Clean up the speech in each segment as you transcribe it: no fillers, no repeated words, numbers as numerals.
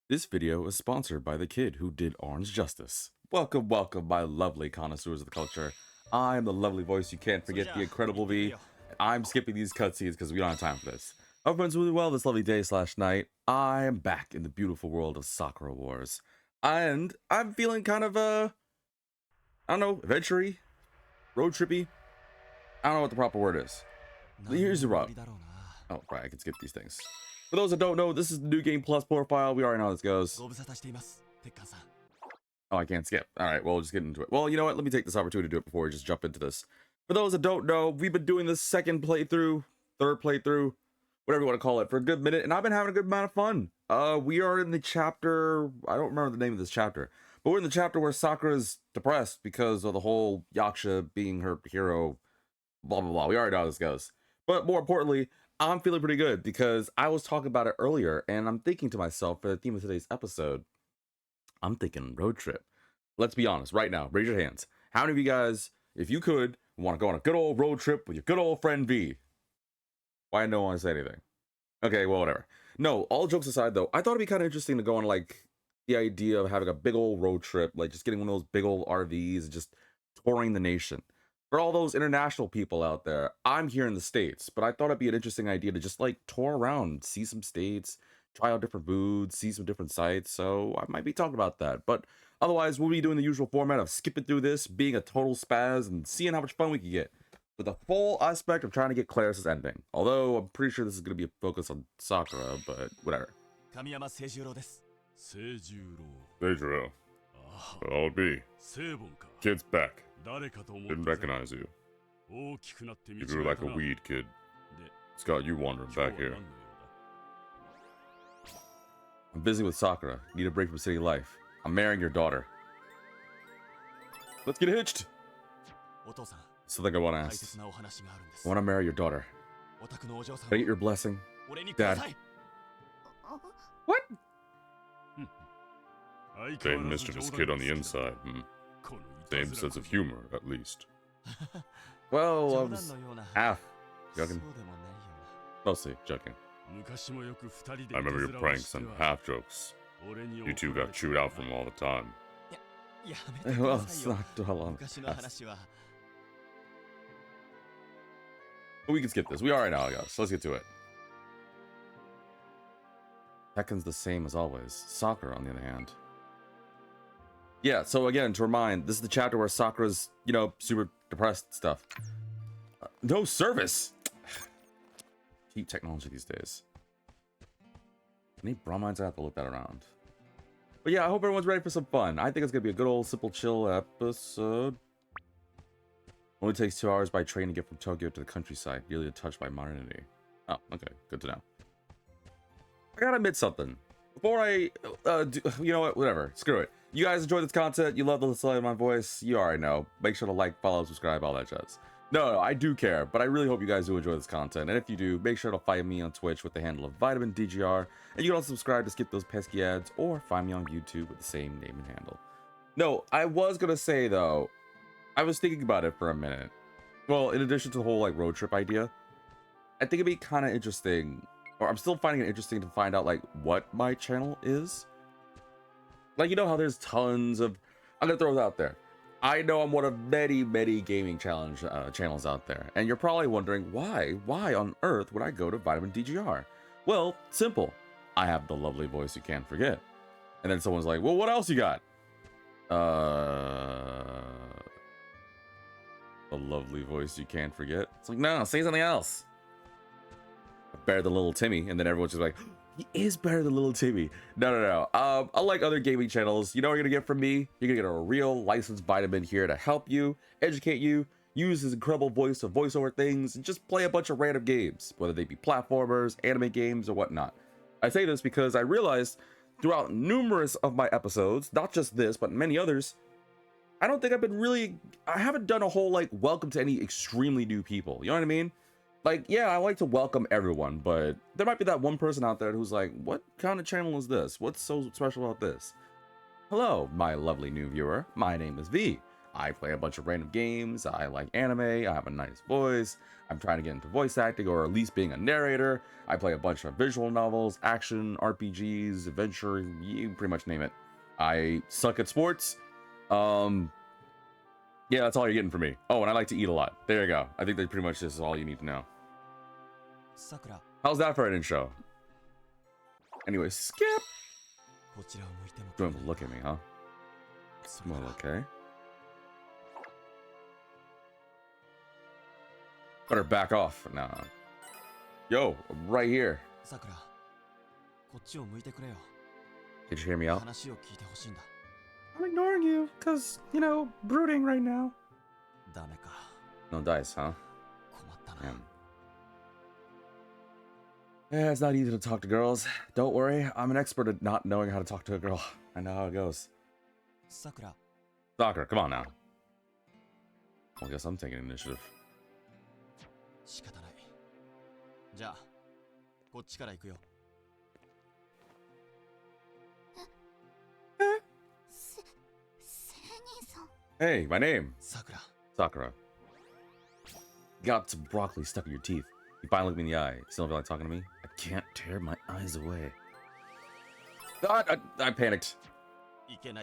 This video is sponsored by the kid who did Orange Justice. Welcome, welcome, my lovely connoisseurs of the culture. I am the lovely voice you can't forget, the incredible V. I'm skipping these cutscenes because we don't have time for this. Hope everyone's really well this lovely day / night. I am back in the beautiful world of Sakura Wars. And I'm feeling kind of, I don't know, adventure-y, road trippy. I don't know what the proper word is. Here's the rub. Oh, right, I can skip these things. For those that don't know, this is the New Game Plus profile. We already know how this goes. Oh, I can't skip. All right, well, we'll just get into it. Well, you know what? Let me take this opportunity to do it before we just jump into this. For those that don't know, we've been doing this second playthrough, third playthrough, whatever you want to call it, for a good minute, and I've been having a good amount of fun. We are in the chapter, I don't remember the name of this chapter, but we're in the chapter where Sakura's depressed because of the whole Yaksha being her hero, blah, blah, blah. We already know how this goes. But more importantly, I'm feeling pretty good because I was talking about it earlier, and I'm thinking to myself, for the theme of today's episode, I'm thinking road trip. Let's be honest, right now, raise your hands. How many of you guys, if you could, want to go on a good old road trip with your good old friend V? Why no one say anything? Okay, well, whatever. No, all jokes aside, though, I thought it'd be kind of interesting to go on, like, the idea of having a big old road trip, like just getting one of those big old RVs and just touring the nation. For all those international people out there, I'm here in the States, but I thought it'd be an interesting idea to just like tour around, see some states, try out different foods, see some different sites. So I might be talking about that. But otherwise, we'll be doing the usual format of skipping through this, being a total spaz, and seeing how much fun we can get. With the full aspect of trying to get Claris's ending. Although I'm pretty sure this is going to be a focus on Sakura, but whatever. Kamiyama Seijuro. Seijuro. I'll be. Kid's back. Didn't recognize you. You grew like a weed, kid. It's got you wandering back here. I'm busy with Sakura. Need a break from city life. I'm marrying your daughter. Let's get hitched. Something I want to ask. I want to marry your daughter. Can I get your blessing? Dad. What? Same mischievous kid on the inside. Same sense of humor, at least. Well, I was half joking. Mostly joking. I remember your pranks and half jokes. You two got chewed out from all the time. Well, it's not dwell on past. But we can skip this. We already know how it goes. So let's get to it. Tekken's the same as always. Sakura, on the other hand. Yeah, so again, to remind, this is the chapter where Sakura's, you know, super depressed stuff. No service! Cheap technology these days. Any bromines? I have to look that around. But yeah, I hope everyone's ready for some fun. I think it's going to be a good old, simple, chill episode. Only takes 2 hours by train to get from Tokyo to the countryside, nearly untouched by modernity. Oh, okay, good to know. I gotta admit something. Before I, you know what, whatever, screw it. You guys enjoy this content, you love the sound of my voice, you already know. Make sure to like, follow, subscribe, all that jazz. No, I do care, but I really hope you guys do enjoy this content. And if you do, make sure to find me on Twitch with the handle of Vitamin DGR. And you can also subscribe to skip those pesky ads, or find me on YouTube with the same name and handle. No, I was gonna say though, I was thinking about it for a minute. Well, in addition to the whole like road trip idea, I think it'd be kind of interesting, or I'm still finding it interesting to find out like what my channel is. Like, you know how there's tons of, I'm gonna throw it out there. I know I'm one of many, many gaming challenge channels out there, and you're probably wondering why on earth would I go to Vitamin DGR? Well, simple. I have the lovely voice you can't forget. And then someone's like, well, what else you got? The lovely voice you can't forget. It's like, no, say something else. Better than little Timmy. And then everyone's just like, he is better than little Timmy. No. Unlike other gaming channels, you know what you're gonna get from me? You're gonna get a real licensed vitamin here to help you, educate you, use his incredible voice to voice over things, and just play a bunch of random games, whether they be platformers, anime games, or whatnot. I say this because I realized throughout numerous of my episodes, not just this, but many others, I don't think I haven't done a whole like welcome to any extremely new people. You know what I mean? Like, yeah, I like to welcome everyone, but there might be that one person out there who's like, what kind of channel is this? What's so special about this? Hello, my lovely new viewer. My name is V. I play a bunch of random games. I like anime. I have a nice voice. I'm trying to get into voice acting or at least being a narrator. I play a bunch of visual novels, action, RPGs, adventure, you pretty much name it. I suck at sports. Yeah, that's all you're getting from me. Oh, and I like to eat a lot. There you go. I think that pretty much this is all you need to know. Sakura. How's that for an intro? Anyway, skip. Don't even look at me, huh? Well, okay. Better back off. Nah. Yo, I'm right here. Sakura. Did you hear me out? I'm ignoring you, cause, you know, brooding right now. No dice, huh? Damn. Yeah, it's not easy to talk to girls. Don't worry, I'm an expert at not knowing how to talk to a girl. I know how it goes. Sakura. Sakura, come on now. Well, I guess I'm taking initiative. Hey, my name. Sakura. Sakura. Got some broccoli stuck in your teeth. You finally look me in the eye. Still don't feel like talking to me? I can't tear my eyes away. God, I panicked. No,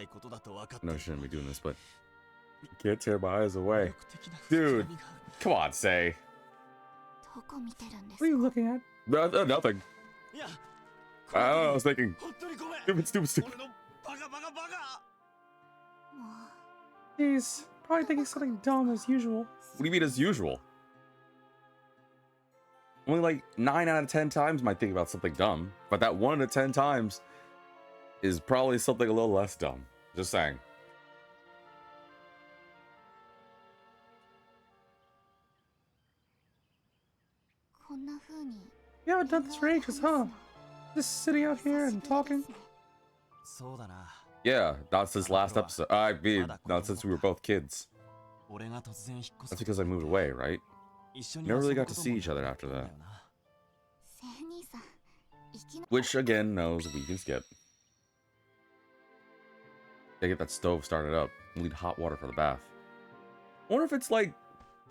I shouldn't be doing this, but I can't tear my eyes away. Dude, come on, say. What are you looking at? Nothing. I don't know, I was thinking. Stupid. He's probably thinking something dumb as usual. What do you mean as usual? Only like 9 out of 10 times might think about something dumb, but that 1 out of 10 times is probably something a little less dumb. Just saying. You haven't done this for ages, huh? Just sitting out here and talking. Yeah, not since last episode. I mean, not since we were both kids. That's because I moved away, right? Never really got to see each other after that. Which, again, knows we can skip. Gotta get that stove started up. We need hot water for the bath. I wonder if it's, like,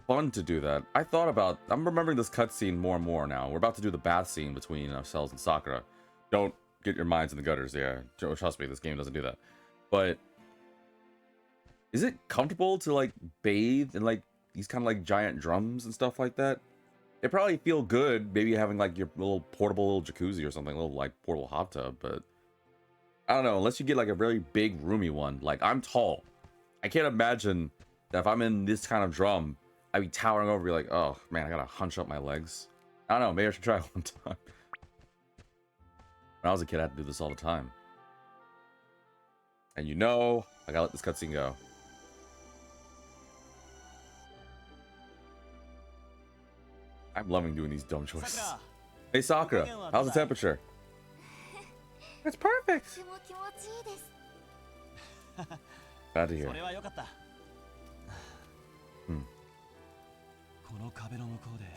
fun to do that. I'm remembering this cutscene more and more now. We're about to do the bath scene between ourselves and Sakura. Don't get your minds in the gutters, yeah. Trust me, this game doesn't do that. But is it comfortable to like bathe in like these kind of like giant drums and stuff like that? It probably feel good, maybe having like your little portable little jacuzzi or something, a little like portable hot tub, but I don't know, unless you get like a very big roomy one. Like I'm tall. I can't imagine that if I'm in this kind of drum, I'd be towering over, be like, oh man, I gotta hunch up my legs. I don't know, maybe I should try it one time. When I was a kid, I had to do this all the time. And you know, I gotta let this cutscene go. I'm loving doing these dumb choices. Hey Sakura, how's the temperature? It's perfect. Glad to hear.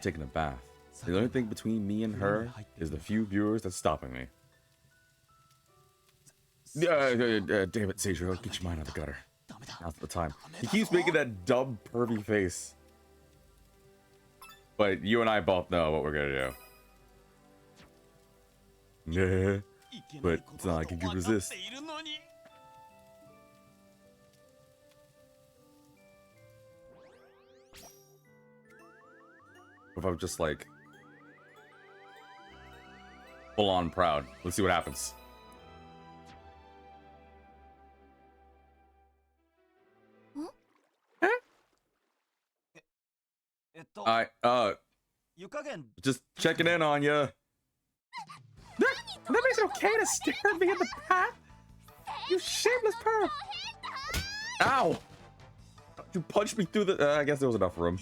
Taking a bath. The only thing between me and her is the few viewers that's stopping me. Damn it, Seijiro, get your mind out of the gutter. Now's the time. He keeps making that dumb, pervy face. But you and I both know what we're gonna do. Nah, but it's not like I can resist. If I'm just like full on proud, let's see what happens. Just checking in on you. That makes it okay to stare at me in the bath? You shameless perv! Ow! You punched me through the. I guess there was enough room.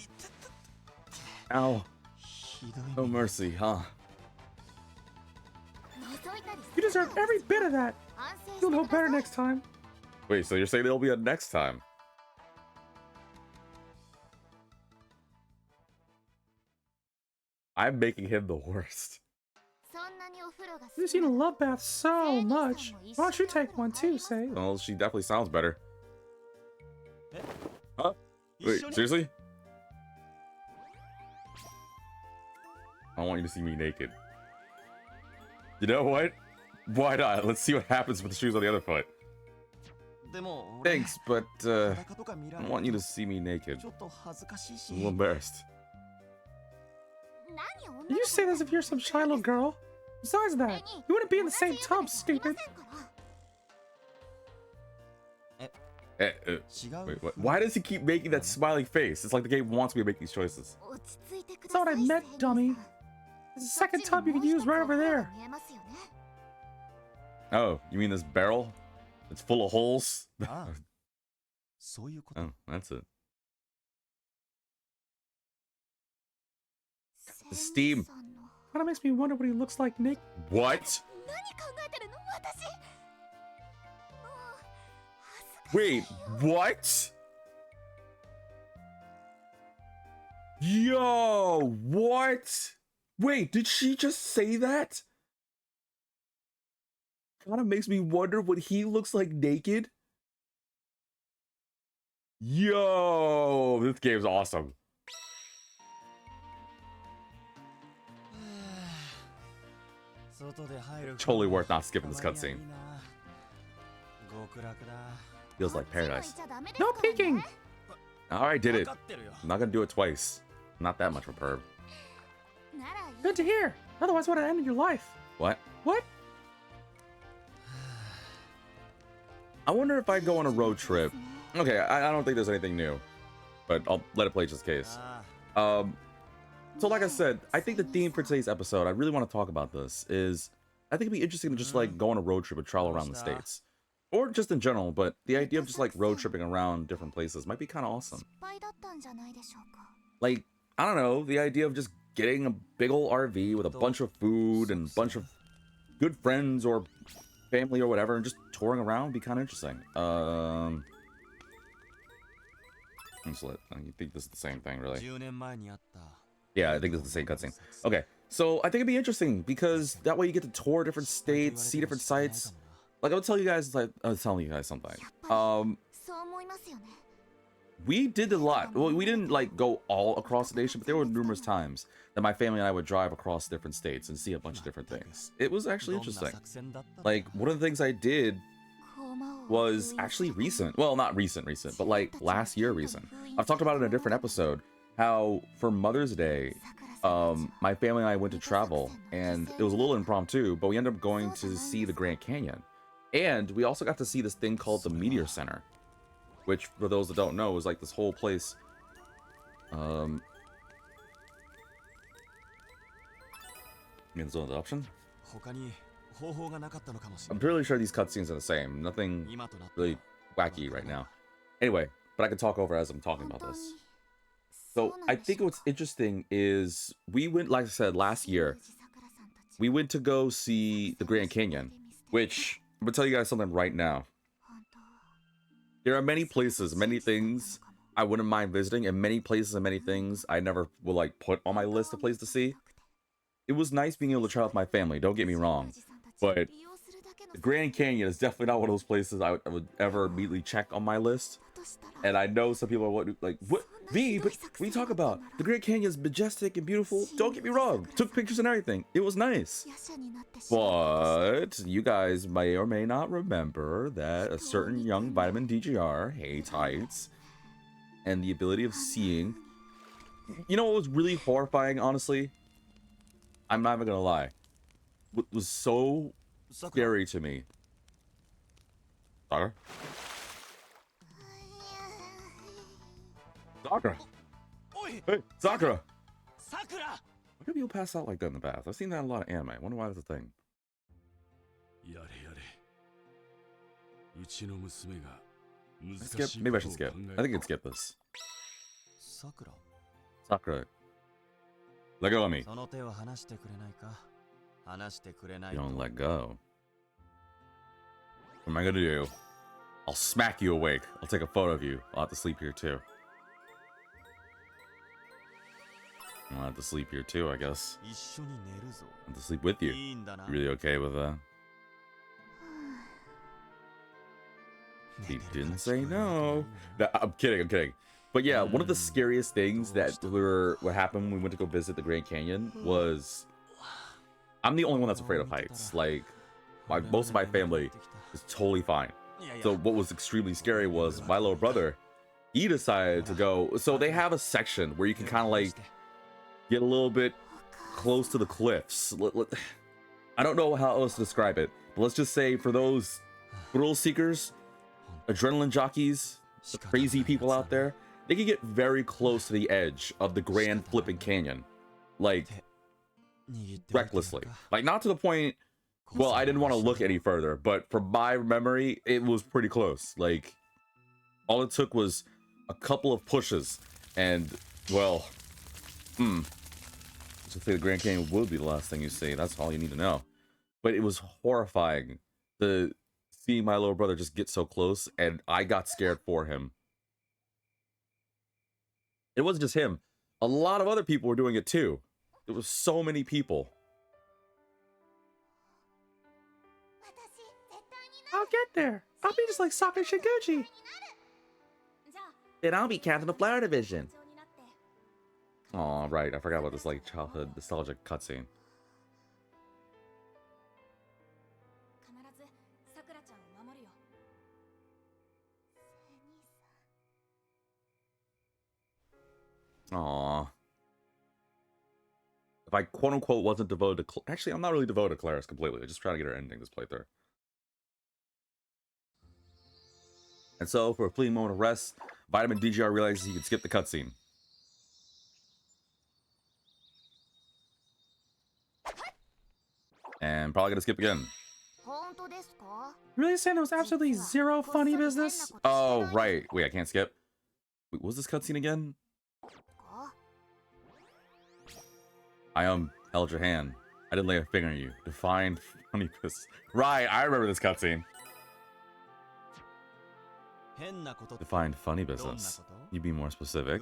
Ow. No mercy, huh? You deserve every bit of that. You'll know better next time. Wait, so you're saying there'll be a next time? I'm making him the worst. You've seen a love bath so much. Why don't you take one too, Say? Well, she definitely sounds better. Huh? Wait, seriously? I want you to see me naked. You know what? Why not? Let's see what happens with the shoes on the other foot. Thanks, but I don't want you to see me naked. I'm a little embarrassed. You say this if you're some shy little girl. Besides that, you wouldn't be in the same tub, stupid. Wait, what? Why does he keep making that smiling face? It's like the game wants me to make these choices. That's not what I meant, dummy. There's a second tub you can use right over there. Oh, you mean this barrel? It's full of holes? Oh, that's it. The steam. Kind of makes me wonder what he looks like, Nick. What? Wait, what? Yo, what? Wait, did she just say that? Kind of makes me wonder what he looks like naked. Yo, this game's awesome. Totally worth not skipping this cutscene. Feels like paradise. No peeking! Alright, did it. I'm not gonna do it twice. Not that much of a perv. Good to hear. Otherwise, what would have ended your life? What? What? I wonder if I go on a road trip. Okay, I don't think there's anything new, but I'll let it play just in case. So like I said, I think the theme for today's episode, I really want to talk about this, is I think it'd be interesting to just like go on a road trip and travel around the States. Or just in general, but the idea of just like road tripping around different places might be kind of awesome. Like, I don't know, the idea of just getting a big old RV with a bunch of food and a bunch of good friends or family or whatever and just touring around would be kind of interesting. You think this is the same thing, really? Yeah, I think this is the same cutscene. Okay, so I think it'd be interesting because that way you get to tour different states, see different sites. Like I was telling you guys something. We did a lot. Well, we didn't like go all across the nation, but there were numerous times that my family and I would drive across different states and see a bunch of different things. It was actually interesting. Like one of the things I did was actually recent. Well, not recent, but like last year recent. I've talked about it in a different episode. How for Mother's Day, my family and I went to travel, and it was a little impromptu, but we ended up going to see the Grand Canyon. And we also got to see this thing called the Meteor Center, which, for those that don't know, is like this whole place. Means the option? I'm pretty sure these cutscenes are the same. Nothing really wacky right now. Anyway, but I can talk over as I'm talking about this. So I think what's interesting is we went, like I said, last year, we went to go see the Grand Canyon, which I'm gonna tell you guys something right now. There are many places, many things I wouldn't mind visiting, and many places and many things I never will like put on my list of places to see. It was nice being able to travel with my family, don't get me wrong, but the Grand Canyon is definitely not one of those places I would ever immediately check on my list. And I know some people are like, what? V, but what are you talking about? The Grand Canyon is majestic and beautiful. Don't get me wrong. Took pictures and everything. It was nice. But you guys may or may not remember that a certain young vitamin DGR, hey tights, and the ability of seeing. You know what was really horrifying, honestly? I'm not even gonna lie. What was so scary to me. Sakura? Sakura! Hey, Sakura! Why do people pass out like that in the bath? I've seen that in a lot of anime. I wonder why that's a thing. Skip? Maybe I should skip. I think I can skip this. Sakura. Let go of me. You don't let go. What am I gonna do? I'll smack you awake. I'll take a photo of you. I'll have to sleep here too. I'll have to sleep here too, I guess. I'll have to sleep with you. You really okay with that? He didn't say no. No, I'm kidding. But yeah, one of the scariest things that what happened when we went to go visit the Grand Canyon was I'm the only one that's afraid of heights. Like most of my family is totally fine. So what was extremely scary was my little brother, he decided to go. So they have a section where you can kind of like get a little bit close to the cliffs. I don't know how else to describe it, but let's just say for those thrill seekers, adrenaline jockeys, the crazy people out there, they can get very close to the edge of the Grand Flipping Canyon, like recklessly. Like not to the point, well, I didn't want to look any further, but from my memory, it was pretty close. Like all it took was a couple of pushes and, well, so say the Grand Canyon would be the last thing you see. That's all you need to know. But it was horrifying to see my little brother just get so close, and I got scared for him. It wasn't just him. A lot of other people were doing it too. There was so many people. I'll get there. I'll be just like Sakura Shiguchi. And I'll be captain of Flower Division. Oh, right. I forgot about this like childhood nostalgic cutscene. Aw. If I quote unquote wasn't devoted to actually, I'm not really devoted to Claris completely. I just try to get her ending this playthrough. And so, for a fleeting moment of rest, Vitamin DGR realizes he can skip the cutscene. And probably gonna skip again. Really saying there was absolutely zero funny business? Oh, right. Wait, I can't skip. Wait, what was this cutscene again? I held your hand. I didn't lay a finger on you. Define funny business. Right, I remember this cutscene. Define funny business. You be more specific.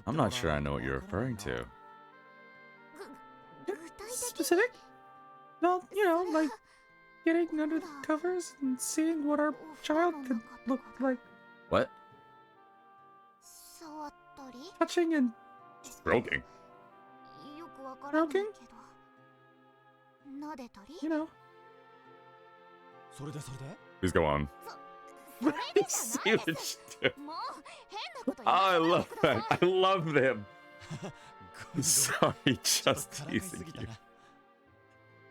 I'm not sure I know what you're referring to. Specific? Well, you know, like getting under the covers and seeing what our child could look like. What? Touching and Stroking. stroking? You know. Please go on. I love that. I love them. Sorry, just teasing you.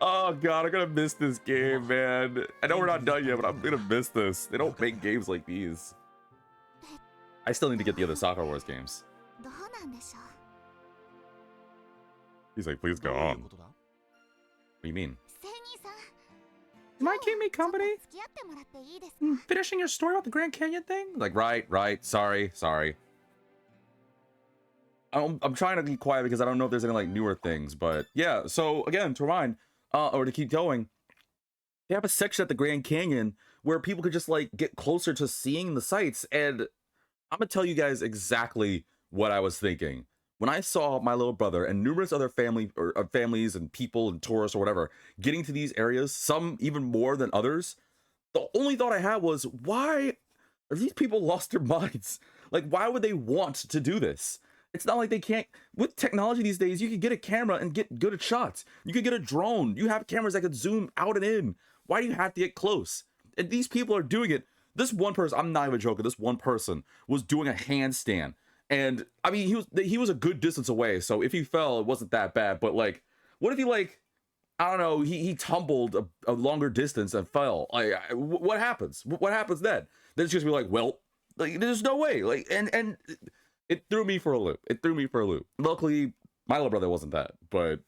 Oh god, I'm gonna miss this game, man. I know we're not done yet, but I'm gonna miss this. They don't make games like these. I still need to get the other Sakura Wars games. He's like, please go on. What do you mean? Am I keeping me company? Finishing your story about the Grand Canyon thing? Like, right. Sorry. I'm trying to be quiet because I don't know if there's any like newer things, but yeah. So again, to remind, or to keep going, they have a section at the Grand Canyon where people could just like get closer to seeing the sights, and I'm gonna tell you guys exactly what I was thinking when I saw my little brother and numerous other families and people and tourists or whatever getting to these areas, some even more than others. The only thought I had was, why are these people lost their minds? Like, why would they want to do this? It's not like they can't. With technology these days, you can get a camera and get good at shots. You can get a drone. You have cameras that can zoom out and in. Why do you have to get close? And these people are doing it. This one person, I'm not even joking, this one person was doing a handstand. And I mean, he was a good distance away, so if he fell, it wasn't that bad. But like, what if he like, I don't know, he tumbled a longer distance and fell? Like, what happens? What happens then? Then it's just be like, well, like, there's no way. Like, and it threw me for a loop. Luckily, my little brother wasn't that, but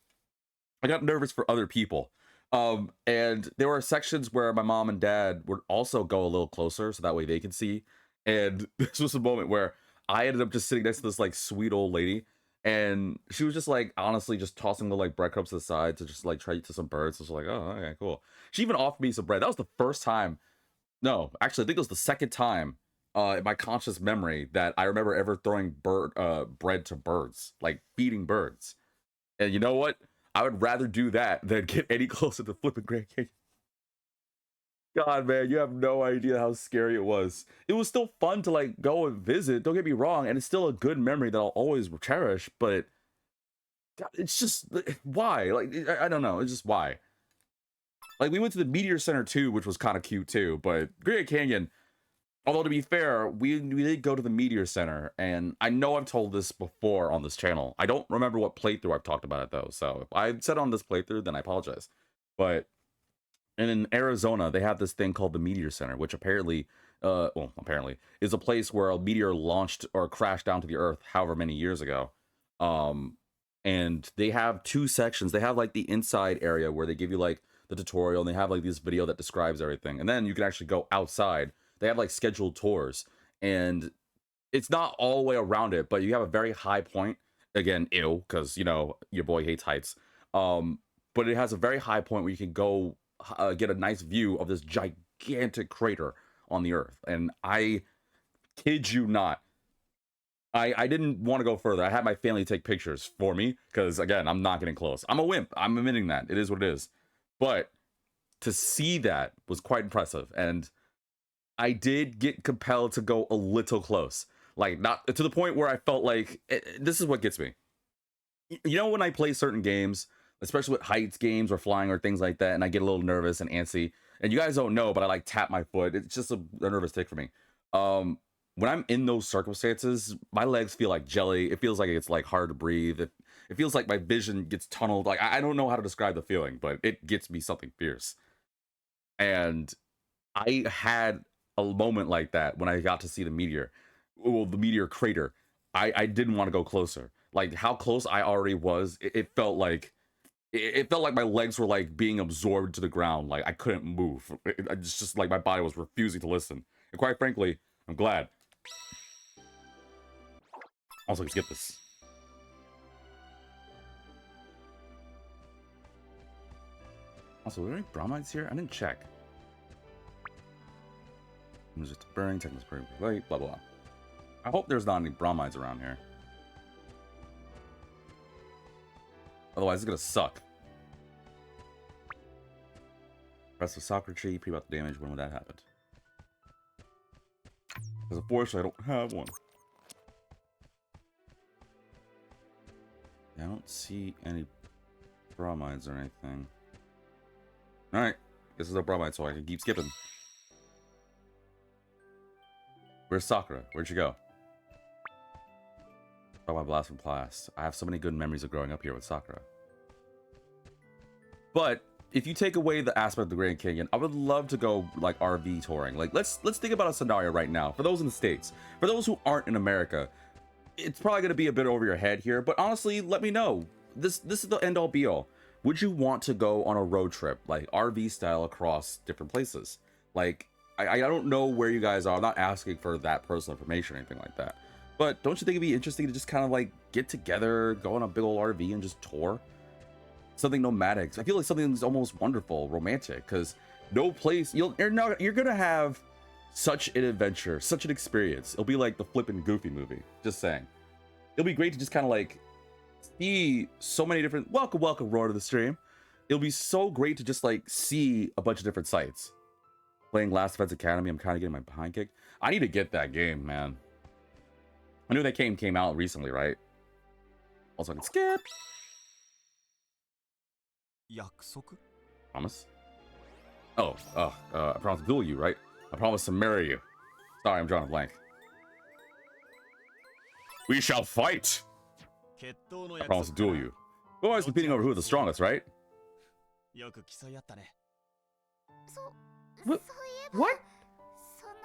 I got nervous for other people. And there were sections where my mom and dad would also go a little closer, so that way they could see. And this was a moment where I ended up just sitting next to this like sweet old lady, and she was just like honestly just tossing the like breadcrumbs to the side to just like try to eat to some birds. So I was like, oh, okay, cool. She even offered me some bread. That was the first time. No, actually, I think it was the second time in my conscious memory that I remember ever throwing bread to birds, like feeding birds. And you know what? I would rather do that than get any closer to flipping Grand Canyon. God, man, you have no idea how scary it was. It was still fun to like go and visit. Don't get me wrong, and it's still a good memory that I'll always cherish. But God, it's just why? Like I don't know. It's just why. Like we went to the Meteor Center too, which was kind of cute too. But Great Canyon, although to be fair, we did go to the Meteor Center, and I know I've told this before on this channel. I don't remember what playthrough I've talked about it though. So if I said on this playthrough, then I apologize. But and in Arizona, they have this thing called the Meteor Center, which apparently, apparently, is a place where a meteor launched or crashed down to the Earth however many years ago. And they have two sections. They have like the inside area where they give you like the tutorial, and they have like this video that describes everything. And then you can actually go outside. They have like scheduled tours, and it's not all the way around it, but you have a very high point. Again, ew, because you know your boy hates heights. But it has a very high point where you can go get a nice view of this gigantic crater on the Earth. And I kid you not, I didn't want to go further. I had my family take pictures for me because, again, I'm not getting close. I'm a wimp. I'm admitting that. It is what it is. But to see that was quite impressive. And I did get compelled to go a little close. Like, not to the point where I felt like, this is what gets me. You know, when I play certain games, especially with heights games or flying or things like that, and I get a little nervous and antsy, and you guys don't know, but I like tap my foot. It's just a nervous tick for me. When I'm in those circumstances, my legs feel like jelly. It feels like it's like hard to breathe. It feels like my vision gets tunneled. Like I don't know how to describe the feeling, but it gets me something fierce. And I had a moment like that when I got to see the meteor, well, the meteor crater. I didn't want to go closer. Like how close I already was, it felt like my legs were like being absorbed to the ground. Like I couldn't move. It's just like my body was refusing to listen. And quite frankly, I'm glad. Also, let's get this. Also, are there any bromides here? I didn't check. There's just burning, technical spring, light, blah, blah, blah. I hope there's not any bromides around here. Otherwise, it's gonna suck. Press the Sakura tree, pre out the damage. When would that happen? Because unfortunately, I don't have one. I don't see any bromides or anything. Alright, this is a bromide, so I can keep skipping. Where's Sakura? Where'd she go? Oh, my blast from class. I have so many good memories of growing up here with Sakura. But if you take away the aspect of the Grand Canyon, I would love to go like RV touring. Like let's think about a scenario right now. For those in the States, for those who aren't in America, it's probably gonna be a bit over your head here, but honestly, let me know. This is the end all be all. Would you want to go on a road trip, like RV style across different places? Like I don't know where you guys are. I'm not asking for that personal information or anything like that. But don't you think it'd be interesting to just kind of like get together, go on a big old RV and just tour? Something nomadic. I feel like something's almost wonderful, romantic, because no place you're gonna have such an adventure, such an experience. It'll be like the flippin' Goofy movie. Just saying. It'll be great to just kind of like see so many different welcome Roar to the stream. It'll be so great to just like see a bunch of different sites. Playing Last Defense Academy, I'm kind of getting my behind kicked. I need to get that game, man. I knew that game came out recently, right? Also, I can skip. Promise? Oh, I promise to duel you, right? I promise to marry you. Sorry, I'm drawing a blank. We shall fight! I promise to duel you. We're always competing over who is the strongest, right? What?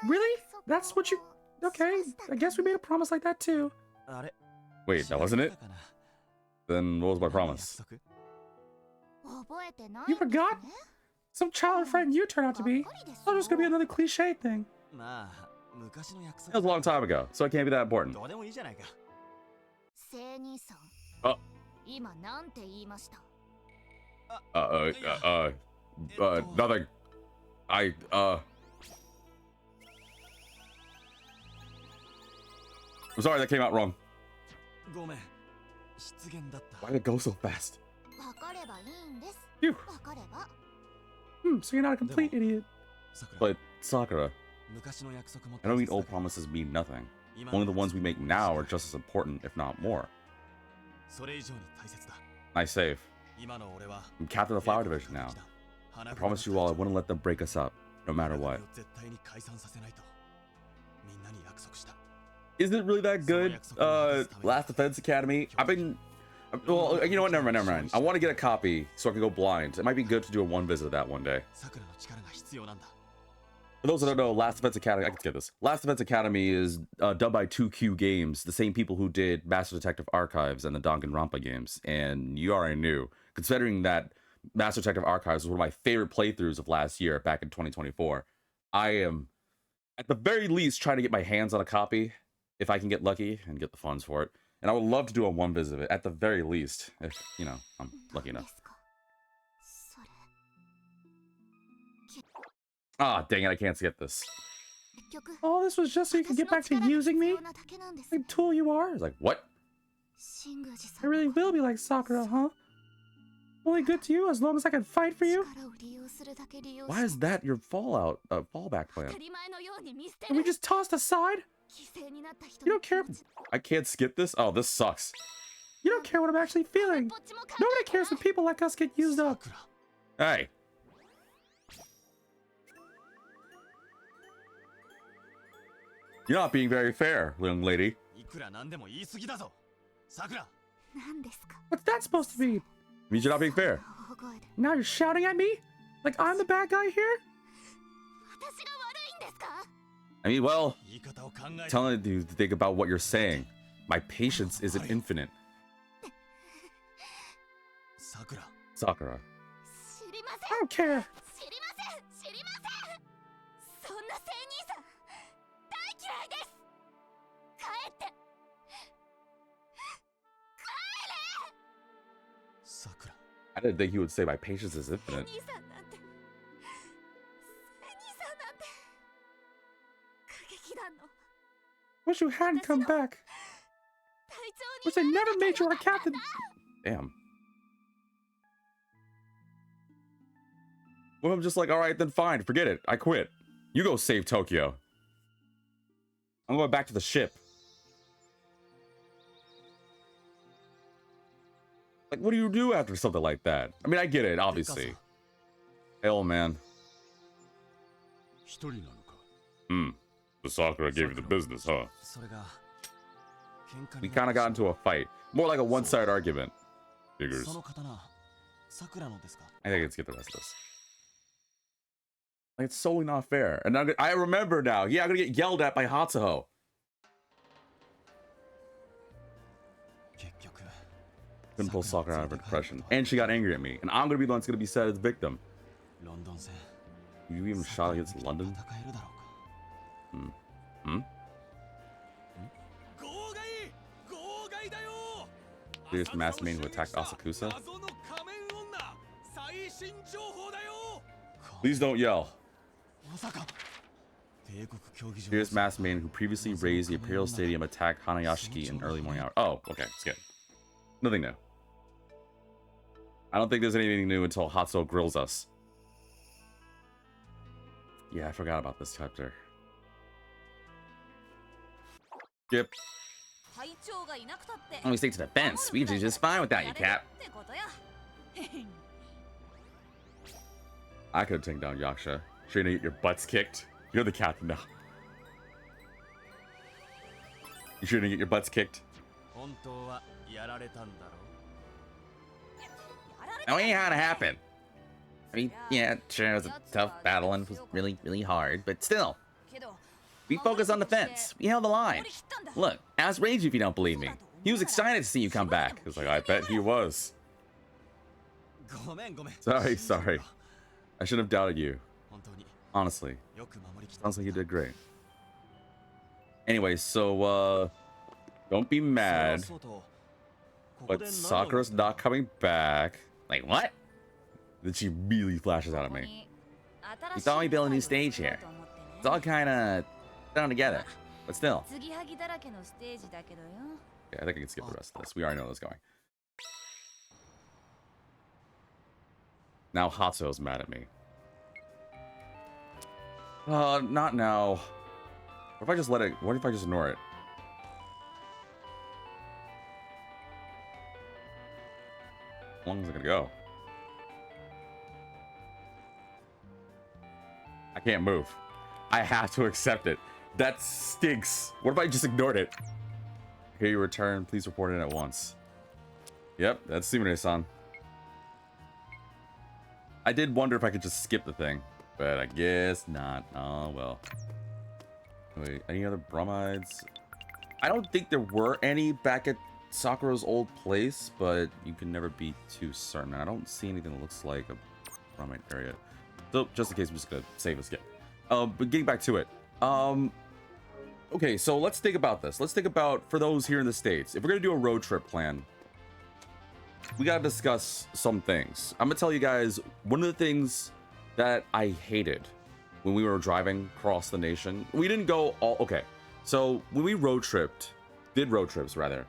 Really? That's what you... Okay, I guess we made a promise like that too. Wait, that wasn't it? Then what was my promise? You forgot? Some childhood friend you turned out to be. That was just gonna be another cliche thing. That was a long time ago, so it can't be that important. Nothing. I'm sorry, that came out wrong. Why did it go so fast? Phew. So you're not a complete idiot. But Sakura, I know these old promises mean nothing. Only the ones we make now are just as important, if not more. Nice save. I'm captain of the flower division now. I promised you all I wouldn't let them break us up, no matter what. Is it really that good? Last Defense Academy? I've been... Well, you know what? Never mind. I want to get a copy so I can go blind. It might be good to do a one visit of that one day. For those that don't know, Last Defense Academy... I can skip this. Last Defense Academy is dubbed by 2Q Games, the same people who did Master Detective Archives and the Danganronpa games. And you already knew. Considering that Master Detective Archives was one of my favorite playthroughs of last year, back in 2024, I am, at the very least, trying to get my hands on a copy, if I can get lucky and get the funds for it. And I would love to do a one visit of it, at the very least, if, you know, I'm lucky enough. Ah, dang it, I can't skip this. Oh, this was just so you could get back to using me? Like tool you are? It's like, what? I really will be like Sakura, huh? Only good to you as long as I can fight for you? Why is that your fallback plan? Can we just tossed aside? You don't care. I can't skip this? Oh, this sucks. You don't care what I'm actually feeling. Nobody cares when people like us get used up. Hey. You're not being very fair, young lady. What's that supposed to be? Means you're not being fair. Now you're shouting at me? Like I'm the bad guy here? I mean, well, telling you to think about what you're saying. My patience isn't infinite. Sakura. I don't care. I didn't think he would say my patience is infinite. Wish you hadn't come back. Wish I never made you our captain. Damn. Well, I'm just like, alright, then fine, forget it. I quit. You go save Tokyo. I'm going back to the ship. Like, what do you do after something like that? I mean, I get it, obviously. Hell, man. The Sakura gave you the business, huh? We kind of got into a fight. More like a one-sided argument. Figures. I think I can skip the rest of this. Like, it's solely not fair. And I remember now. Yeah, I'm gonna get yelled at by Hatsuho. Couldn't pull Sakura out of her depression. And she got angry at me. And I'm gonna be the one that's gonna be set as victim. You even shot against London? Fierce masked man who attacked Asakusa? Please don't yell. Fierce masked man who previously raised the Imperial Stadium attacked Hanayashiki in early morning hours. Oh, okay, skip. Nothing new. I don't think there's anything new until Hatsuho grills us. Yeah, I forgot about this chapter. Skip. When we stick to the fence, we do just fine without you, Cap. I could have taken down Yaksha. Sure, you get your butts kicked. You're the captain now. You sure to get your butts kicked? That ain't how it happened. I mean, yeah, sure, it was a tough battle and it was really, really hard, but still. We focused on the fence. We held the line. Look, ask Rage if you don't believe me. He was excited to see you come back. He was like, I bet he was. Sorry. I should have doubted you. Honestly. Sounds like you did great. Anyway, so, don't be mad. But Sakura's not coming back. Like, what? Then she immediately flashes out at me. We thought we built a new stage here. It's all kind of down together, but still. Yeah, I think I can skip the rest of this. We already know what's going. Now Hatsuho's mad at me. Not now. What if I just let it? What if I just ignore it? How long is it gonna go? I can't move. I have to accept it. That stinks. What if I just ignored it? Here you return. Please report it at once. Yep, that's Sumire-san. I did wonder if I could just skip the thing, but I guess not. Oh, well. Wait, any other bromides? I don't think there were any back at Sakura's old place, but you can never be too certain. I don't see anything that looks like a bromide area. So, just in case, I'm just gonna save and skip. But getting back to it. Okay, so let's think about this. Let's think about, for those here in the States, if we're gonna do a road trip plan, we gotta discuss some things. I'm gonna tell you guys, one of the things that I hated when we were driving across the nation, we didn't go all, okay. So when we did road trips rather,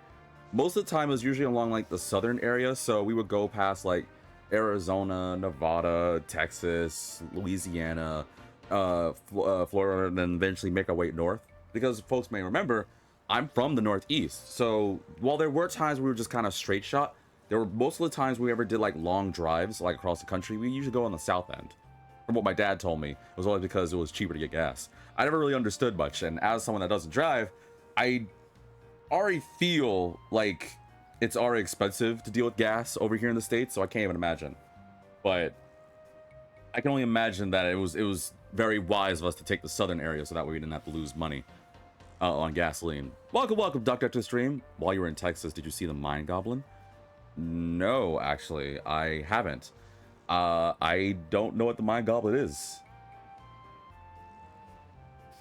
most of the time it was usually along like the southern area. So we would go past like Arizona, Nevada, Texas, Louisiana, Florida, and then eventually make our way north. Because folks may remember, I'm from the Northeast. So while there were times we were just kind of straight shot, there were most of the times we ever did like long drives like across the country, we usually go on the south end. From what my dad told me, it was only because it was cheaper to get gas. I never really understood much, and as someone that doesn't drive, I already feel like it's already expensive to deal with gas over here in the States, so I can't even imagine. But I can only imagine that it was very wise of us to take the southern area so that way we didn't have to lose money on gasoline. Welcome, Doctor to the stream. While you were in Texas, did you see the Mine Goblin? No, actually, I haven't. I don't know what the Mine Goblin is.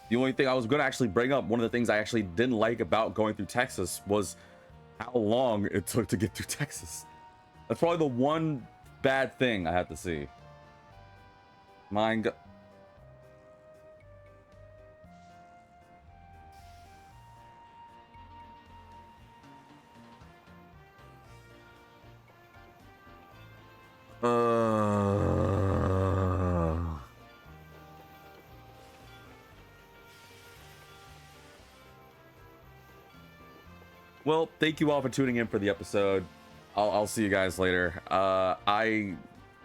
The only thing I was going to actually bring up, one of the things I actually didn't like about going through Texas was how long it took to get through Texas. That's probably the one bad thing I had to see. Mine Go- Well, thank you all for tuning in for the episode. I'll see you guys later. I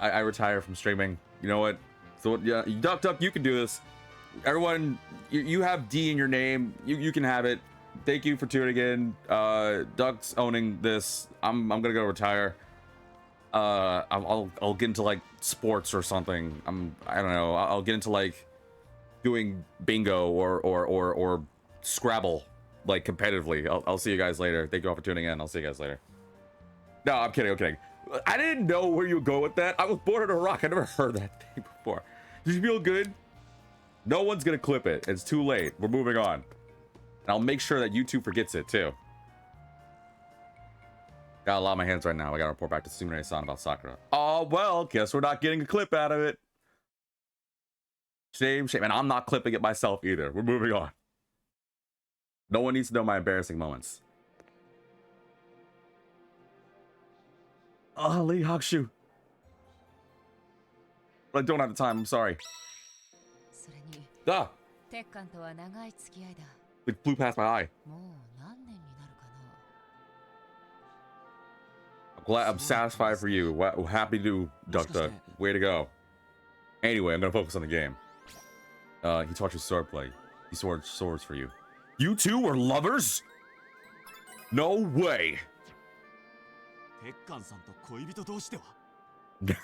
retire from streaming. You know what? So yeah, you ducked up. You can do this. Everyone, you have D in your name. You can have it. Thank you for tuning in. Duck's owning this. I'm gonna go retire. I'll get into like sports or something. I don't know. I'll get into like doing bingo or Scrabble like competitively. I'll see you guys later. Thank you all for tuning in. I'll see you guys later. No, I'm kidding. I'm kidding. I didn't know where you would go with that. I was born under a rock. I never heard that thing before. Did you feel good? No one's gonna clip it. It's too late. We're moving on. And I'll make sure that YouTube forgets it too. Got a lot of my hands right now. I gotta report back to Sumire-san about Sakura. Oh, well, guess we're not getting a clip out of it. Shame. And I'm not clipping it myself either. We're moving on. No one needs to know my embarrassing moments. Oh, Lee Hakushu. But I don't have the time. I'm sorry. Ah! It flew past my eye. I'm satisfied for you. Happy to Duck Duck. Way to go. Anyway, I'm gonna focus on the game. He taught you swordplay. He sword swords for you. You two were lovers? No way.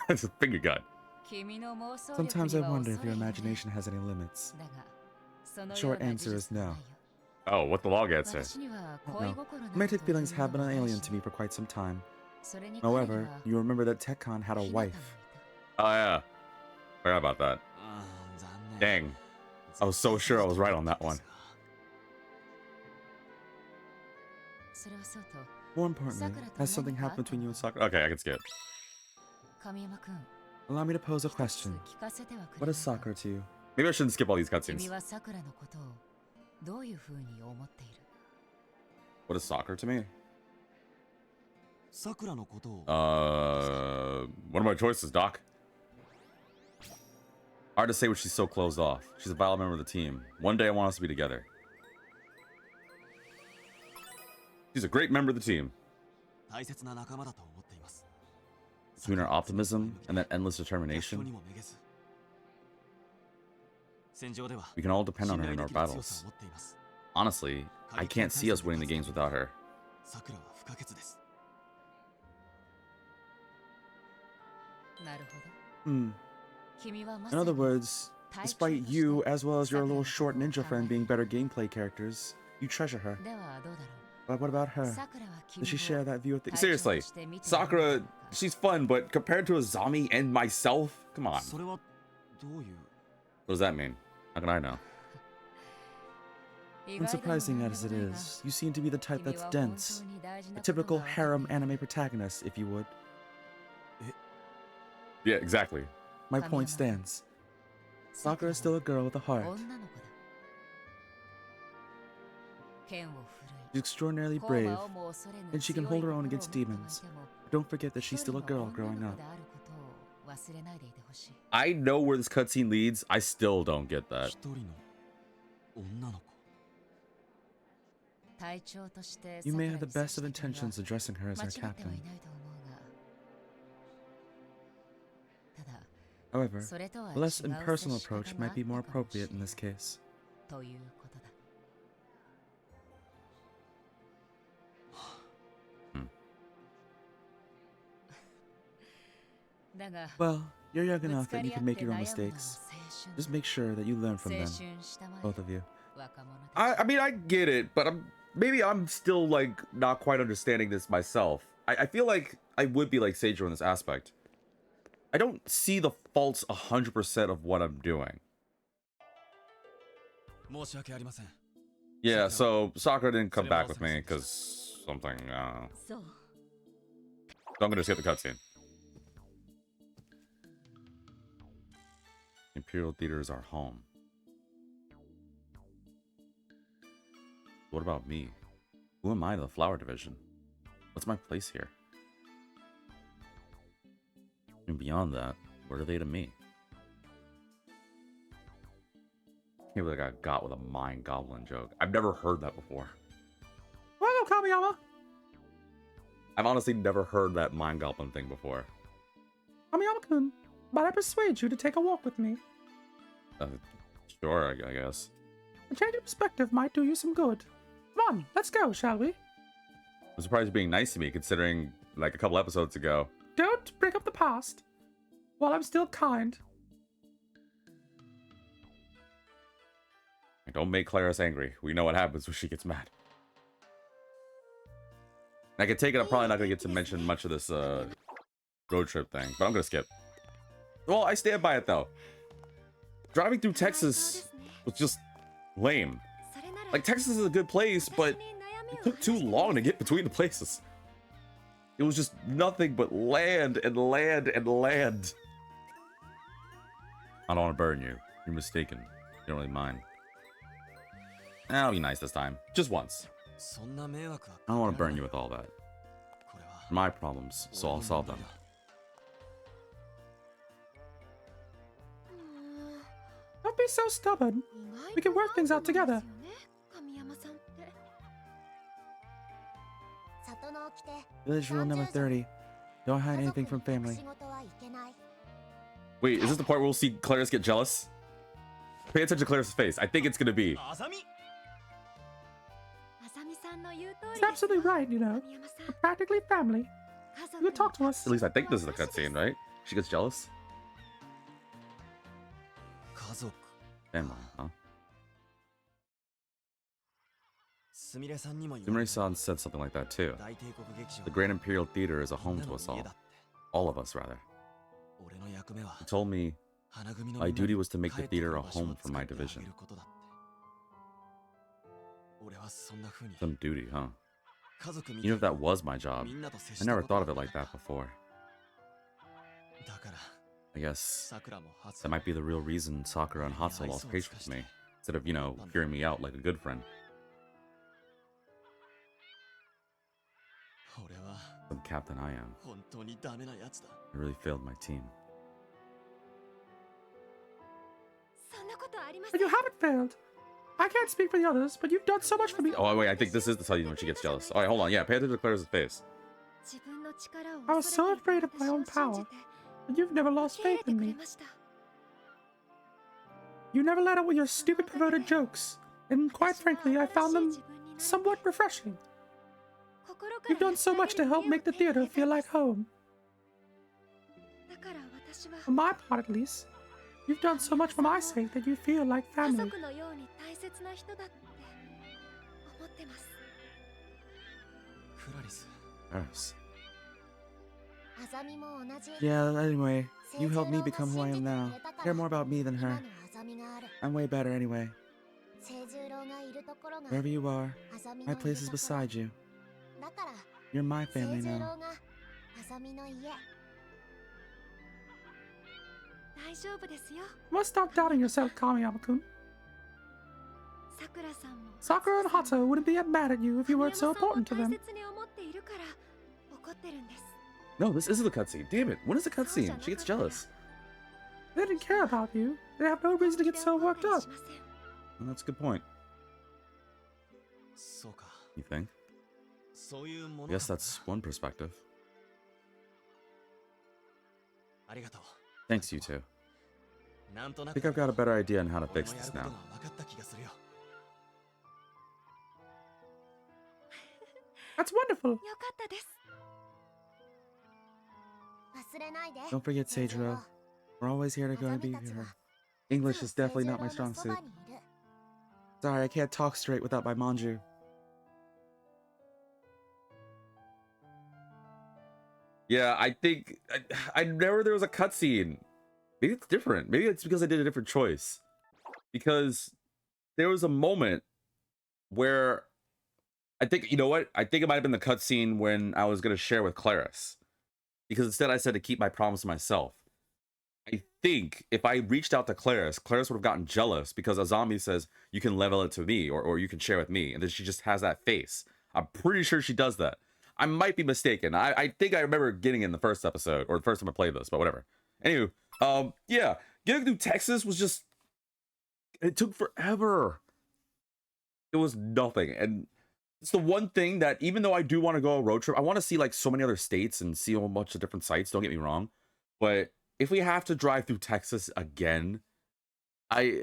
That's a finger gun. Sometimes I wonder if your imagination has any limits. The short answer is no. Oh, what the log ad says. No. Romantic feelings have been an alien to me for quite some time. However, you remember that Tekkan had a wife. Oh yeah. Forgot about that. Dang. I was so sure I was right on that one. More importantly, has something happened between you and Sakura? Okay, I can skip. Allow me to pose a question. What is Sakura to you? Maybe I shouldn't skip all these cutscenes. What is Sakura to me? What are my choices, Doc? Hard to say when she's so closed off. She's a valid member of the team. One day I want us to be together. She's a great member of the team. Between her optimism and that endless determination, we can all depend on her in our battles. Honestly, I can't see us winning the games without her. In other words, despite you, as well as your little short ninja friend being better gameplay characters, you treasure her. But what about her? Does she share that view with the— Seriously, Sakura, she's fun, but compared to Azami and myself, come on. What does that mean? How can I know? Unsurprising as it is, you seem to be the type that's dense. A typical harem anime protagonist, if you would. Yeah, exactly. My point stands. Sakura is still a girl with a heart. She's extraordinarily brave, and she can hold her own against demons. But don't forget that she's still a girl growing up. I know where this cutscene leads. I still don't get that. You may have the best of intentions addressing her as our captain. However, a less impersonal approach might be more appropriate in this case. Well, you're young enough that you can make your own mistakes. Just make sure that you learn from them, both of you. I mean, I get it, but maybe I'm still, like, not quite understanding this myself. I feel like I would be like Seijiro in this aspect. I don't see the faults 100% of what I'm doing. Yeah, so Sakura didn't come back with me because something, So I'm gonna skip the cutscene. Imperial Theater is our home. What about me? Who am I to the flower division? What's my place here? And beyond that, what are they to me? I can't believe I got with a mind goblin joke. I've never heard that before. Welcome, Kamiyama! I've honestly never heard that mind goblin thing before. Kamiyama-kun, might I persuade you to take a walk with me? Sure, I guess. A change of perspective might do you some good. Come on, let's go, shall we? I'm surprised you're being nice to me, considering, like, a couple episodes ago. Don't bring up the past. While I'm still kind. Don't make Claris angry. We know what happens when she gets mad. I can take it, I'm probably not going to get to mention much of this road trip thing, but I'm going to skip. Well, I stand by it, though. Driving through Texas was just lame. Like, Texas is a good place, but it took too long to get between the places. It was just nothing but land and land and land. I don't want to burn you. You're mistaken. You don't really mind. I'll be nice this time. Just once. I don't want to burn you with all that. My problems, so I'll solve them. Don't be so stubborn. We can work things out together. Village rule number 30. Don't hide anything from family. Wait, is this the part where we'll see Claris get jealous? Pay attention to Claris' face. I think it's gonna be. He's absolutely right, you know. We're practically family. You can talk to us. At least I think this is the cutscene, right? She gets jealous. Family, huh? Sumire-san said something like that too. The Grand Imperial Theater is a home to us all. All of us, rather. He told me my duty was to make the theater a home for my division. Some duty, huh? Even if that was my job, I never thought of it like that before. I guess that might be the real reason Sakura and Hatsu lost patience with me, instead of, you know, hearing me out like a good friend. Some captain I am. I really failed my team. And you haven't failed. I can't speak for the others, but you've done so much for me. Oh, wait, I think this is the time when she gets jealous. All right, hold on. Yeah, pay attention to Claire's face. I was so afraid of my own power, but you've never lost faith in me. You never let up with your stupid perverted jokes, and quite frankly, I found them somewhat refreshing. You've done so much to help make the theater feel like home. For my part, at least, you've done so much for my sake that you feel like family. Yes. Yeah, anyway, you helped me become who I am now. Care more about me than her. I'm way better anyway. Wherever you are, my place is beside you. You're my family now. You must stop doubting yourself, Kamiyama-kun. Sakura and Hato wouldn't be mad at you if you weren't so important to them. No, this isn't the cutscene. Damn it. When is the cutscene? She gets jealous. They didn't care about you. They have no reason to get so worked up. Well, that's a good point. You think? I guess that's one perspective. Thanks, you two. I think I've got a better idea on how to fix this now. That's wonderful. Don't forget, Seijiro. We're always here to go and be here. English is definitely not my strong suit. Sorry, I can't talk straight without my manju. Yeah, I think I remember there was a cutscene. Maybe it's different. Maybe it's because I did a different choice. Because there was a moment where I think, you know what? I think it might have been the cutscene when I was going to share with Claris. Because instead I said to keep my promise to myself. I think if I reached out to Claris, Claris would have gotten jealous because Azami says you can level it to me or you can share with me. And then she just has that face. I'm pretty sure she does that. I might be mistaken. I think I remember getting it in the first episode or the first time I played this, but whatever. Anywho, yeah, getting through Texas was just, it took forever. It was nothing. And it's the one thing that even though I do want to go on a road trip, I want to see like so many other states and see a whole bunch of different sites. Don't get me wrong. But if we have to drive through Texas again, I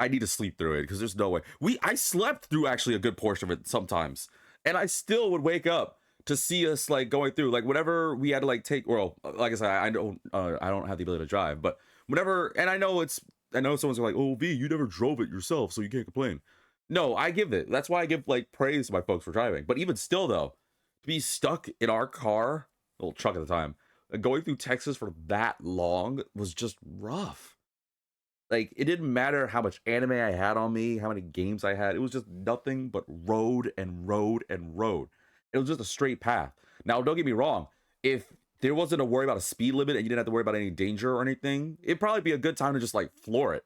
need to sleep through it because there's no way. I slept through actually a good portion of it sometimes. And I still would wake up to see us like going through, like whenever we had to like take, well, like I said, I don't have the ability to drive, but whenever, and I know someone's like, oh V, you never drove it yourself, so you can't complain. No, I give it. That's why I give like praise to my folks for driving. But even still though, to be stuck in our car, a little truck at the time, going through Texas for that long was just rough. Like, it didn't matter how much anime I had on me, how many games I had. It was just nothing but road and road and road. It was just a straight path. Now, don't get me wrong. If there wasn't a worry about a speed limit and you didn't have to worry about any danger or anything, it'd probably be a good time to just, like, floor it.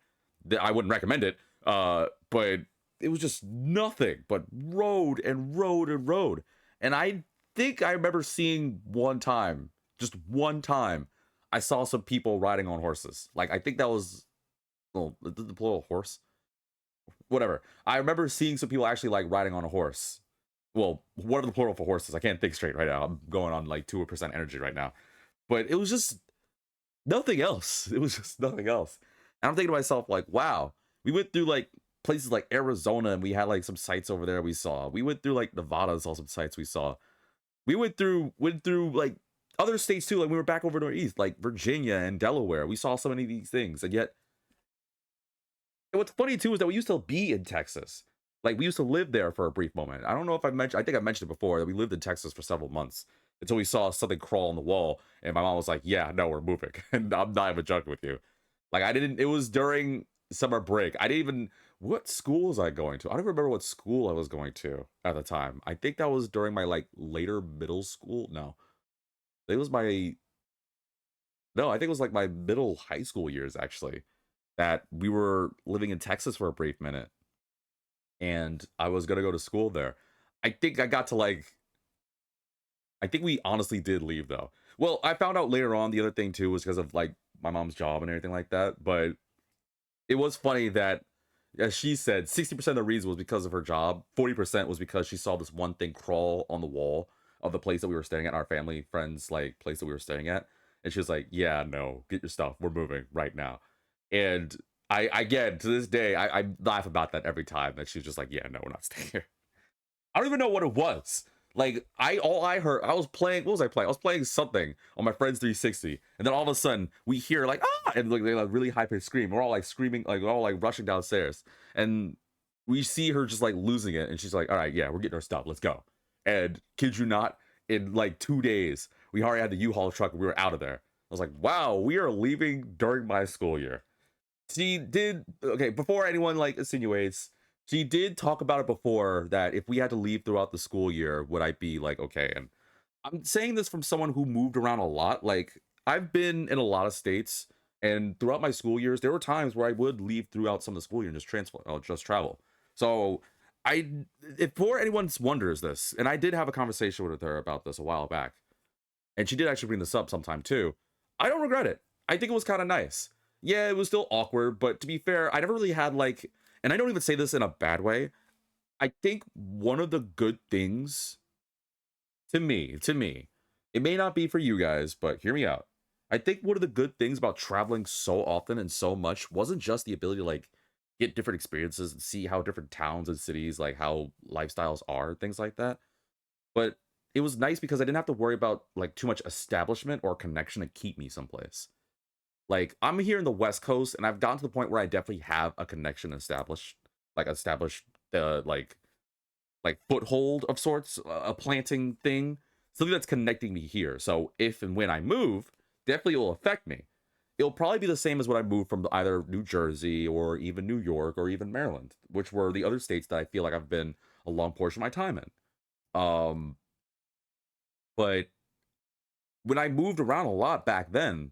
I wouldn't recommend it. But it was just nothing but road and road and road. And I think I remember seeing just one time, I saw some people riding on horses. Like, I think that was... well, the plural horse, whatever. I remember seeing some people actually like riding on a horse. Well, what are the plural for horses? I can't think straight right now. I'm going on like 2% energy right now, but it was just nothing else. It was just nothing else. And I'm thinking to myself like, wow, we went through like places like Arizona and we had like some sites over there we saw. We went through like Nevada and saw some sites we saw. We went through like other states too. Like we were back over northeast, like Virginia and Delaware. We saw so many of these things, and yet. And what's funny too is that we used to be in Texas. Like we used to live there for a brief moment. I don't know if I think I mentioned it before that we lived in Texas for several months until we saw something crawl on the wall. And my mom was like, yeah, no, we're moving. And I'm not even joking with you. Like it was during summer break. What school was I going to? I don't remember what school I was going to at the time. I think that was during my like later middle school. No, I think it was like my middle high school years actually. That we were living in Texas for a brief minute and I was going to go to school there. I think we honestly did leave though. Well, I found out later on the other thing too was because of like my mom's job and everything like that. But it was funny that, as she said, 60% of the reason was because of her job. 40% was because she saw this one thing crawl on the wall of the place that we were staying at, our family friends like place that we were staying at, and she was like, "Yeah, no, get your stuff. We're moving right now." And I again to this day I laugh about that every time that she's just like, "Yeah, no, we're not staying here." I don't even know what it was. Like all I heard, I was playing. What was I playing? I was playing something on my friend's 360, and then all of a sudden we hear like ah, and like they like really high pitched scream. We're all like screaming, like we're all like rushing downstairs, and we see her just like losing it, and she's like, "All right, yeah, we're getting our stuff. Let's go." And kid you not, in like 2 days, we already had the U-Haul truck, and we were out of there. I was like, "Wow, we are leaving during my school year." She did okay before anyone like insinuates. She did talk about it before that if we had to leave throughout the school year, would I be like okay? And I'm saying this from someone who moved around a lot. Like I've been in a lot of states, and throughout my school years, there were times where I would leave throughout some of the school year and just transfer, just travel. So I, if for anyone wonders this, and I did have a conversation with her about this a while back, and she did actually bring this up sometime too. I don't regret it. I think it was kind of nice. Yeah, it was still awkward, but to be fair, I never really had like, and I don't even say this in a bad way. I think one of the good things to me, it may not be for you guys, but hear me out. I think one of the good things about traveling so often and so much wasn't just the ability to like get different experiences and see how different towns and cities, like how lifestyles are, things like that. But it was nice because I didn't have to worry about like too much establishment or connection to keep me someplace. Like I'm here in the West Coast, and I've gotten to the point where I definitely have a connection established, like established the like foothold of sorts, a planting thing, something that's connecting me here. So if and when I move, definitely will affect me. It'll probably be the same as when I moved from either New Jersey or even New York or even Maryland, which were the other states that I feel like I've been a long portion of my time in. But when I moved around a lot back then,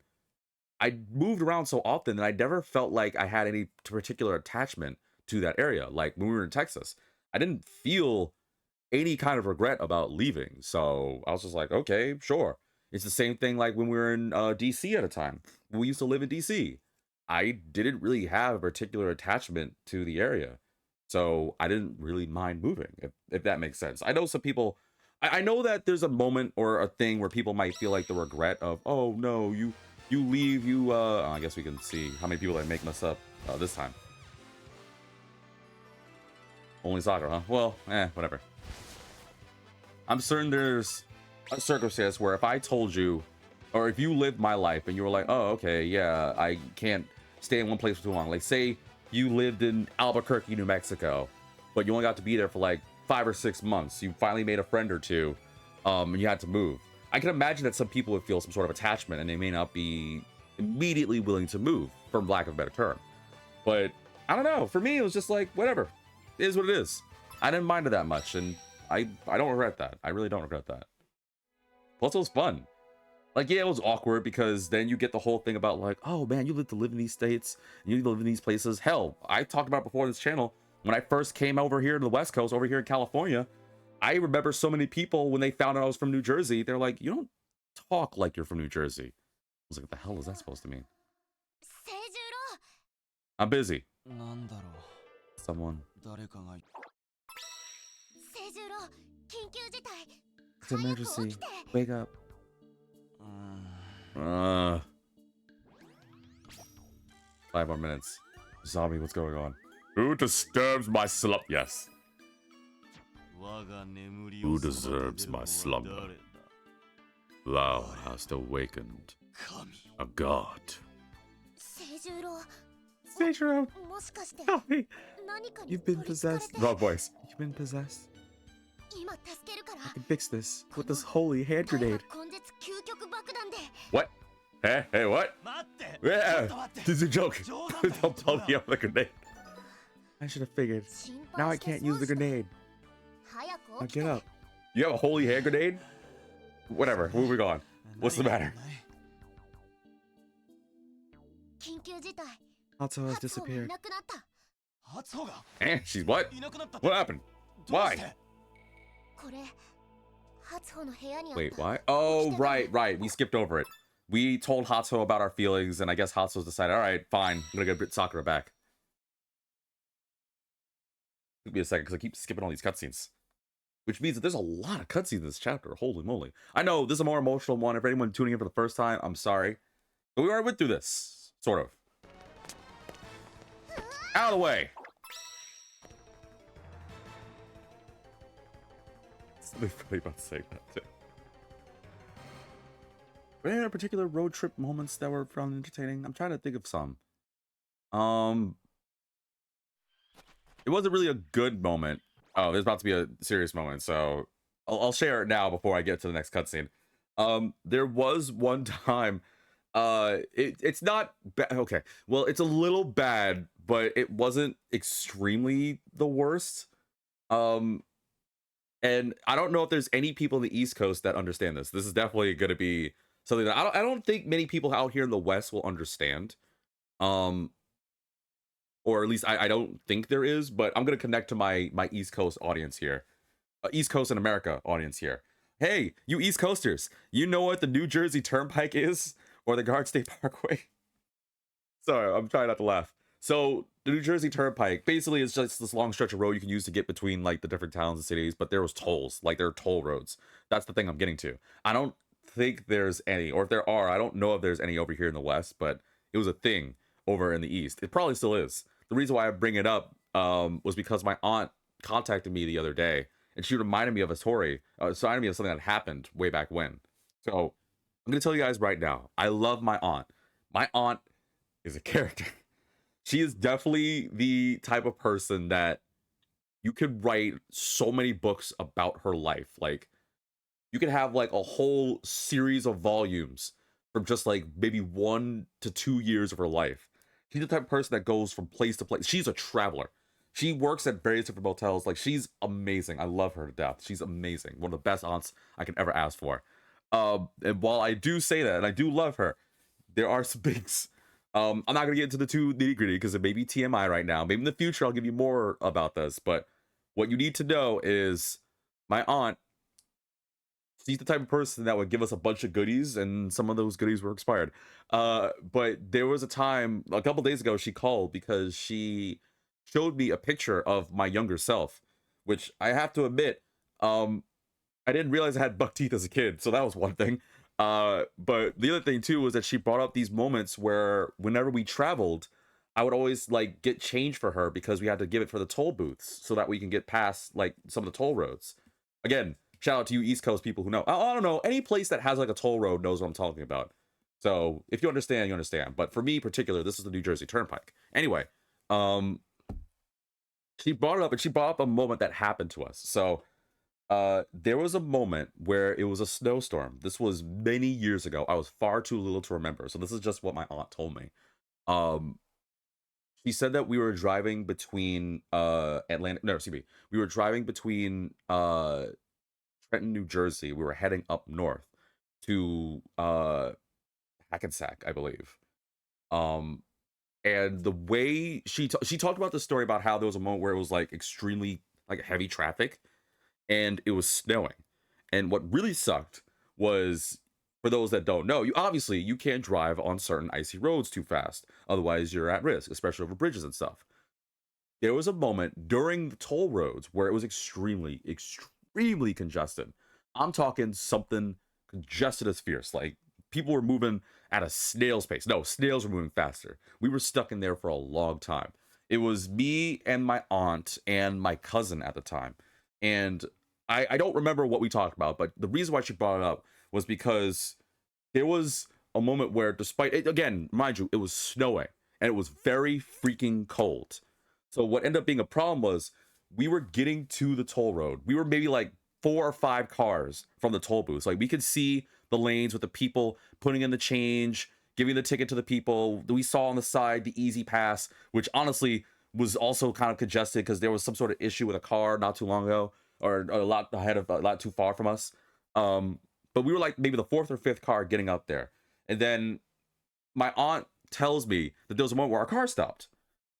I moved around so often that I never felt like I had any particular attachment to that area. Like when we were in Texas, I didn't feel any kind of regret about leaving. So I was just like, okay, sure. It's the same thing like when we were in DC at a time. When we used to live in DC, I didn't really have a particular attachment to the area. So I didn't really mind moving, if that makes sense. I know some people, I know that there's a moment or a thing where people might feel like the regret of, oh no, you leave, I guess we can see how many people I make mess up this time. Only Sakura, huh? Well, whatever. I'm certain there's a circumstance where if I told you, or if you lived my life and you were like, oh, okay, yeah, I can't stay in one place for too long. Like, say you lived in Albuquerque, New Mexico, but you only got to be there for like 5 or 6 months. You finally made a friend or two, and you had to move. I can imagine that some people would feel some sort of attachment and they may not be immediately willing to move, for lack of a better term. But I don't know. For me, it was just like, whatever. It is what it is. I didn't mind it that much, and I don't regret that. I really don't regret that. Plus, it was fun. Like, yeah, it was awkward because then you get the whole thing about like, oh man, you live in these states, and you live in these places. Hell, I talked about before on this channel, when I first came over here to the West Coast, over here in California, I remember so many people when they found out I was from New Jersey, they're like, you don't talk like you're from New Jersey. I was like, what the hell is that supposed to mean? I'm busy. Someone. It's an emergency. Wake up. 5 more minutes. Zombie, what's going on? Who disturbs my slumber? Yes. Who deserves my slumber? Thou hast awakened a god. Seijiro, help me. You've been possessed. Wrong voice. You've been possessed. I can fix this with this holy hand grenade. What? Hey, what? Yeah, this is a joke. Don't tell me I'm the grenade. I should have figured. Now I can't use the grenade. Now get up. You have a holy hand grenade? Whatever, moving on. What's the matter? Hatsuo has disappeared. She's what? What happened? Why? Wait, why? Oh, right. We skipped over it. We told Hatsuo about our feelings, and I guess Hatsuo's decided, all right, fine, I'm gonna go get Sakura back. Took me a second because I keep skipping all these cutscenes. Which means that there's a lot of cutscenes in this chapter. Holy moly. I know this is a more emotional one. If anyone tuning in for the first time, I'm sorry. But we already went through this. Sort of. Out of the way. Something funny about saying that too. Were there any particular road trip moments that were found entertaining? I'm trying to think of some. It wasn't really a good moment. Oh, there's about to be a serious moment, so I'll share it now before I get to the next cutscene. There was one time, it's not bad. Okay, well, it's a little bad, but it wasn't extremely the worst. And I don't know if there's any people in the East Coast that understand this. This is definitely going to be something that I don't think many people out here in the West will understand. Or at least I don't think there is, but I'm going to connect to my East Coast audience here. East Coast and America audience here. Hey, you East Coasters, you know what the New Jersey Turnpike is? Or the Guard State Parkway? Sorry, I'm trying not to laugh. So, the New Jersey Turnpike, basically it's just this long stretch of road you can use to get between, like, the different towns and cities, but there was tolls. Like, there are toll roads. That's the thing I'm getting to. I don't think there's any, or if there are, I don't know if there's any over here in the West, but it was a thing over in the East. It probably still is. The reason why I bring it up was because my aunt contacted me the other day, and she reminded me of a story, reminded me of something that happened way back when. So I'm going to tell you guys right now, I love my aunt. My aunt is a character. She is definitely the type of person that you could write so many books about her life. Like, you could have like a whole series of volumes from just like maybe 1 to 2 years of her life. She's the type of person that goes from place to place. She's a traveler. She works at various different motels. Like, she's amazing. I love her to death. She's amazing. One of the best aunts I can ever ask for. And while I do say that, and I do love her, there are some things. I'm not going to get into the too nitty gritty because it may be TMI right now. Maybe in the future I'll give you more about this. But what you need to know is my aunt, she's the type of person that would give us a bunch of goodies, and some of those goodies were expired. But there was a time, a couple days ago, she called because she showed me a picture of my younger self, which I have to admit, I didn't realize I had buck teeth as a kid, so that was one thing. But the other thing too was that she brought up these moments where whenever we traveled, I would always like get change for her because we had to give it for the toll booths so that we can get past like some of the toll roads. Again, shout out to you East Coast people who know. I don't know, any place that has like a toll road knows what I'm talking about. So if you understand, you understand. But for me in particular, this is the New Jersey Turnpike. Anyway, she brought it up, and she brought up a moment that happened to us. So there was a moment where it was a snowstorm. This was many years ago. I was far too little to remember. So this is just what my aunt told me. She said that we were driving between we were driving between Trenton, New Jersey. We were heading up north to Hackensack, I believe. And the way she talked about the story about how there was a moment where it was like extremely like heavy traffic and it was snowing. And what really sucked was, for those that don't know, you can't drive on certain icy roads too fast. Otherwise, you're at risk, especially over bridges and stuff. There was a moment during the toll roads where it was extremely congested. I'm talking something congested as fierce. Like, people were moving at a snail's pace. No, snails were moving faster. We were stuck in there for a long time. It was me and my aunt and my cousin at the time. And I don't remember what we talked about, but the reason why she brought it up was because there was a moment where, despite it, again, mind you, it was snowing and it was very freaking cold. So what ended up being a problem was we were getting to the toll road. We were maybe like 4 or 5 cars from the toll booths. Like, we could see the lanes with the people putting in the change, giving the ticket to the people. We saw on the side the easy pass, which honestly was also kind of congested because there was some sort of issue with a car not too long ago, or a lot too far from us. But we were like maybe the 4th or 5th car getting up there. And then my aunt tells me that there was a moment where our car stopped.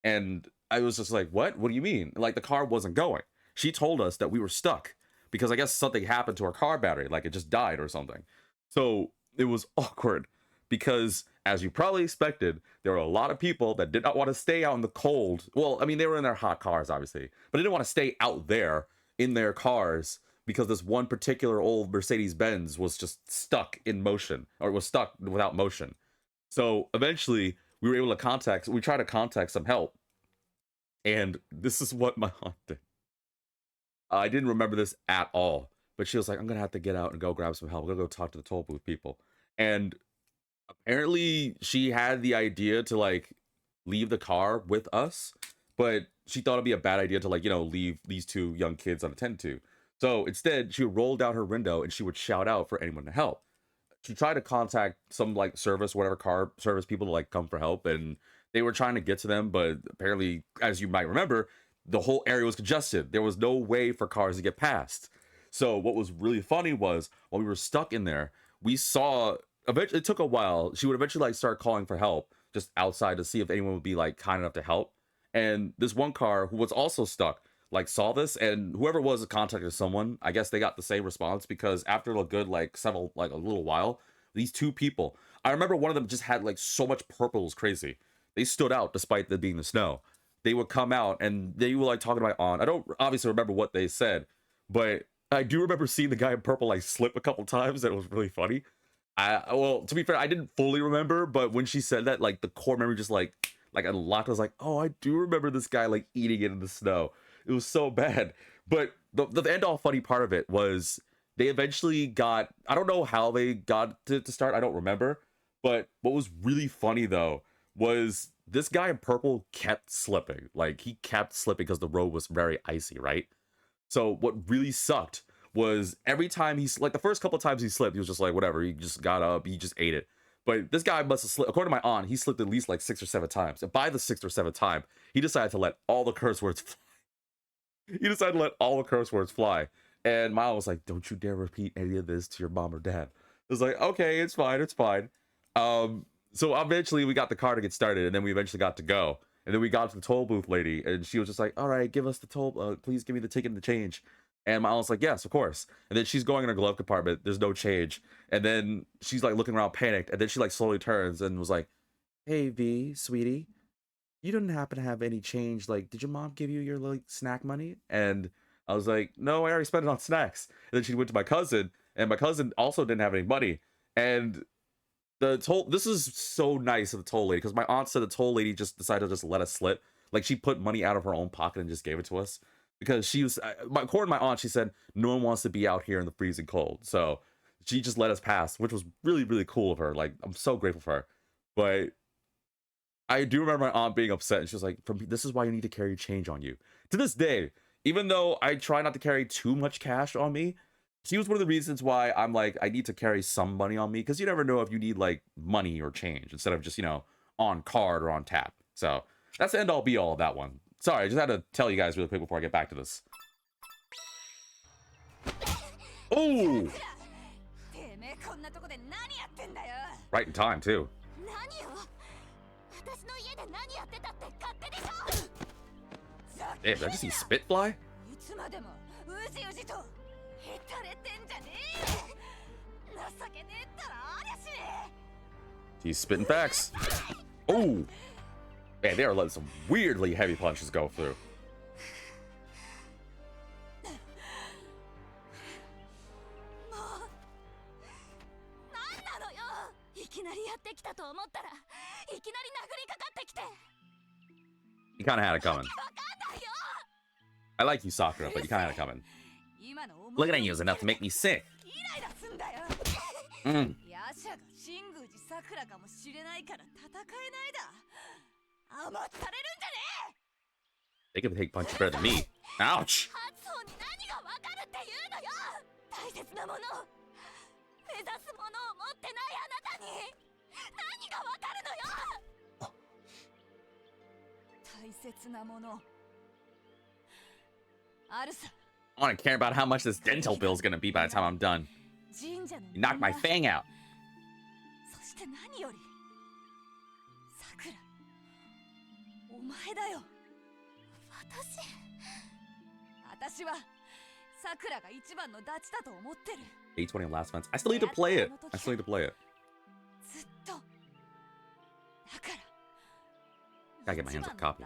And I was just like, what? What do you mean? Like, the car wasn't going. She told us that we were stuck because I guess something happened to our car battery. Like, it just died or something. So it was awkward because, as you probably expected, there were a lot of people that did not want to stay out in the cold. Well, I mean, they were in their hot cars, obviously, but they didn't want to stay out there in their cars because this one particular old Mercedes-Benz was just stuck in motion, or was stuck without motion. So eventually, we tried to contact some help, and this is what my aunt did. I didn't remember this at all, but she was like, I'm gonna have to get out and go grab some help. I'm gonna go talk to the toll booth people. And apparently she had the idea to like leave the car with us, but she thought it'd be a bad idea to like, leave these two young kids unattended to. So instead, she would roll down her window and she would shout out for anyone to help. She tried to contact some like car service people to like come for help, and they were trying to get to them, but apparently, as you might remember, the whole area was congested. There was no way for cars to get past. So what was really funny was while we were stuck in there, we saw, eventually, it took a while. She would eventually like start calling for help just outside to see if anyone would be like kind enough to help. And this one car who was also stuck like saw this, and whoever it was contacted someone. I guess they got the same response, because after a good like a little while, these two people, I remember one of them just had like so much purple, it was crazy. They stood out despite there being the snow. They would come out and they were like talking to my aunt. I don't obviously remember what they said, but I do remember seeing the guy in purple like slip a couple times, and it was really funny. Well, to be fair, I didn't fully remember, but when she said that, like the core memory just like unlocked. I was like, oh, I do remember this guy like eating it in the snow. It was so bad. But the end all funny part of it was they eventually got, I don't know how they got to start, I don't remember. But what was really funny though was this guy in purple kept slipping. Like he kept slipping because the road was very icy, right? So what really sucked was every time like the first couple of times he slipped, he was just like, whatever, he just got up, he just ate it. But this guy must have slipped, according to my aunt, he slipped at least like 6 or 7 times. And by the 6th or 7th time, he decided to let all the curse words fly. He decided to let all the curse words fly. And my aunt was like, don't you dare repeat any of this to your mom or dad. It was like, okay, it's fine, it's fine. So eventually we got the car to get started, and then we eventually got to go. And then we got to the toll booth lady, and she was just like, all right, give us the toll, please give me the ticket and the change. And my aunt's like, yes, of course. And then she's going in her glove compartment, there's no change. And then she's like looking around panicked, and then she like slowly turns and was like, hey V, sweetie, you didn't happen to have any change, like did your mom give you your like snack money? And I was like, no, I already spent it on snacks. And then she went to my cousin, and my cousin also didn't have any money. And this is so nice of the toll lady, because my aunt said the toll lady just decided to just let us slip. Like she put money out of her own pocket and just gave it to us, because she was, according to my aunt, she said no one wants to be out here in the freezing cold, so she just let us pass, which was really, really cool of her. Like I'm so grateful for her. But I do remember my aunt being upset, and she was like, this is why you need to carry change on you. To this day, even though I try not to carry too much cash on me, she was one of the reasons why I'm like, I need to carry some money on me, because you never know if you need like money or change instead of just, on card or on tap. So that's the end all be all of that one. Sorry, I just had to tell you guys really quick before I get back to this. Oh! Right in time, too. Damn, did I just see spit fly? He's spitting facts. Oh! Man, they are letting some weirdly heavy punches go through. You kind of had it coming. I like you, Sakura, but you kind of had it coming. Looking at you is enough to make me sick. Mm. They can take punches better than me. Ouch! I want to care about how much this dental bill is going to be by the time I'm done. You knocked my fang out. A20 last fence. I still need to play it. Gotta get my hands on a copy.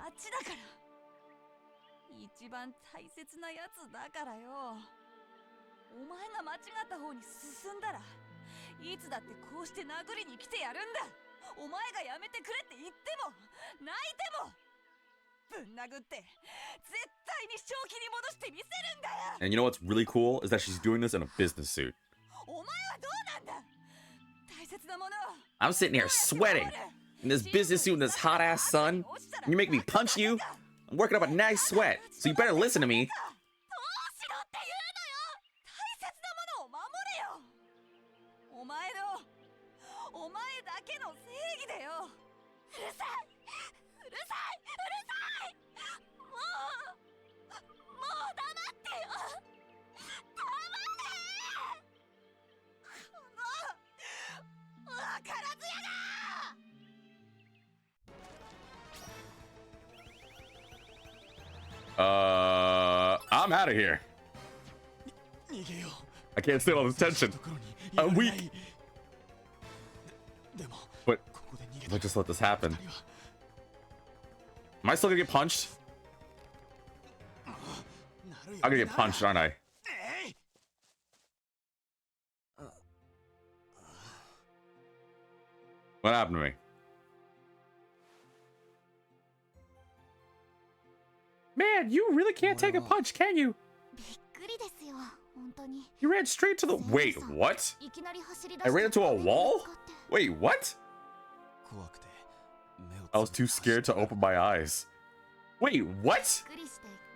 一番大切なやつだからよ。お前が間違った方に進んだら、いつだってこうして殴りに来てやるんだ。お前がやめてくれって言っても、泣いても、ぶん殴って絶対に正気に戻してみせるんだよ。And you know what's really cool is that she's doing this in a business suit. お前はどうなんだ。大切なもの。I'm sitting here sweating in this business suit in this hot ass sun. And you make me punch you? I'm working up a nice sweat, so you better listen to me. お前だけの正義だよ。うるさい、うるさい、うるさい。もう黙ってよ。黙れ。このわからずやが。I'm out of here. I can't stand all this tension. I'm weak. But let's just let this happen. Am I still gonna get punched? I'm gonna get punched, aren't I? What happened to me? Man, you really can't take a punch, can you? You ran straight to the... Wait, what? I ran into a wall? Wait, what? I was too scared to open my eyes. Wait, what?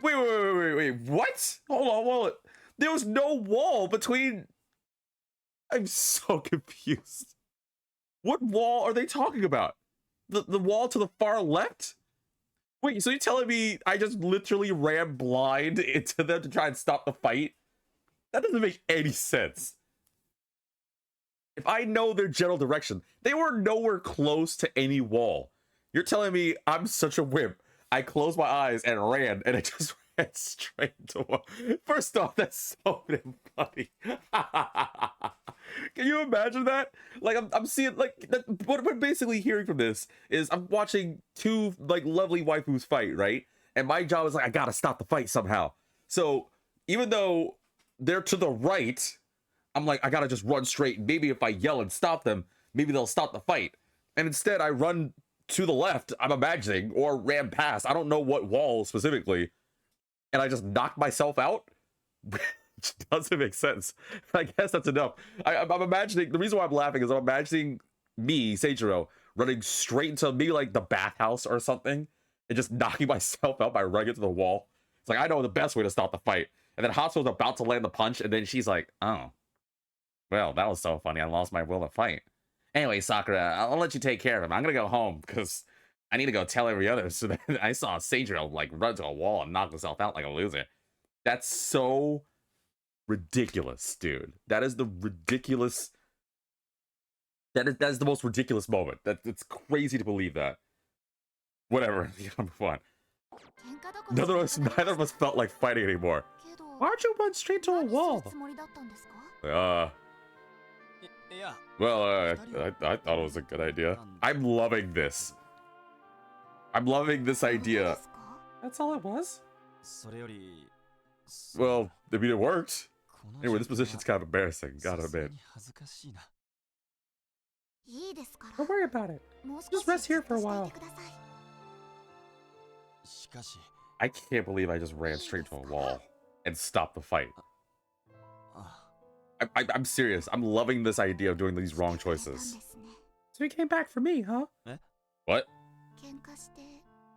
Wait, what? Hold on. There was no wall between... I'm so confused. What wall are they talking about? The wall to the far left? Wait, so you're telling me I just literally ran blind into them to try and stop the fight? That doesn't make any sense. If I know their general direction, they were nowhere close to any wall. You're telling me I'm such a wimp. I closed my eyes and ran, and it just ran straight to wall. First off, that's so damn funny. Can you imagine that? Like, I'm seeing, like, what we're basically hearing from this is I'm watching two, like, lovely waifus fight, right? And my job is, like, I gotta stop the fight somehow. So, even though they're to the right, I'm like, I gotta just run straight. Maybe if I yell and stop them, maybe they'll stop the fight. And instead, I run to the left, I'm imagining, or ran past. I don't know what wall specifically. And I just knocked myself out? Which doesn't make sense. I guess that's enough. I'm imagining, the reason why I'm laughing is I'm imagining me, Seijiro, running straight into maybe like the bathhouse or something and just knocking myself out by running into the wall. It's like, I know the best way to stop the fight. And then Hatsuo's about to land the punch, and then she's like, oh. Well, that was so funny. I lost my will to fight. Anyway, Sakura, I'll let you take care of him. I'm gonna go home, because I need to go tell every other. So that I saw Seijiro, like, run to a wall and knock himself out like a loser. That's so ridiculous, dude. That is the ridiculous... That is the most ridiculous moment. It's crazy to believe that. Whatever. Move on. Neither of us felt like fighting anymore. Why'd you run straight to a wall? Well, I thought it was a good idea. I'm loving this. I'm loving this idea. That's all it was? Well, I mean, it worked. Anyway, this position's kind of embarrassing, gotta admit. Don't worry about it. Just rest here for a while. I can't believe I just ran straight to a wall and stopped the fight. I'm serious. I'm loving this idea of doing these wrong choices. So you came back for me, huh? What?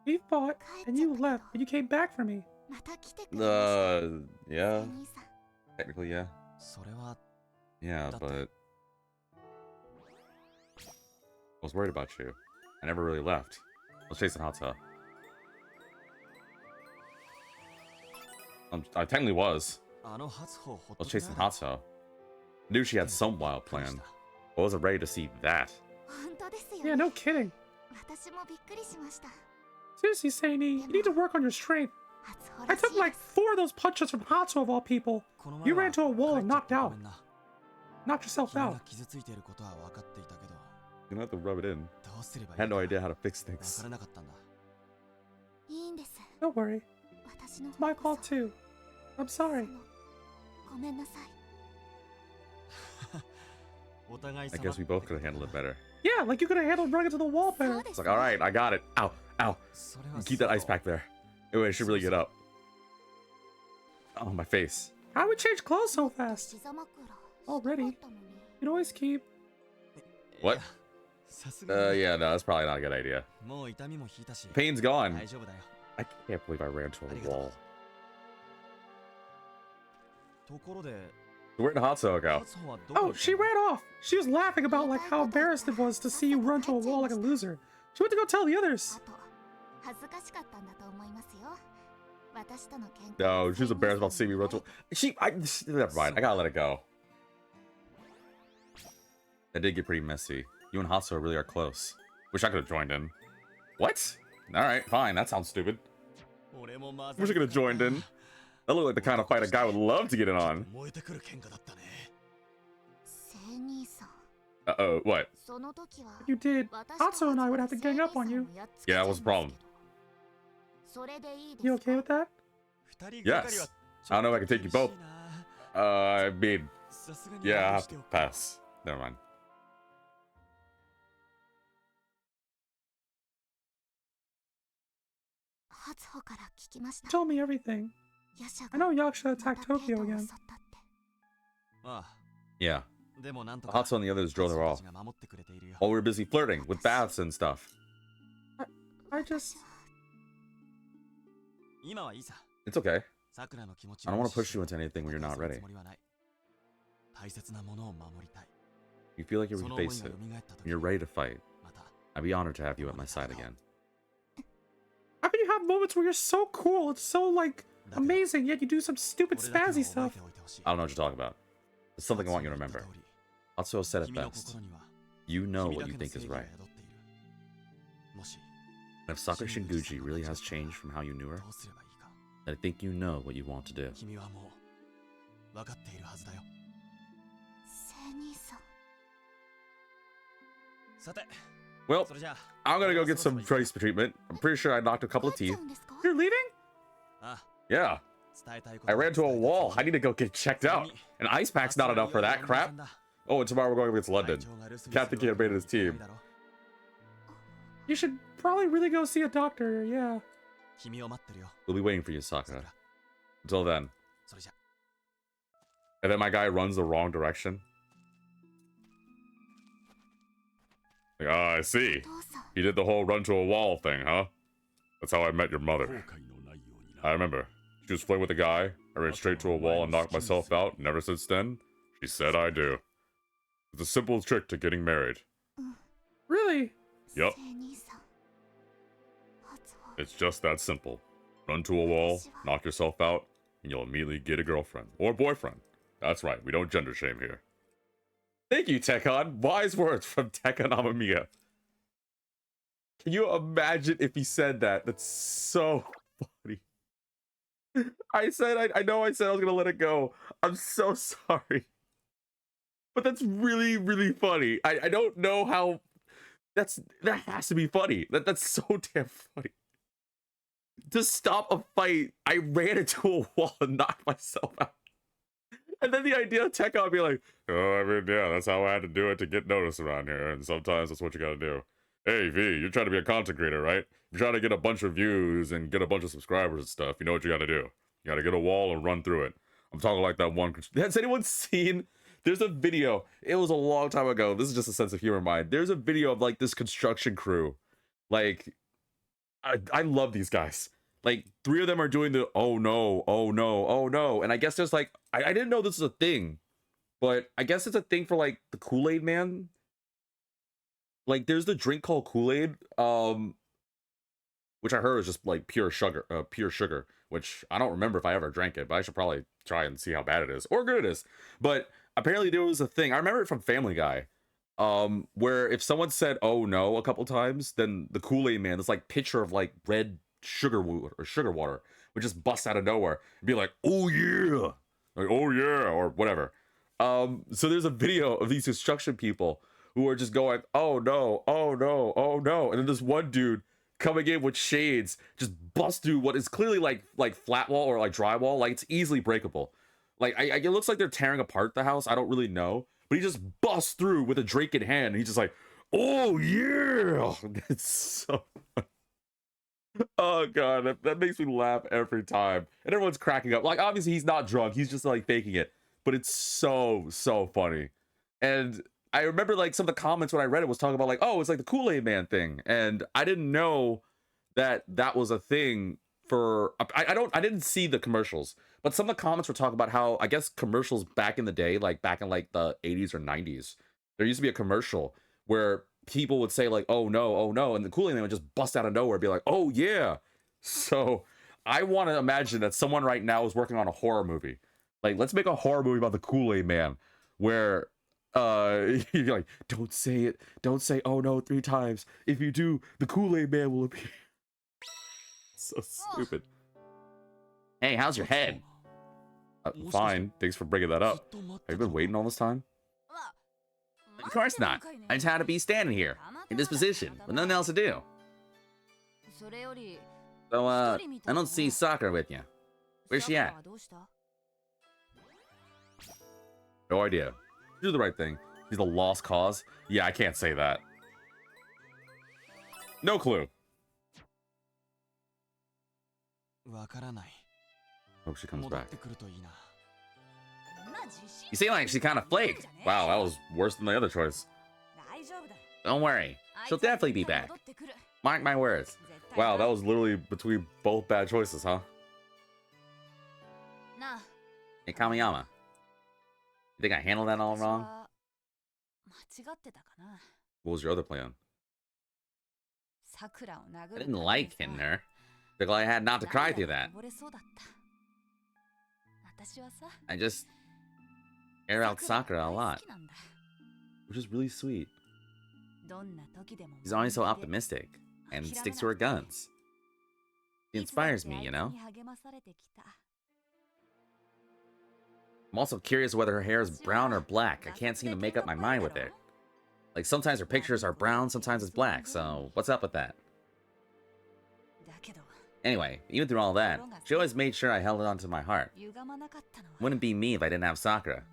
We fought, and you left, and you came back for me. Yeah. Technically, yeah. Yeah, but... I was worried about you. I never really left. I was chasing Hata. I technically was. I was chasing Hata. Knew she had some wild plan. I wasn't ready to see that. Yeah, no kidding. Seriously, Seini, you need to work on your strength. I took like 4 of those punches from Hatsu of all people. You ran to a wall and knocked out. Knocked yourself out. You're gonna have to rub it in. I had no idea how to fix things. Don't worry. It's my fault too. I'm sorry. I guess we both could have handled it better. Yeah, like you could have handled running into the wall better. It's like, all right, I got it. Ow, ow. Keep that ice pack there. Anyway, I should really get up. Oh, my face. How we change clothes so fast? Already. You'd always keep. What? Yeah, no, that's probably not a good idea. Pain's gone. I can't believe I ran to a wall. Where'd Hatsuo go? Oh, she ran off. She was laughing about like how embarrassed it was to see you run to a wall like a loser. She went to go tell the others. No, she was embarrassed about seeing me run to. Never mind. I gotta let it go. That did get pretty messy. You and Hatsuo really are close. Wish I could have joined in. What? All right, fine. That sounds stupid. Wish I could have joined in. That looked like the kind of fight a guy would love to get in on. Uh-oh, what? If you did, Hatsuo and I would have to gang up on you. Yeah, what's the problem? You okay with that? Yes. I don't know if I can take you both. I mean, yeah, I have to pass. Never mind. Tell me everything. I know Yaksha attacked Tokyo again. Yeah. Hatsuo and the others drove her off. While we were busy flirting with baths and stuff. I just... It's okay. I don't want to push you into anything when you're not ready. You feel like you can face it. When you're ready to fight. I'd be honored to have you at my side again. How can you have moments where you're so cool, it's so, like, amazing, yet you do some stupid spazzy stuff? I don't know what you're talking about. It's something I want you to remember. Hatsuo said it best. You know what you think is right. And if Sakura Shinguji really has changed from how you knew her, I think you know what you want to do. Well, I'm gonna go get some trace treatment. I'm pretty sure I knocked a couple of teeth. You're leaving? Yeah. I ran to a wall. I need to go get checked out. An ice pack's not enough for that crap. Oh, and tomorrow we're going against London. Captain Kid made his team. You should probably really go see a doctor, yeah. We'll be waiting for you, Sakura. Until then. And then my guy runs the wrong direction. Like, I see. You did the whole run to a wall thing, huh? That's how I met your mother. I remember. She was flirting with a guy. I ran straight to a wall and knocked myself out, and ever since then, she said I do. It's a simple trick to getting married. Really? Yup. It's just that simple. Run to a wall, knock yourself out, and you'll immediately get a girlfriend. Or boyfriend. That's right, we don't gender shame here. Thank you, Tekon. Wise words from Tekon Amamiya. Can you imagine if he said that? That's so funny. I know I said I was gonna let it go. I'm so sorry. But that's really, really funny. I don't know how... That has to be funny. That's so damn funny. To stop a fight, I ran into a wall and knocked myself out. And then the idea of Tekon being like, oh, I mean, yeah, that's how I had to do it to get noticed around here. And sometimes that's what you gotta do. Hey, V, you're trying to be a content creator, right? You're trying to get a bunch of views and get a bunch of subscribers and stuff. You know what you gotta do. You gotta get a wall and run through it. I'm talking like that one... Has anyone seen... There's a video. It was a long time ago. This is just a sense of humor of mine. There's a video of, like, this construction crew. Like, I love these guys. Like, 3 of them are doing the, oh no, oh no, oh no. And I guess there's, like, I didn't know this was a thing. But I guess it's a thing for, like, the Kool-Aid Man. Like, there's the drink called Kool-Aid. Which I heard is just, like, pure sugar. Which I don't remember if I ever drank it. But I should probably try and see how bad it is. Or good it is. But... apparently there was a thing, I remember it from Family Guy, where if someone said, oh no, a couple times, then the Kool-Aid Man, this like picture of like red sugar water would just bust out of nowhere and be like, oh yeah, like, oh yeah, or whatever. So there's a video of these construction people who are just going, oh no, oh no, oh no. And then this one dude coming in with shades, just bust through what is clearly like flat wall or like drywall. Like it's easily breakable. Like it looks like they're tearing apart the house. I don't really know, but he just busts through with a drink in hand. And he's just like, oh yeah, it's so. Oh god, that makes me laugh every time, and everyone's cracking up. Like obviously he's not drunk, he's just like faking it, but it's so funny. And I remember like some of the comments when I read it was talking about like, oh, it's like the Kool-Aid Man thing, and I didn't know that was a thing for. I didn't see the commercials, but some of the comments were talking about how I guess commercials back in the day, like back in like the 80s or 90s, there used to be a commercial where people would say like, oh no, and the Kool-Aid Man would just bust out of nowhere and be like, oh yeah. So I want to imagine that someone right now is working on a horror movie. Like, let's make a horror movie about the Kool-Aid Man where you're like, don't say it, don't say oh no 3 times. If you do, the Kool-Aid Man will appear. So stupid. Hey, how's your head? Fine, thanks for bringing that up. Have you been waiting all this time? Of course not. I just had to be standing here, in this position, with nothing else to do. So, I don't see Sakura with you. Where's she at? No idea. Do the right thing. She's a lost cause? Yeah, I can't say that. No clue. Hope she comes back. You seem like she kind of flaked. Wow, that was worse than the other choice. Don't worry. She'll definitely be back. Mark my words. Wow, that was literally between both bad choices, huh? Hey, Kamiyama. You think I handled that all wrong? What was your other plan? I didn't like hitting her. Because I had not to cry through that. I just air out Sakura a lot, which is really sweet. She's always so optimistic and sticks to her guns. She inspires me, you know? I'm also curious whether her hair is brown or black. I can't seem to make up my mind with it. Like sometimes her pictures are brown, sometimes it's black, so what's up with that? Anyway, even through all that, she always made sure I held it onto my heart. Wouldn't be me if I didn't have Sakura.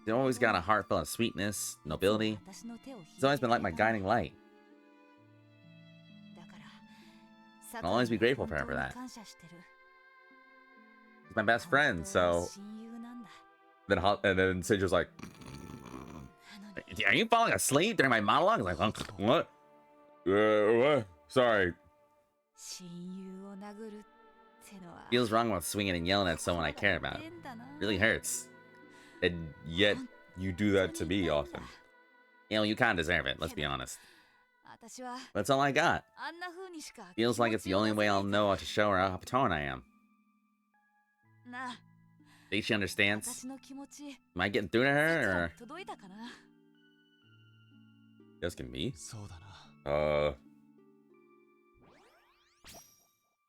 She's always got a heart full of sweetness, nobility. She's always been like my guiding light. I'll always be grateful for her for that. She's my best friend, so... And then Seiju's like... Are you falling asleep during my monologue? Like, what? What? Sorry. Feels wrong with swinging and yelling at someone I care about. Really hurts. And yet, you do that to me often. You know, you kind of deserve it, let's be honest. That's all I got. Feels like it's the only way I'll know how to show her how torn I am. Think she understands? Am I getting through to her, or...? You asking me? Don't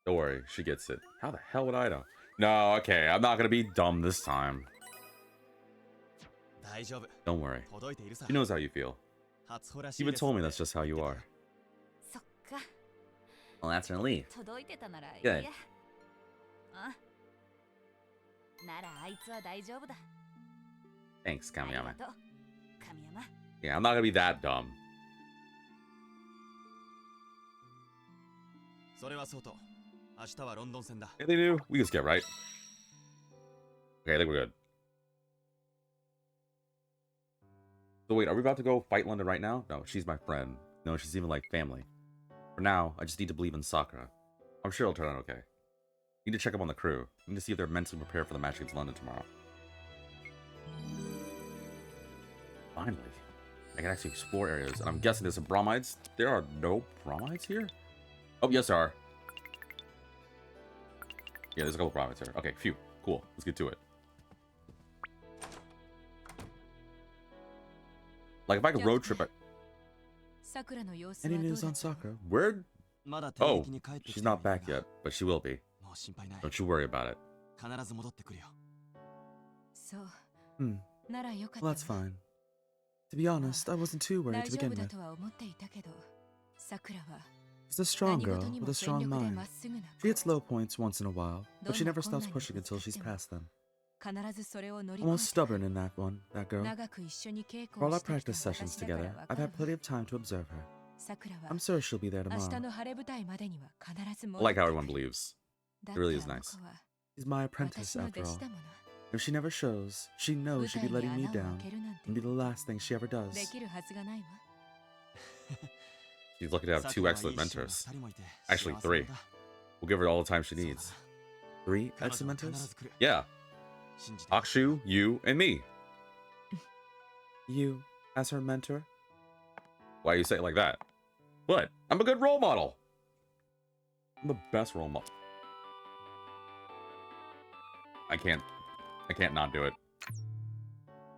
worry, she gets it. How the hell would I know? No, okay, I'm not gonna be dumb this time. Don't worry. She knows how you feel. She even told me that's just how you are. Well, that's her leave. Good. Thanks, Kamiyama. Yeah, I'm not gonna be that dumb. Anything new? We can skip, right? Okay, I think we're good. So wait, are we about to go fight London right now? No, she's my friend. No, she's even like family. For now, I just need to believe in Sakura. I'm sure it'll turn out okay. Need to check up on the crew. Need to see if they're mentally prepared for the match against London tomorrow. Finally. I can actually explore areas, and I'm guessing there's some bromides. There are no bromides here? Oh, yes there are. Yeah, there's a couple bromides here. Okay, phew. Cool. Let's get to it. Like, if I could road trip... Any news on Sakura? Where? Oh, she's not back yet, but she will be. Don't you worry about it. Well, that's fine. To be honest, I wasn't too worried to begin with. She's a strong girl with a strong mind. She hits low points once in a while, but she never stops pushing until she's past them. Almost stubborn in that girl. For all our practice sessions together, I've had plenty of time to observe her. I'm sure she'll be there tomorrow. I like how everyone believes. It really is nice. She's my apprentice, after all. If she never shows, she knows she'd be letting me down and be the last thing she ever does. She's lucky to have 2 excellent mentors. Actually, 3. We'll give her all the time she needs. 3 excellent mentors? Yeah. Akshu, you, and me. You, as her mentor? Why you say it like that? What? I'm a good role model. I'm the best role model. I can't not do it.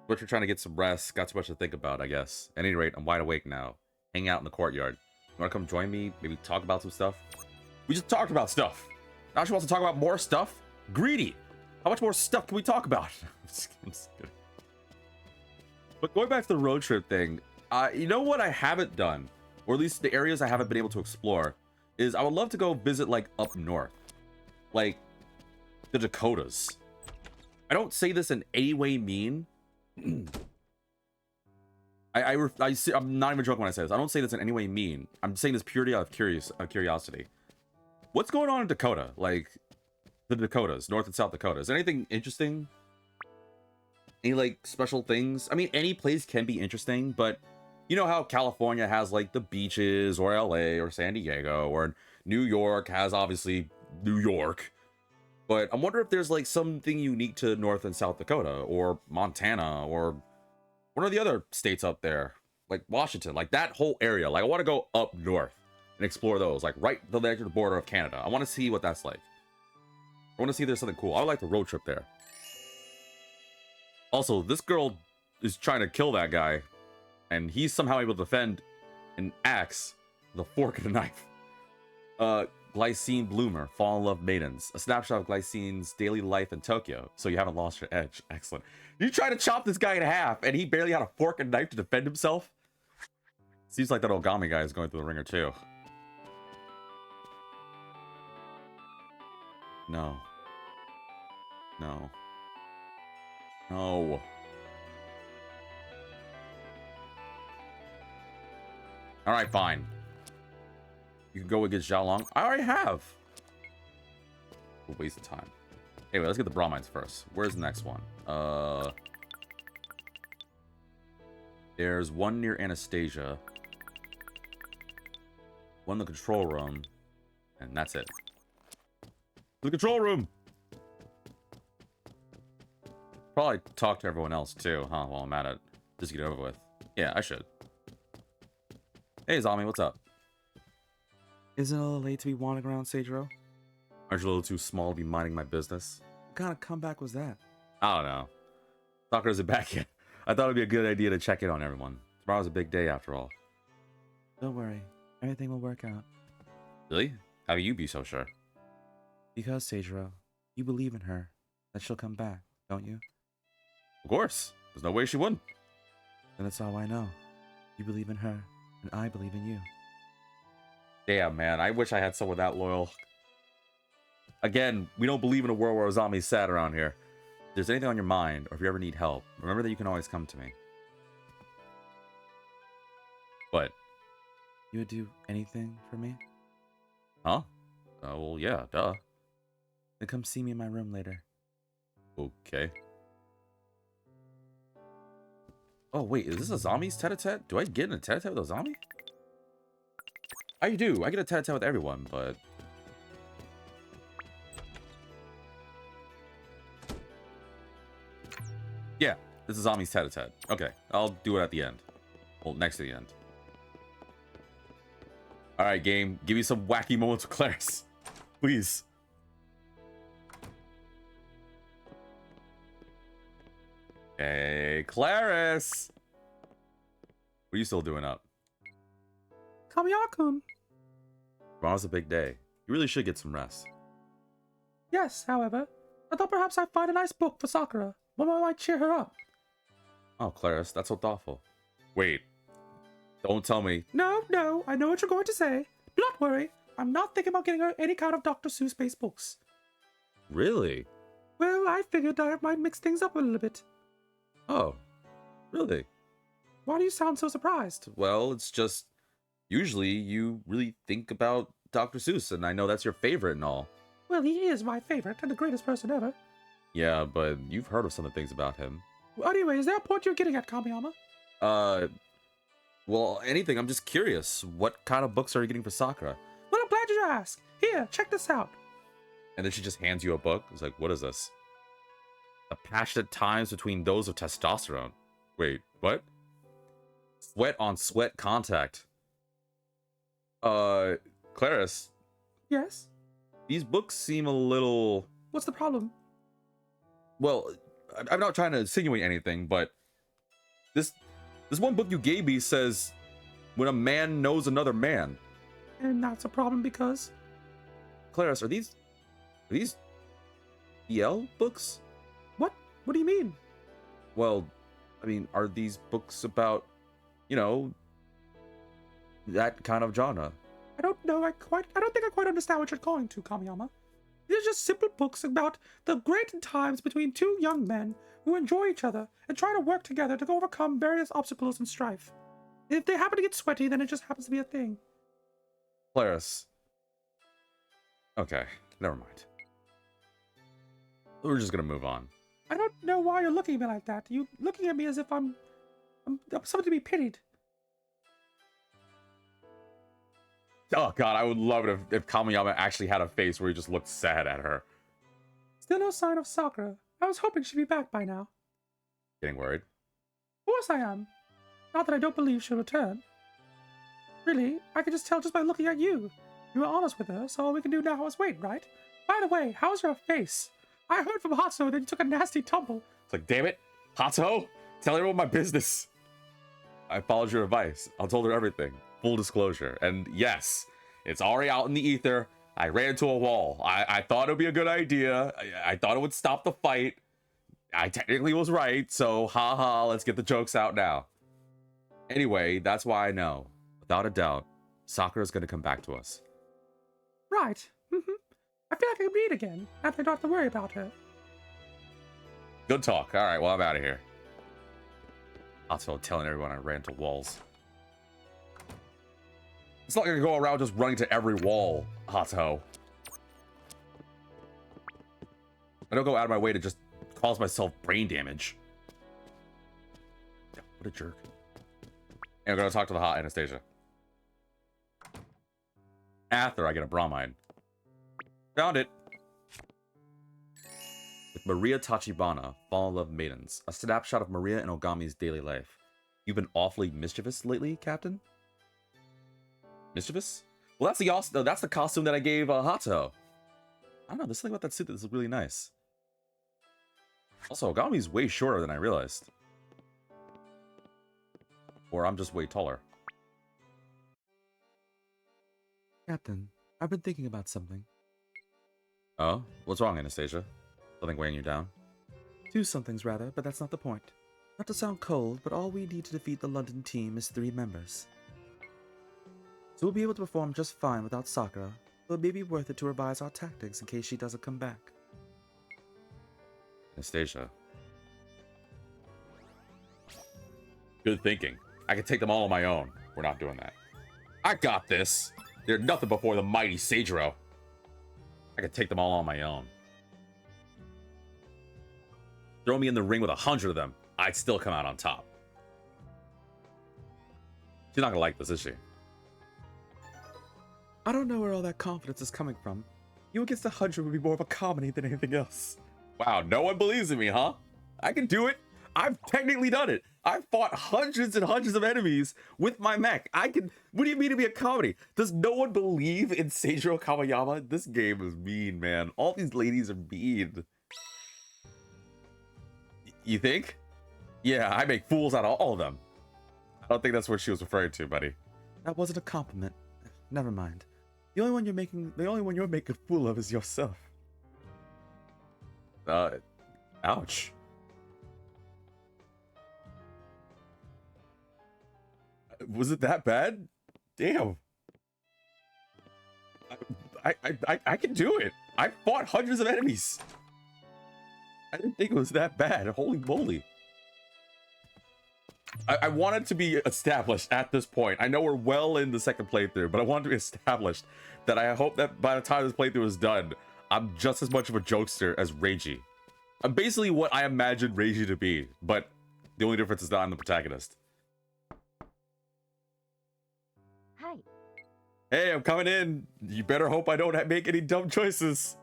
But you're trying to get some rest. Got too much to think about, I guess. At any rate, I'm wide awake now. Hanging out in the courtyard. You wanna come join me? Maybe talk about some stuff? We just talked about stuff. Now she wants to talk about more stuff? Greedy. How much more stuff can we talk about? I'm just kidding. But going back to the road trip thing, you know what I haven't done, or at least the areas I haven't been able to explore, is I would love to go visit, like, up north. Like, the Dakotas. I don't say this in any way mean. I'm not even joking when I say this. I don't say this in any way mean. I'm saying this purely out of curiosity. What's going on in Dakota? Like, the Dakotas, North and South Dakotas. Anything interesting? Any, like, special things? I mean, any place can be interesting, but you know how California has, like, the beaches, or LA, or San Diego, or New York has, obviously, New York. But I'm wondering if there's, like, something unique to North and South Dakota, or Montana, or one of the other states up there, like Washington, like that whole area. Like, I want to go up north and explore those, like right to the border of Canada. I want to see what that's like. I want to see if there's something cool. I would like to road trip there. Also, this girl is trying to kill that guy, and he's somehow able to defend an axe with a fork and a knife. Glycine Bloomer, Fall in Love Maidens. A snapshot of Glycine's daily life in Tokyo, so you haven't lost your edge. Excellent. You try to chop this guy in half, and he barely had a fork and knife to defend himself? Seems like that Ogami guy is going through the ringer, too. No. No. No. Alright, fine. You can go against Xiaolong. I already have. A waste of time. Anyway, let's get the bromines first. Where's the next one? There's one near Anastasia. One in the control room. And that's it. The control room! Probably talk to everyone else too, huh? While I'm at it. Just get it over with. Yeah, I should. Hey, Azami, what's up? Isn't it a little late to be wandering around, Seijiro? Aren't you a little too small to be minding my business? What kind of comeback was that? I don't know. Sakura isn't back yet. I thought it'd be a good idea to check in on everyone. Tomorrow's a big day after all. Don't worry. Everything will work out. Really? How do you be so sure? Because, Seijiro, you believe in her. That she'll come back, don't you? Of course. There's no way she wouldn't. And that's all I know. You believe in her, and I believe in you. Damn, man. I wish I had someone that loyal. Again, we don't believe in a world where Azami's sad around here. If there's anything on your mind, or if you ever need help, remember that you can always come to me. What? You would do anything for me? Huh? Well, yeah, duh. Then come see me in my room later. Okay. Oh, wait, is this Azami's tete-a-tete? Do I get in a tete-a-tete with Azami? I do. I get a tete-a-tete with everyone, but... Yeah, this is Azami's tete-a-tete. Okay, I'll do it at the end. Well, next to the end. Alright, game. Give me some wacky moments with Claris. Please. Hey, Claris! What are you still doing up? Kamiyama-kun! Tomorrow's a big day. You really should get some rest. Yes, however, I thought perhaps I'd find a nice book for Sakura. One might cheer her up. Oh, Claris, that's so thoughtful. Wait. Don't tell me. No, I know what you're going to say. Do not worry. I'm not thinking about getting her any kind of Dr. Seuss-based books. Really? Well, I figured I might mix things up a little bit. Oh, really? Why do you sound so surprised? Well, it's just usually you really think about Dr. Seuss, and I know that's your favorite and all. Well, he is my favorite and the greatest person ever. Yeah, but you've heard of some of the things about him. Well, anyway, is there a point you're getting at, Kamiyama? Well, anything. I'm just curious. What kind of books are you getting for Sakura? Well, I'm glad you asked. Here, check this out. And then she just hands you a book. It's like, what is this? The passionate times between those of testosterone. Wait, what? Sweat on sweat contact. Clarice. Yes? These books seem a little... What's the problem? Well, I'm not trying to insinuate anything, but this one book you gave me says, when a man knows another man. And that's a problem because... Clarice, are these EL books? What? What do you mean? Well, I mean, are these books about, you know, that kind of genre? I don't know. I don't think I quite understand what you're calling to, Kamiyama. These are just simple books about the great times between two young men who enjoy each other and try to work together to overcome various obstacles and strife. If they happen to get sweaty, then it just happens to be a thing. Clarice. Okay, never mind. We're just gonna move on. I don't know why you're looking at me like that. You looking at me as if I'm something to be pitied. Oh god, I would love it if Kamiyama actually had a face where he just looked sad at her. Still no sign of Sakura. I was hoping she'd be back by now. Getting worried? Of course I am. Not that I don't believe she'll return. Really, I can just tell just by looking at you. You were honest with her, so all we can do now is wait, right? By the way, how's your face? I heard from Hatsuo that you took a nasty tumble. It's like, damn it, Hatsuo, tell everyone my business. I followed your advice. I told her everything. Full disclosure. And yes, it's already out in the ether. I ran into a wall. I thought it would be a good idea. I thought it would stop the fight. I technically was right, so haha, let's get the jokes out now. Anyway, that's why I know, without a doubt, Sakura's gonna come back to us. Right. I feel like I can read again, after I don't have to worry about her. Good talk. Alright, well, I'm out of here. Also telling everyone I ran into walls. It's not gonna go around just running to every wall, Hato. I don't go out of my way to just cause myself brain damage. What a jerk. And I'm gonna talk to the hot Anastasia. After I get a bromide. Found it. With Maria Tachibana, Fall in Love Maidens. A snapshot of Maria and Ogami's daily life. You've been awfully mischievous lately, Captain? Mischievous? Well, that's the costume that I gave Hato. I don't know, there's something about that suit that's really nice. Also, Ogami's way shorter than I realized. Or I'm just way taller. Captain, I've been thinking about something. Oh? What's wrong, Anastasia? Something weighing you down? Two somethings, rather, but that's not the point. Not to sound cold, but all we need to defeat the London team is 3 members. So we'll be able to perform just fine without Sakura, but it may be worth it to revise our tactics in case she doesn't come back. Anastasia. Good thinking. I can take them all on my own. We're not doing that. I got this! They're nothing before the mighty Seijiro. I can take them all on my own. Throw me in the ring with 100 of them. I'd still come out on top. She's not gonna like this, is she? I don't know where all that confidence is coming from. You against 100 would be more of a comedy than anything else. Wow, no one believes in me, huh? I can do it. I've technically done it. I've fought hundreds and hundreds of enemies with my mech. I can... What do you mean to be a comedy? Does no one believe in Seijiro Kamiyama? This game is mean, man. All these ladies are mean. You think? Yeah, I make fools out of all of them. I don't think that's what she was referring to, buddy. That wasn't a compliment. Never mind. The only one you're making a fool of is yourself. Ouch. Was it that bad? Damn. I can do it. I fought hundreds of enemies. I didn't think it was that bad. Holy moly. I wanted to be established at this point. I know we're well in the second playthrough, but I wanted to be established that I hope that by the time this playthrough is done, I'm just as much of a jokester as Reiji. I'm basically what I imagined Reiji to be, but the only difference is that I'm the protagonist. Hi. Hey, I'm coming in. You better hope I don't make any dumb choices.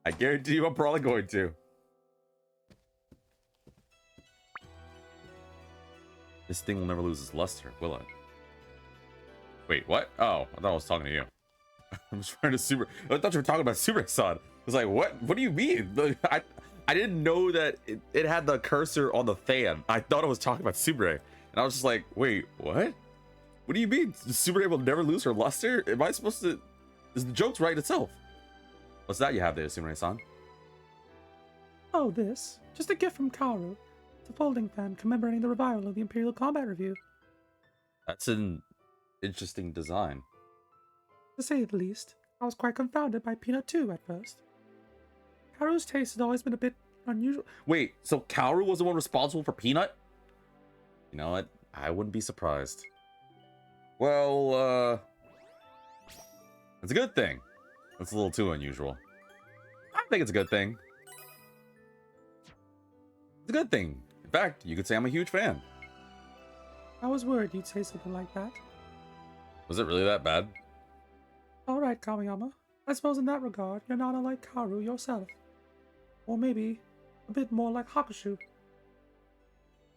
I guarantee you I'm probably going to. This thing will never lose its luster, will it? Wait, what? Oh, I thought I was talking to you. I was trying to super. I thought you were talking about Super Son. I was like, what? What do you mean? I didn't know that it had the cursor on the fan. I thought I was talking about Tsubure. And I was just like, wait, what? What do you mean? Tsubure will never lose her luster? Am I supposed to... Is the joke's right itself? What's that you have there, Tsubure-san? Oh, this. Just a gift from Kaoru. It's a folding fan commemorating the revival of the Imperial Combat Review. That's an interesting design. To say the least, I was quite confounded by Peanut too at first. Kaoru's taste has always been a bit unusual. Wait, so Kaoru was the one responsible for Peanut? You know what? I wouldn't be surprised. Well, it's a good thing. That's a little too unusual. I think it's a good thing. It's a good thing. In fact, you could say I'm a huge fan. I was worried you'd say something like that. Was it really that bad? Alright, Kamiyama. I suppose in that regard, you're not unlike Kaoru yourself. Or maybe a bit more like Hakushu.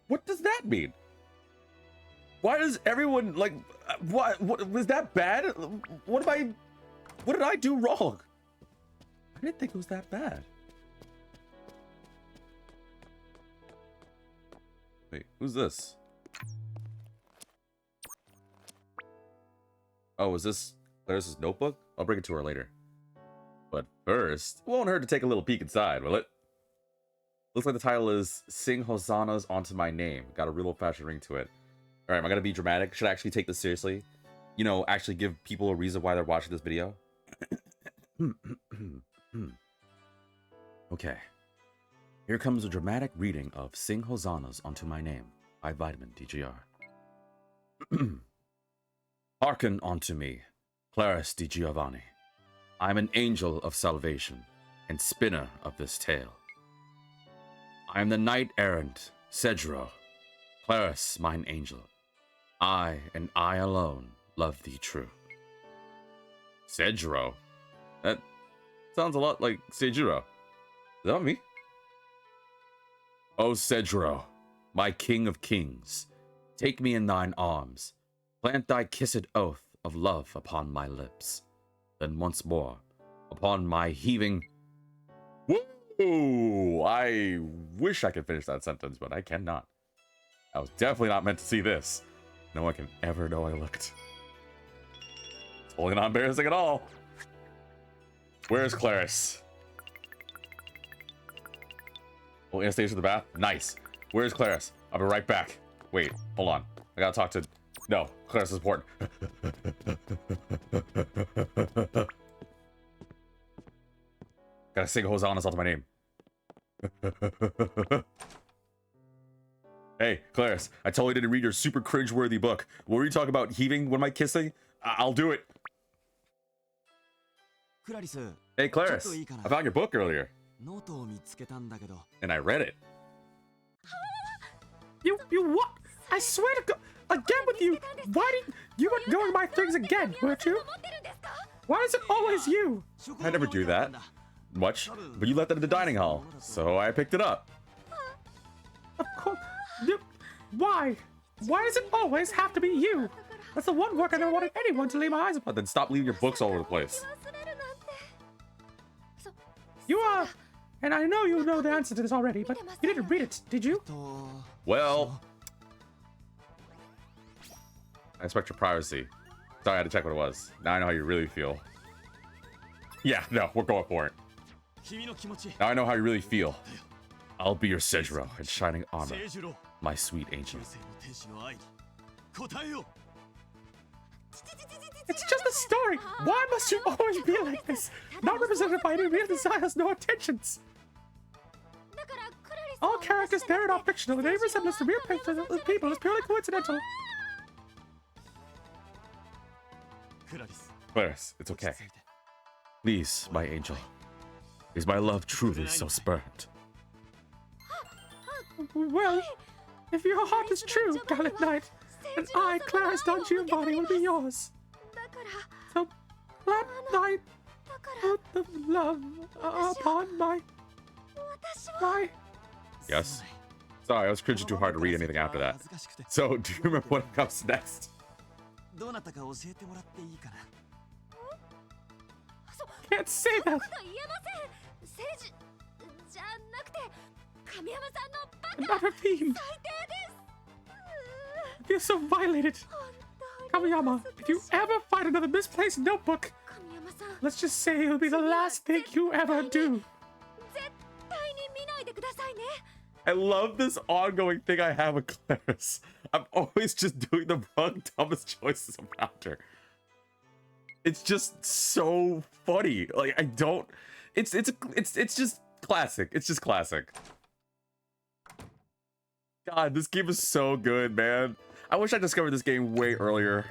What does that mean? Why does everyone, like, what was that bad? What did I do wrong? I didn't think it was that bad. Wait, who's this? Oh, is this Claris's notebook? I'll bring it to her later. But first, it won't hurt to take a little peek inside, will it? Looks like the title is Sing Hosannas Onto My Name. Got a real old-fashioned ring to it. Alright, am I gonna be dramatic? Should I actually take this seriously? You know, actually give people a reason why they're watching this video? Okay. Here comes a dramatic reading of Sing Hosannas Onto My Name by Vitamin DGR. Hearken unto me, Claris di Giovanni. I am an angel of salvation and spinner of this tale. I am the knight-errant, Cedro, Claris, mine angel. I, and I alone, love thee true. Cedro? That sounds a lot like Seijuro. Is that me? O Cedro, my king of kings, take me in thine arms, plant thy kissed oath of love upon my lips. Then once more, upon my heaving... Woo! I wish I could finish that sentence, but I cannot. I was definitely not meant to see this. No one can ever know I looked. It's totally not embarrassing at all. Where's Claris? Oh, Anastasia in the bath? Nice. Where's Claris? I'll be right back. Wait, hold on. I gotta talk to... No, Claris is important. Gotta sing Hosannas onto my name. Hey, Claris, I totally didn't read your super cringe-worthy book. What were you talking about, heaving? What am I kissing? I'll do it. Hey, Claris, I found your book earlier. And I read it. You what? I swear to God, again with you. Why did you were going my things again, weren't you? Why is it always you? I never do that. Much, but you left it in the dining hall, so I picked it up. Of course. Why? Why does it always have to be you? That's the one work I never wanted anyone to lay my eyes upon. Then stop leaving your books all over the place. You are, and I know you know the answer to this already, but you didn't read it, did you? Well, I respect your privacy. Sorry, I had to check what it was. Now I know how you really feel. Yeah, no, we're going for it. Now I know how you really feel. I'll be your Cedro in shining armor, my sweet angel. It's just a story. Why must you always be like this? Not represented by any real desires nor intentions. All characters there are fictional, and any resemblance to real people is purely coincidental. Clarice, it's okay. Please, my angel. Is my love truly so spurned? Well, if your heart is true, gallant knight, then I, Clarice Don Giovanni, will be yours. So, gallant knight, put the love upon my... Yes? Sorry, I was cringing too hard to read anything after that. So, do you remember what comes next? Can't say that. I'm not a fiend. I feel so violated. Kamiyama, if you ever find another misplaced notebook, let's just say it'll be the last thing you ever do. I love this ongoing thing I have with Clarice. I'm always just doing the wrong, dumbest choices around her. It's just so funny. Like, I don't... It's just classic. It's just classic. God, this game is so good, man. I wish I discovered this game way earlier.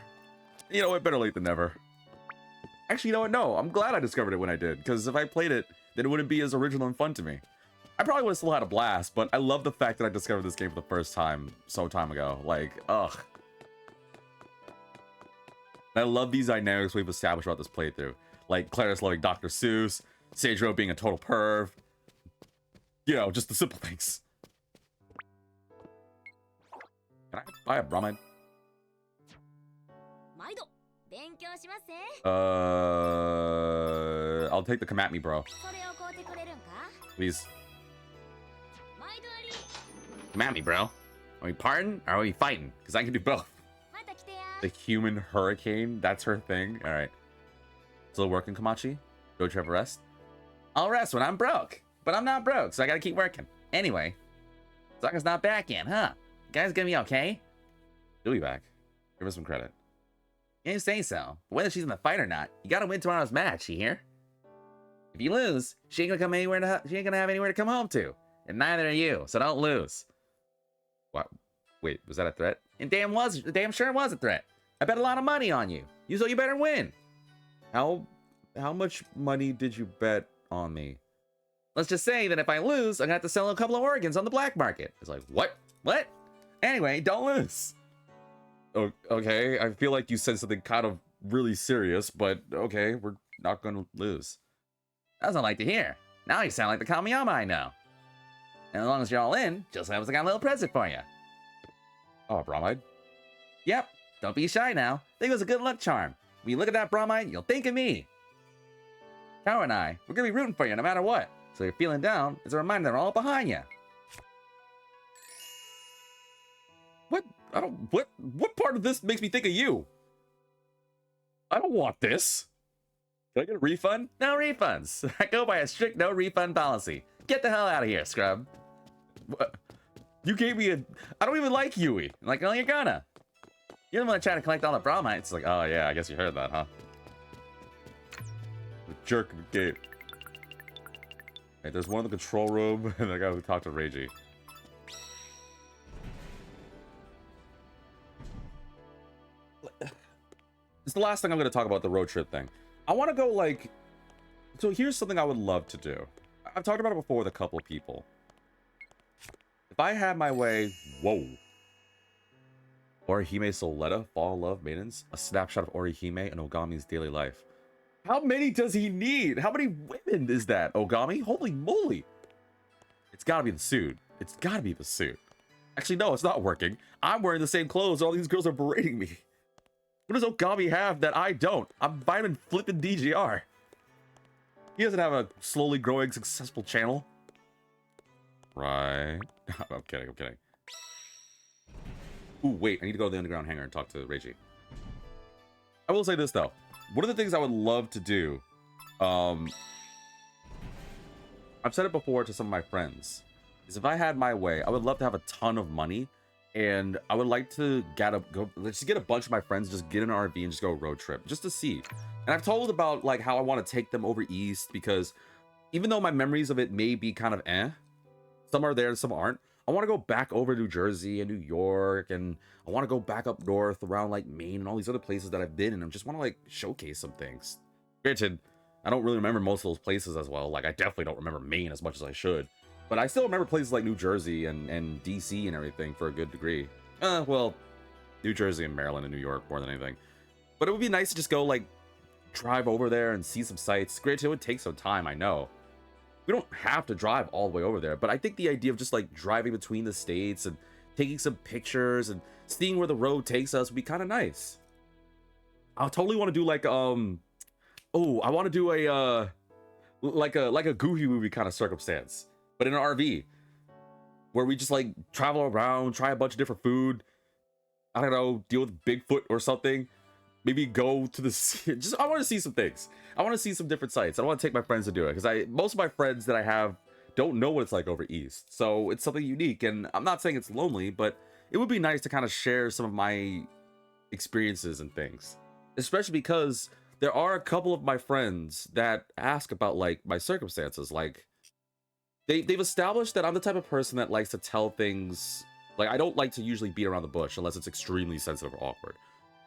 You know what? Better late than never. Actually, you know what? No, I'm glad I discovered it when I did. Because if I played it, then it wouldn't be as original and fun to me. I probably would have still had a blast, but I love the fact that I discovered this game for the first time so time ago. Like, ugh. And I love these dynamics we've established about this playthrough. Like, Clarice loving Dr. Seuss, Seijiro being a total perv. You know, just the simple things. Can I buy a bromide? I'll take the come at me, bro. Please. Come at me, bro. Are we parting or are we fighting? Because I can do both. The human hurricane, that's her thing. All right. Still working, Komachi? Don't you have a rest? I'll rest when I'm broke. But I'm not broke, so I gotta keep working. Anyway. Sokka's not back in, huh? You guys gonna be okay? She'll be back. Give her some credit. You say so. But whether she's in the fight or not, you gotta win tomorrow's match, you hear? If you lose, she ain't gonna have anywhere to come home to. And neither are you, so don't lose. What? Wait, was that a threat? And damn sure it was a threat. I bet a lot of money on you. So you better win. How much money did you bet on me? Let's just say that if I lose, I'm gonna have to sell a couple of organs on the black market. It's like, what? What? Anyway, don't lose. Oh, okay, I feel like you said something kind of really serious, but okay, we're not gonna lose. That's what I like to hear. Now you sound like the Kamiyama I know. And as long as you're all in, just have I got a little present for you. Oh, a bromide? Yep, don't be shy now. Think it was a good luck charm. When you look at that bromide, you'll think of me. Tower and I, we're gonna be rooting for you no matter what. So you're feeling down, it's a reminder that we're all behind you. What? What part of this makes me think of you? I don't want this. Can I get a refund? No refunds. I go by a strict no refund policy. Get the hell out of here, scrub. What? You gave me I don't even like Yui. I'm like, oh, you're gonna. You're the one that tried to collect all the bromides. It's like, oh yeah, I guess you heard that, huh? The jerk of the game. Hey, there's one in the control room, and I gotta talk to Reiji. It's the last thing I'm gonna talk about the road trip thing. I want to go like. So here's something I would love to do. I've talked about it before with a couple of people. If I had my way, whoa. Orihime Soletta, Fall Love Maidens, a snapshot of Orihime and Ogami's daily life. How many does he need? How many women is that, Ogami? Holy moly. It's gotta be the suit. It's gotta be the suit. Actually, no, it's not working. I'm wearing the same clothes. All these girls are berating me. What does Ogami have that I don't? I'm vitamin flipping DGR. He doesn't have a slowly growing successful channel. Right. I'm kidding, I'm kidding. Ooh, wait, I need to go to the underground hangar and talk to Reiji. I will say this, though. One of the things I would love to do, I've said it before to some of my friends, is if I had my way, I would love to have a ton of money And I would like to let's get a bunch of my friends, just get in an RV and just go road trip just to see. And I've told about like how I want to take them over east, because even though my memories of it may be kind of some are there and some aren't. I want to go back over New Jersey and New York, and I want to go back up north around like Maine and all these other places that I've been in, and just want to like showcase some things. Granted, I don't really remember most of those places as well. Like I definitely don't remember Maine as much as I should. But I still remember places like New Jersey and DC and everything for a good degree. Well, New Jersey and Maryland and New York more than anything. But it would be nice to just go like drive over there and see some sights. Granted, it would take some time, I know. We don't have to drive all the way over there, but I think the idea of just like driving between the states and taking some pictures and seeing where the road takes us would be kind of nice. I totally want to do like I want to do a like a Goofy movie kind of circumstance, but in an RV, where we just like travel around, try a bunch of different food. I don't know, deal with Bigfoot or something. Maybe go to the I want to see some things. I want to see some different sites. I want to take my friends to do it, because most of my friends that I have don't know what it's like over east. So it's something unique, and I'm not saying it's lonely, but it would be nice to kind of share some of my experiences and things. Especially because there are a couple of my friends that ask about like my circumstances. Like they've established that I'm the type of person that likes to tell things. Like I don't like to usually beat around the bush unless it's extremely sensitive or awkward.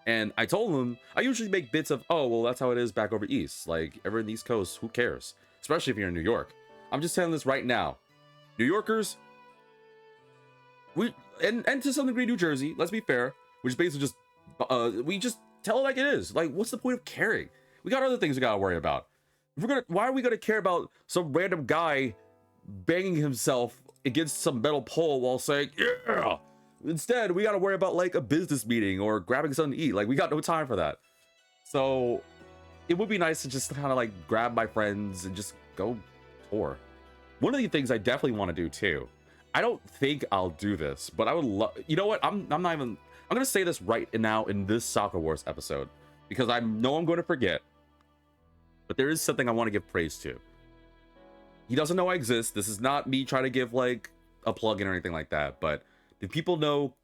And I told them, I usually make bits of, oh, well, that's how it is back over east. Like, ever in the East Coast, who cares? Especially if you're in New York. I'm just telling this right now. New Yorkers, and to some degree New Jersey, let's be fair, which is basically just, we just tell it like it is. Like, what's the point of caring? We got other things we gotta worry about. Why are we gonna care about some random guy banging himself against some metal pole while saying, yeah? Instead, we got to worry about like a business meeting or grabbing something to eat. Like we got no time for that. So it would be nice to just kind of like grab my friends and just go tour. One of the things I definitely want to do too. I don't think I'll do this, but I would love. You know what? I'm gonna say this right now in this Sakura Wars episode, because I know I'm going to forget. But there is something I want to give praise to. He doesn't know I exist. This is not me trying to give like a plug-in or anything like that, but. Do people know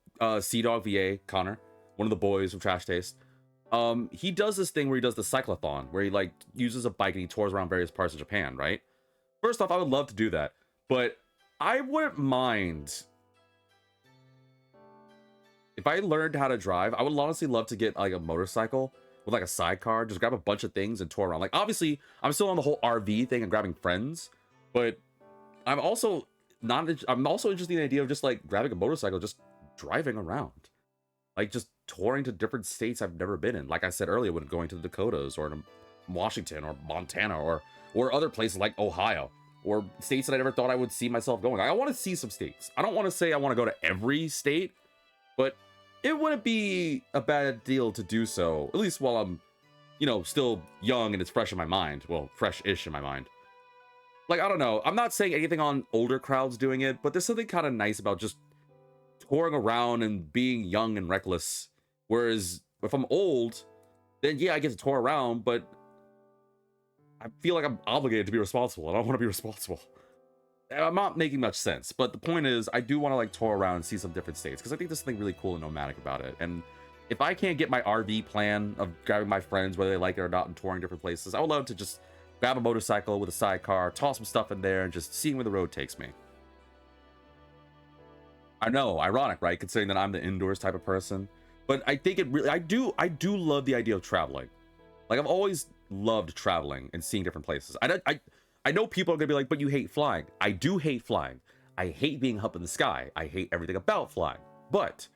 Sea-Dog VA, Connor, one of the boys from Trash Taste? He does this thing where he does the cyclothon, where he like uses a bike and he tours around various parts of Japan, right? First off, I would love to do that, but I wouldn't mind if I learned how to drive. I would honestly love to get like a motorcycle with like a sidecar, just grab a bunch of things and tour around. Like obviously, I'm still on the whole RV thing and grabbing friends, but I'm also interested in the idea of just like grabbing a motorcycle, just driving around, like just touring to different states I've never been in. Like I said earlier, when going to the Dakotas or in Washington or Montana or other places like Ohio or states that I never thought I would see myself going. I want to see some states. I don't want to say I want to go to every state, but it wouldn't be a bad deal to do so, at least while I'm, still young and it's fresh in my mind. Well, fresh-ish in my mind. Like, I don't know. I'm not saying anything on older crowds doing it, but there's something kind of nice about just touring around and being young and reckless. Whereas if I'm old, then yeah, I get to tour around, but I feel like I'm obligated to be responsible. I don't want to be responsible. I'm not making much sense, but the point is, I do want to like tour around and see some different states, because I think there's something really cool and nomadic about it. And if I can't get my RV plan of grabbing my friends, whether they like it or not, and touring different places, I would love to just grab a motorcycle with a sidecar, toss some stuff in there, and just seeing where the road takes me. I know, ironic, right? Considering that I'm the indoors type of person. But I think it really, I do love the idea of traveling. Like, I've always loved traveling and seeing different places. I know people are gonna be like, but you hate flying. I do hate flying. I hate being up in the sky. I hate everything about flying. But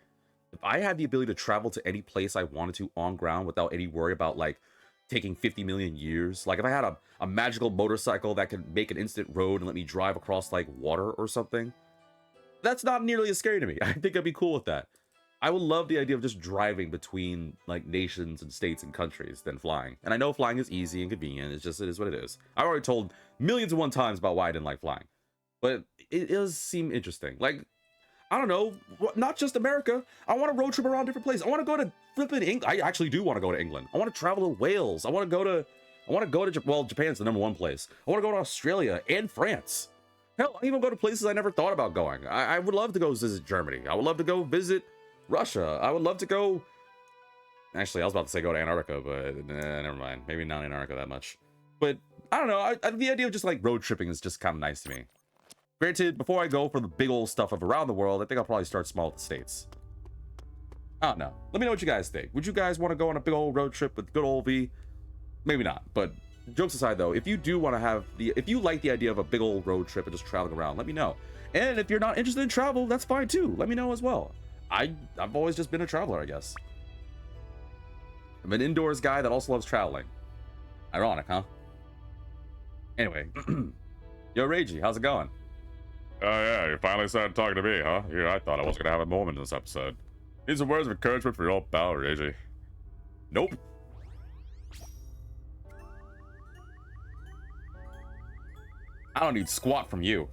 if I had the ability to travel to any place I wanted to on ground without any worry about like taking 50 million years. Like if I had a magical motorcycle that could make an instant road and let me drive across like water or something, that's not nearly as scary to me. I think I'd be cool with that. I would love the idea of just driving between like nations and states and countries than flying. And I know flying is easy and convenient. It is what it is. I've already told millions and one times about why I didn't like flying, but it does seem interesting. Like, I don't know, not just America. I want to road trip around different places. I want to go to flipping England. I actually do want to go to England. I want to travel to Wales. I want to go to, well, Japan's the #1 place. I want to go to Australia and France. Hell, I even go to places I never thought about going. I would love to go visit Germany. I would love to go visit Russia. I would love to go... Actually, I was about to say go to Antarctica, but never mind. Maybe not Antarctica that much. But I don't know. The idea of just like road tripping is just kind of nice to me. Granted, before I go for the big old stuff of around the world, I think I'll probably start small with the States. I don't know. Let me know what you guys think. Would you guys want to go on a big old road trip with good old V? Maybe not, but... Jokes aside, though, if you do want to have if you like the idea of a big old road trip and just traveling around, let me know. And if you're not interested in travel, that's fine too. Let me know as well. I've always just been a traveler, I guess. I'm an indoors guy that also loves traveling. Ironic, huh? Anyway, yo, Reiji, how's it going? Oh yeah, you finally started talking to me, huh? Yeah, I thought I wasn't gonna have a moment in this episode. Need some words of encouragement for your old pal, Reiji. Nope. I don't need squat from you.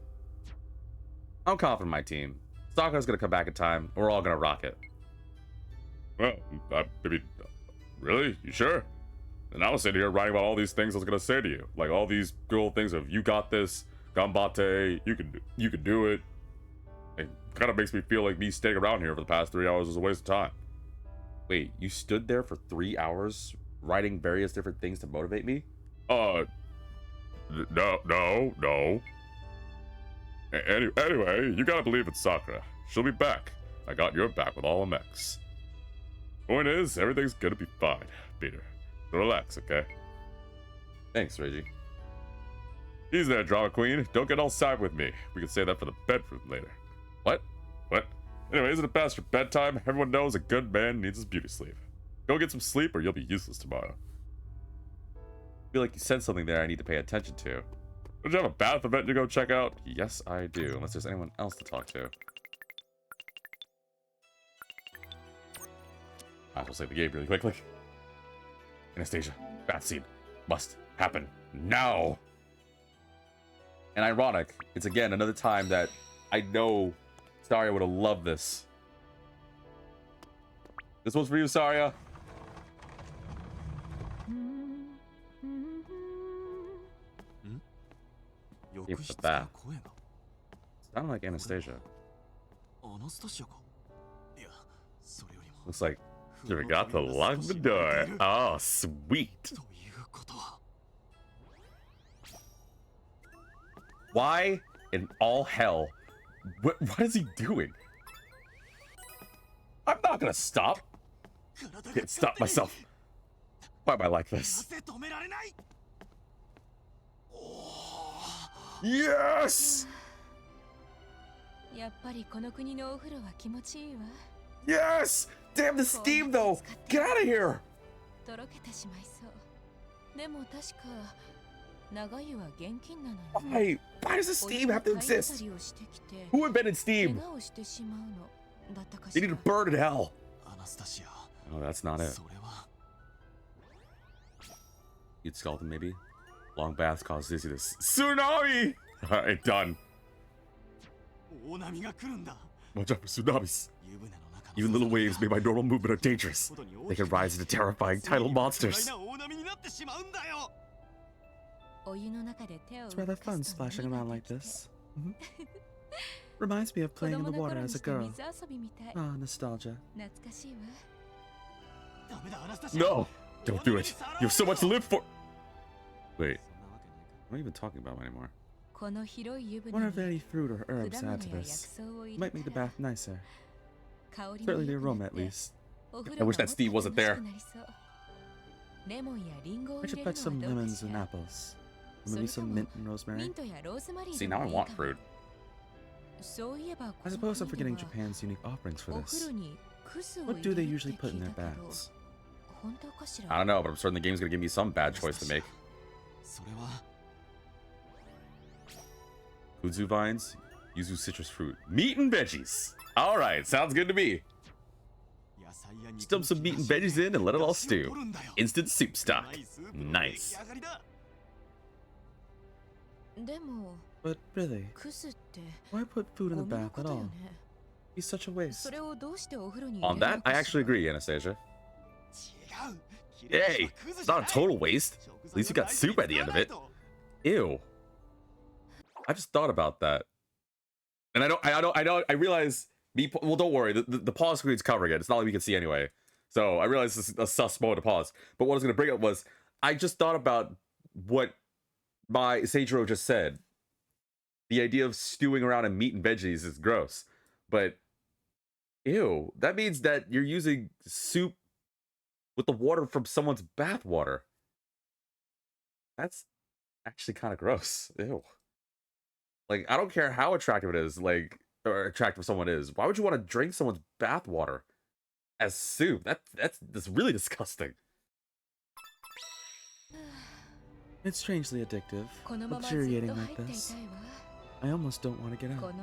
I'm confident in my team. Sakura's gonna come back in time. We're all gonna rock it. Well, maybe... Really? You sure? And I was sitting here writing about all these things I was gonna say to you. Like all these good old things of, you got this, gambate, you can do it. It kind of makes me feel like me staying around here for the past 3 hours was a waste of time. Wait, you stood there for 3 hours writing various different things to motivate me? No. Anyway, you gotta believe in Sakura. She'll be back. I got your back with all the mechs. Point is, everything's gonna be fine, Peter. So relax, okay? Thanks, Reiji. Easy there, drama queen. Don't get all sad with me. We can save that for the bedroom later. What? Anyway, isn't it past your bedtime? Everyone knows a good man needs his beauty sleep. Go get some sleep or you'll be useless tomorrow. I feel like you said something there I need to pay attention to. Don't you have a bath event to go check out? Yes, I do, unless there's anyone else to talk to. I will save the game really quickly. Anastasia, bath scene. Must happen now. And ironic, it's again another time that I know Saria would have loved this. This one's for you, Saria. Came for the bath. Sounded like Anastasia. Looks like you forgot to lock the door. Oh, sweet. Why in all hell? What is he doing? I'm not gonna stop. Can't stop myself. Why am I like this? Yes! Yes! Damn the steam though! Get out of here! Why? Why does the steam have to exist? Who invented steam? They need to burn in hell. Oh, that's not it. You'd skeleton maybe? Long baths cause dizziness. Tsunami! Alright, done. Watch out for tsunamis. Even little waves made by normal movement are dangerous. They can rise into terrifying tidal monsters. It's rather fun splashing around like this. Reminds me of playing in the water as a girl. Ah, nostalgia. No! Don't do it! You have so much to live for! Wait. What are you even talking about anymore? What are very fruit or herbs to add to this? Might make the bath nicer. Certainly the aroma at least. I wish that Steve wasn't there. I should fetch some lemons and apples. Maybe some mint and rosemary. See, now I want fruit. I suppose I'm forgetting Japan's unique offerings for this. What do they usually put in their baths? I don't know, but I'm certain the game's gonna give me some bad choice to make. Kudzu vines, yuzu citrus fruit, meat and veggies. All right, sounds good to me. Stump some meat and veggies in and let it all stew. Instant soup stock. Nice. But really, why put food in the bath at all? It's such a waste. On that, I actually agree, Anastasia. Hey, it's not a total waste. At least you got soup at the end of it. Ew. I just thought about that. And I realize, well, don't worry. The pause screen's covering it. It's not like we can see anyway. So I realize this is a sus moment to pause. But what I was going to bring up was, I just thought about what my Seijiro just said. The idea of stewing around in meat and veggies is gross. But, ew. That means that you're using soup with the water from someone's bath water. That's actually kind of gross. Ew. Like, I don't care how attractive it is, like, or attractive someone is. Why would you want to drink someone's bath water as soup? That's really disgusting. It's strangely addictive, luxuriating like this. I almost don't want to get out. Well,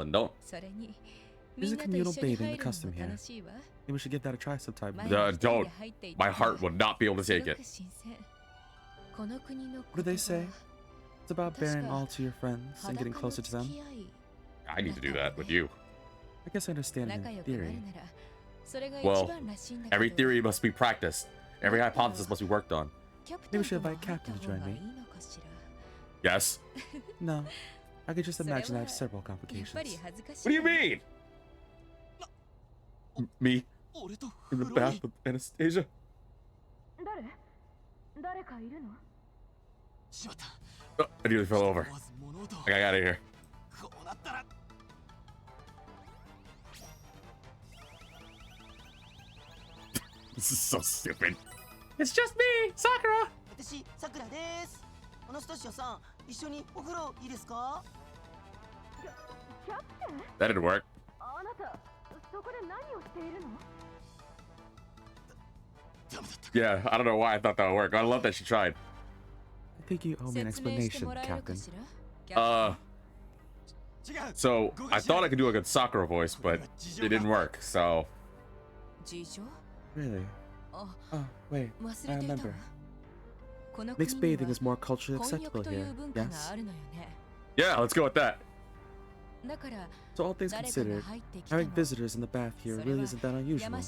then don't. There's a communal bathing custom here. Maybe we should give that a try sometime. Don't. My heart would not be able to take it. What do they say? It's about bearing all to your friends and getting closer to them. I need to do that with you. I guess I understand it in theory. Well, every theory must be practiced. Every hypothesis must be worked on. Maybe we should invite Captain to join me. Yes? No. I could just imagine I have several complications. What do you mean? Me? In the bath with Anastasia? Oh, I nearly fell over. I got out of here. This is so stupid. It's just me, Sakura. That didn't work. Yeah, I don't know why I thought that would work. I love that she tried. I think you owe me an explanation, Captain. So I thought I could do a good Sakura voice, but it didn't work, so... Really? Oh, wait, I remember. Mixed bathing is more culturally acceptable here, yes? Yeah, let's go with that. So all things considered, having visitors in the bath here really isn't that unusual.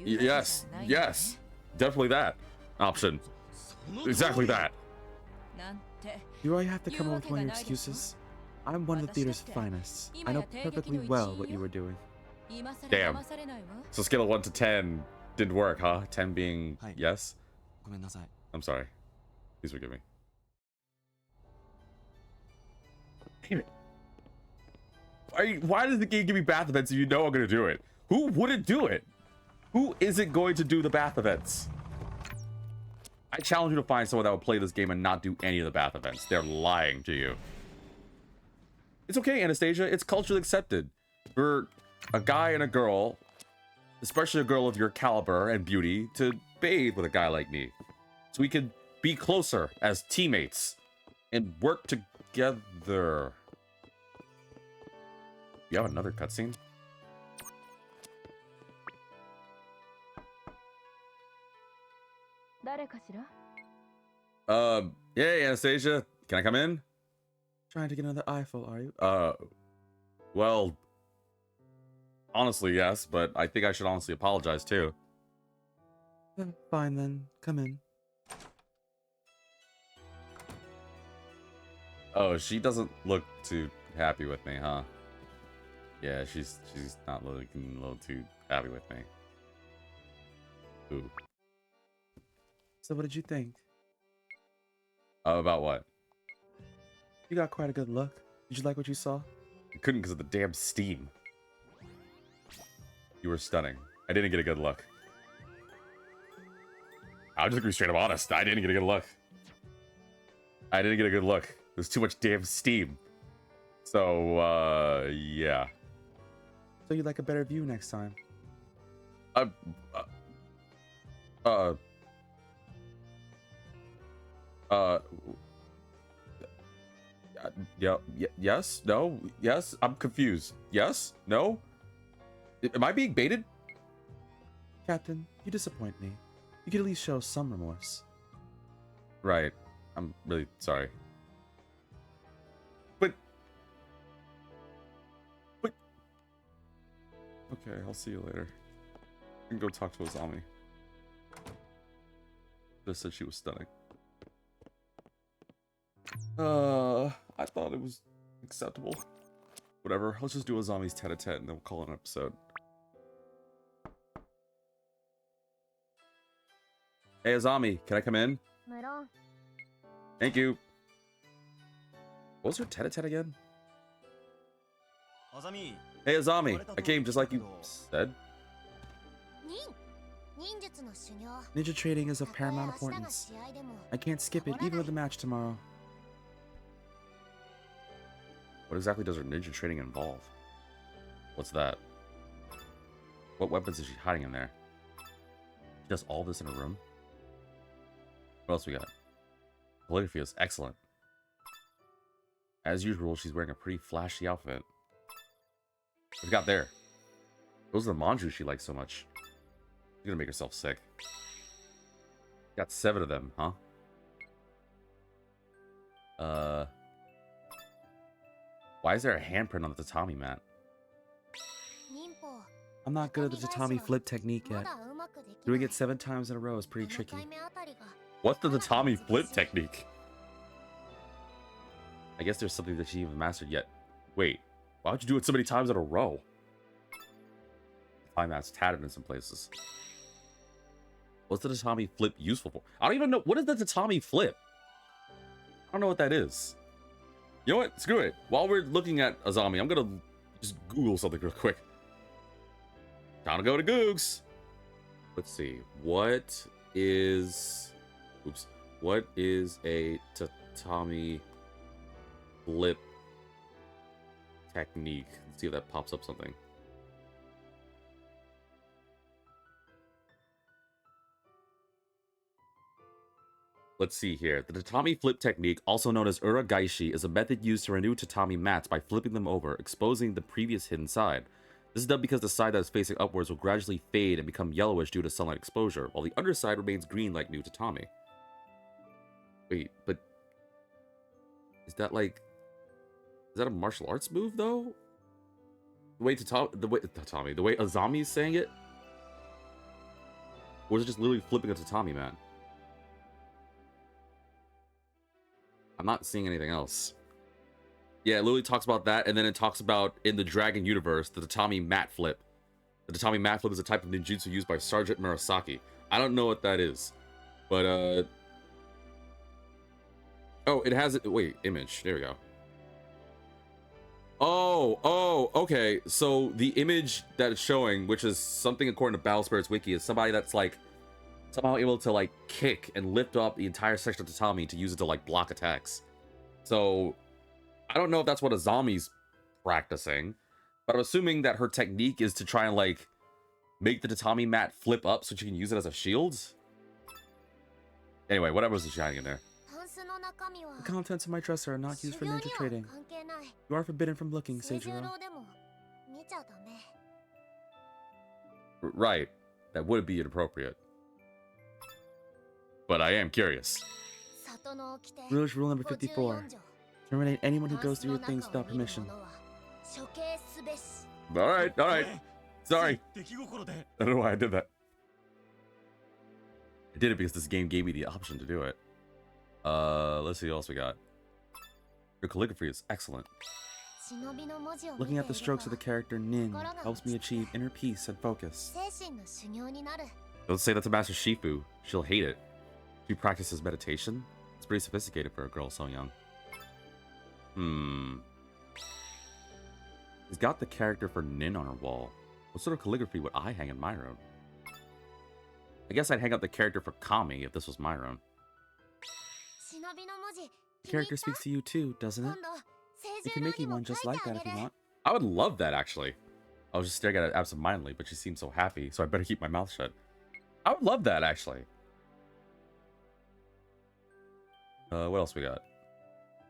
Yes, definitely that option. Exactly that. Do I have to come up with more excuses? I'm one of the theater's finest. I know perfectly well what you were doing. Damn. So scale of 1 to 10 didn't work, huh? 10 being yes? I'm sorry. Please forgive me. Damn it. Why does the game give me bath events if you know I'm going to do it? Who wouldn't do it? Who isn't going to do the bath events? I challenge you to find someone that would play this game and not do any of the bath events. They're lying to you. It's okay, Anastasia. It's culturally accepted for a guy and a girl, especially a girl of your caliber and beauty, to bathe with a guy like me. So we could be closer as teammates and work together. You have another cutscene? Hey, Anastasia. Can I come in? Trying to get another eyeful, are you? Well, honestly, yes, but I think I should honestly apologize too. Fine then, come in. Oh, she doesn't look too happy with me, huh? Yeah, she's not looking a little too happy with me. Ooh. So what did you think? About what? You got quite a good look. Did you like what you saw? I couldn't because of the damn steam. You were stunning. I didn't get a good look. I'm just gonna be straight up honest. I didn't get a good look. I didn't get a good look. There's too much damn steam. So, yeah. So you'd like a better view next time? Yeah, yes, no, yes, I'm confused. Yes, no? Am I being baited? Captain, you disappoint me. You could at least show some remorse. Right. I'm really sorry. But... Okay, I'll see you later. I can go talk to Azami. Just said she was stunning. I thought it was acceptable. Whatever, let's just do Azami's tete-a-tete and then we'll call it an episode. Hey Azami, can I come in? Thank you. What was her tete-a-tete again? Hey Azami, I came just like you said. Ninja training is of paramount importance. I can't skip it, even with the match tomorrow. What exactly does her ninja training involve? What's that? What weapons is she hiding in there? She does all this in a room? What else we got? Calligraphy is excellent. As usual, she's wearing a pretty flashy outfit. What we got there? Those are the manju she likes so much. She's gonna make herself sick. Got 7 of them, huh? Why is there a handprint on the tatami mat? I'm not good at the tatami flip technique yet. Doing it 7 times in a row is pretty tricky. What's the tatami flip technique? I guess there's something that she haven't mastered yet. Wait, why would you do it so many times in a row? The tatami mat's tattered in some places. What's the tatami flip useful for? I don't even know. What is the tatami flip? I don't know what that is. You know what? Screw it. While we're looking at Azami, I'm gonna just Google something real quick. Time to go to Googs. Let's see. What is... Oops. What is a tatami flip technique? Let's see if that pops up something. Let's see here. The tatami flip technique, also known as uragaishi, is a method used to renew tatami mats by flipping them over, exposing the previous hidden side. This is done because the side that is facing upwards will gradually fade and become yellowish due to sunlight exposure, while the underside remains green like new tatami. Wait, but... Is that like... Is that a martial arts move, though? The way the way Azami's saying it? Or is it just literally flipping a tatami mat? I'm not seeing anything else. Yeah, it literally talks about that, and then it talks about, in the Dragon universe, the tatami mat flip. The tatami mat flip is a type of ninjutsu used by Sergeant Murasaki. I don't know what that is. But, oh, it has it. Wait, image. There we go. Oh, okay. So, the image that it's showing, which is something according to Battle Spirit's wiki, is somebody that's, like, somehow able to, like, kick and lift up the entire section of tatami to use it to, like, block attacks. So, I don't know if that's what Azami's practicing, but I'm assuming that her technique is to try and, like, make the tatami mat flip up so she can use it as a shield? Anyway, whatever was she hiding in there. The contents of my dresser are not used for ninja trading. You are forbidden from looking, Seijiro. Right. That would be inappropriate. But I am curious. Rule number 54. Terminate anyone who goes through your things without permission. Alright. Sorry. I don't know why I did that. I did it because this game gave me the option to do it. Let's see what else we got. Your calligraphy is excellent. Looking at the strokes of the character Nin helps me achieve inner peace and focus. Don't say that to Master Shifu. She'll hate it. She practices meditation? It's pretty sophisticated for a girl so young. He's got the character for Nin on her wall. What sort of calligraphy would I hang in my room? I guess I'd hang up the character for Kami if this was my room. The character speaks to you too, doesn't it? You can make me one just like that if you want. I would love that, actually. I was just staring at it absentmindedly, but she seemed so happy, so I better keep my mouth shut. I would love that, actually. What else we got?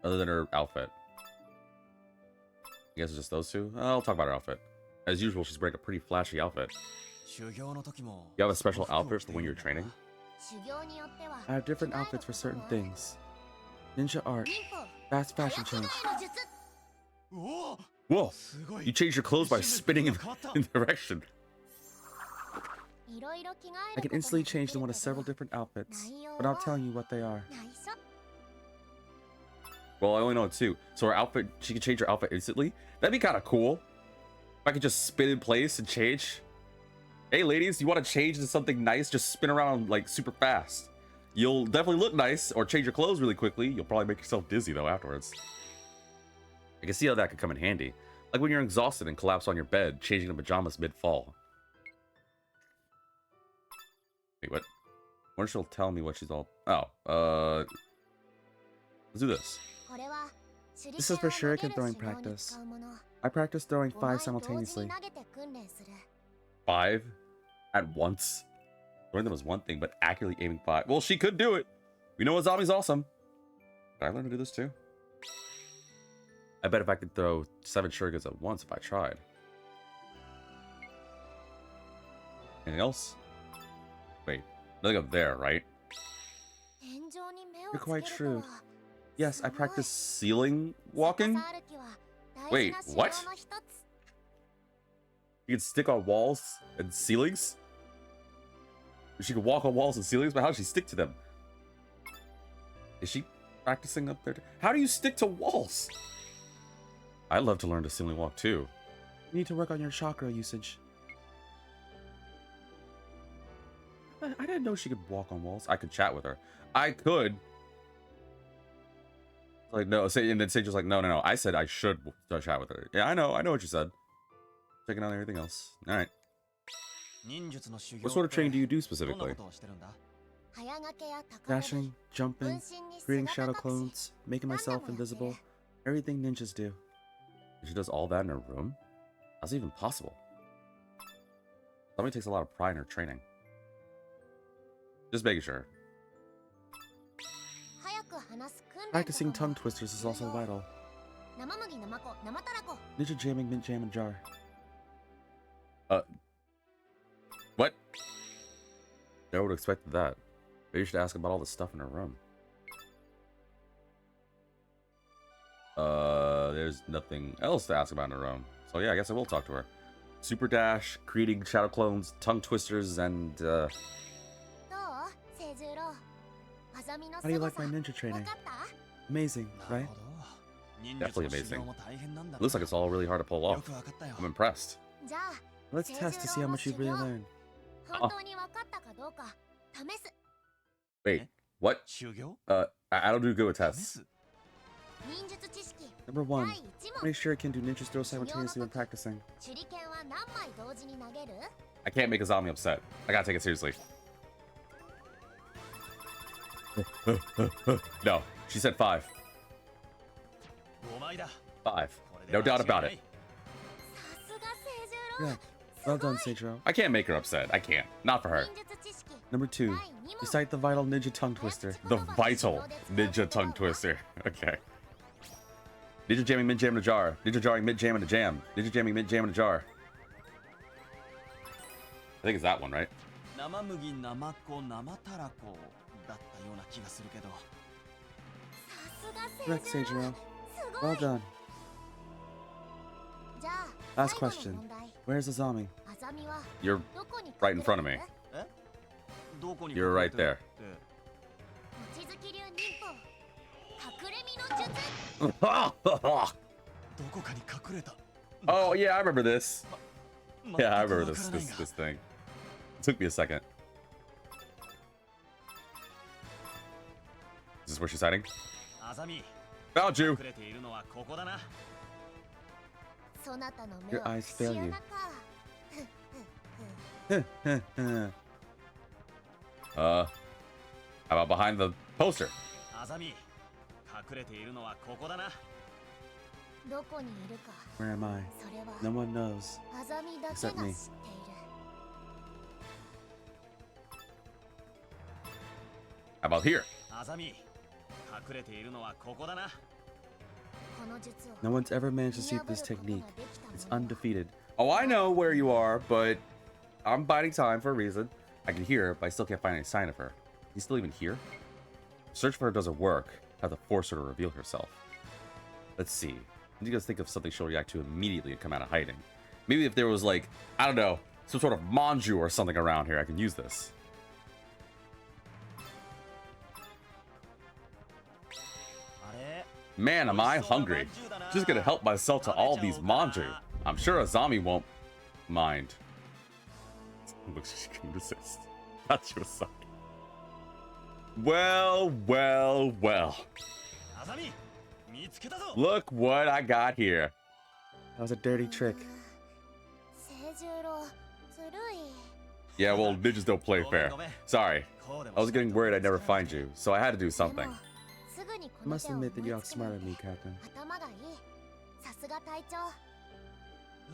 Other than her outfit. I guess it's just those two? I'll talk about her outfit. As usual, she's wearing a pretty flashy outfit. You have a special outfit for when you're training? I have different outfits for certain things. Ninja art. Fast fashion change. Whoa! You changed your clothes by spinning in direction. I can instantly change to one of several different outfits, but I'll tell you what they are. Well, I only know 2. So her outfit, she can change her outfit instantly. That'd be kind of cool. If I could just spin in place and change. Hey, ladies, you want to change into something nice? Just spin around like super fast. You'll definitely look nice, or change your clothes really quickly. You'll probably make yourself dizzy though afterwards. I can see how that could come in handy. Like when you're exhausted and collapse on your bed, changing to pajamas mid-fall. Wait, what? I wonder if she'll tell me what she's all... Oh, let's do this. This is for shuriken throwing practice. I practice throwing 5 simultaneously. 5 at once? Throwing them was one thing, but accurately aiming 5. Well, she could do it. We know Azami's awesome. Did I learn to do this too? I bet if I could throw 7 shurikens at once if I tried. Anything else? Wait, nothing up there, right? You're quite shrewd. Yes, I practice ceiling walking. Wait, what? You can stick on walls and ceilings? She can walk on walls and ceilings, but how does she stick to them? Is she practicing up there? How do you stick to walls? I'd love to learn to ceiling walk too. You need to work on your chakra usage. I didn't know she could walk on walls. I could chat with her. I could. Like, no, say, and then Sage's like, no. I said I should chat with her. Yeah, I know what you said. Checking out everything else. Alright. What sort of training do you do specifically? Dashing, jumping, creating shadow clones, making myself invisible. Everything ninjas do. She does all that in her room? How's it even possible? Somebody takes a lot of pride in her training. Just making sure. Practicing tongue twisters is also vital. Ninja jamming, mint jam, and jar. What? Never would have expected that. Maybe you should ask about all the stuff in her room. There's nothing else to ask about in her room. So yeah, I guess I will talk to her. Super dash, creating shadow clones, tongue twisters, and How do you like my ninja training? Amazing, right? Definitely amazing. It looks like it's all really hard to pull off. I'm impressed. Let's test to see how much you've really learned. Oh. Wait, what? I don't do good with tests. Number 1. How many shuriken do ninjas throw simultaneously when practicing? I can't make Azami upset. I gotta take it seriously. No, she said 5. 5. No doubt about it. Yeah, well done, Seijiro. I can't make her upset. I can't. Not for her. Number 2. Recite the vital ninja tongue twister. The vital ninja tongue twister. Okay. Ninja jamming mid jam in a jar. Ninja jarring mid jam in a jam. Ninja jamming mid jam in a jar. I think it's that one, right? Correct, Seijiro. Well done. Last question. Where's Azami? You're right in front of me. You're right there. Oh yeah, I remember this. Yeah, I remember this thing. It took me a second. Is this where she's hiding? Found you. Your eyes fail you. How about behind the poster? Where am I? No one knows. Except me. How about here? No one's ever managed to sweep this technique. It's undefeated. Oh, I know where you are, but I'm biding time for a reason. I can hear her, but I still can't find any sign of her. He's still even here? Search for her doesn't work. I have to force her to reveal herself. Let's see. I need to think of something she'll react to immediately and come out of hiding. Maybe if there was like, I don't know, some sort of manju or something around here, I can use this. Man, am I hungry. Just gonna help myself to all these manju. I'm sure Azami won't mind. Looks like she can resist. Thought she was sucking. Well, well, well. Look what I got here. That was a dirty trick. Yeah, well, ninjas don't play fair. Sorry. I was getting worried I'd never find you, so I had to do something. I must admit that you outsmarted me, Captain.